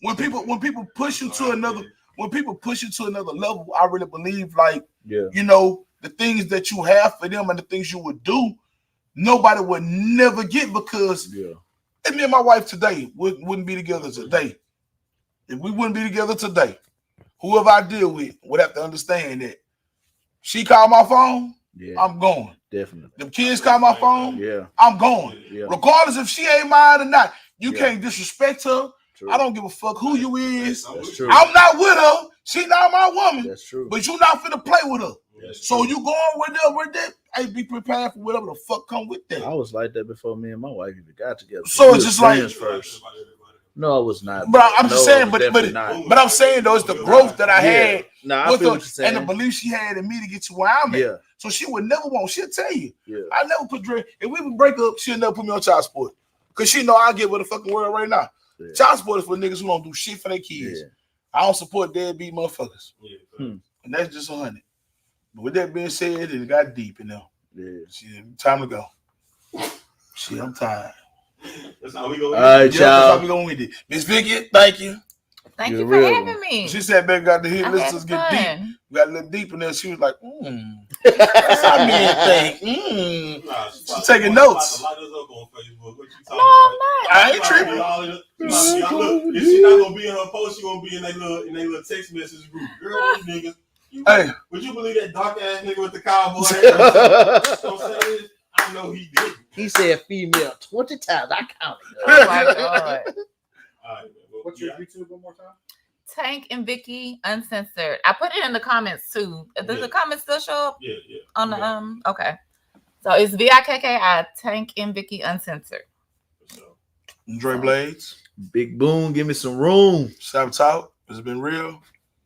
when people push you to another level, I really believe, like, you know, the things that you have for them and the things you would do, nobody would never get, because if me and my wife today wouldn't be together today, if we wouldn't be together today, whoever I deal with would have to understand that she called my phone, I'm going. Definitely. Them kids call my phone, I'm going. Regardless if she ain't mine or not. You can't disrespect her. True. I don't give a fuck who you is. I'm not with her. She not my woman. That's true. But you not finna play with her. So you going with that? Hey, be prepared for whatever the fuck come with that. I was like that before me and my wife even got together. So it's just like first. No, I was not. But I'm just saying, but I'm saying though, it's the growth that I had with her and the belief she had in me to get to where I'm at. So she would never want. She'll tell you. I never put Dre. If we would break up, she'll never put me on child support, because she know I get with the fucking world right now. Child support is for niggas who don't do shit for their kids. I don't support deadbeat motherfuckers. And that's just 100. But with that being said, it got deep in there. Shit, time to go. Shit, I'm tired. That's how we go. All right, y'all. That's how we going with it. Miss Vicky, thank you. Thank you for having me. She said, "Baby, got to hear listeners get deep. We got a little deep in there." She was like, That's how men think. She's taking notes. Light us up on Facebook. What you talking No, I'm not. I ain't tripping. Look, if she's not gonna be in her post, she gonna be in their little text message group. Girl, these niggas. Hey, would you believe that dark ass nigga with the cowboy hat? You know what I'm saying? I know he did. He said female 20 times. I counted. Oh my God. All right, man. What's your YouTube one more time? Tank and Vicky Uncensored. I put it in the comments too. Does the comments still show up? Yeah. On the okay. So it's VIKKI, Tank and Vicky Uncensored. Dre Blades. Big Boom, give me some room. Shout out. It's been real.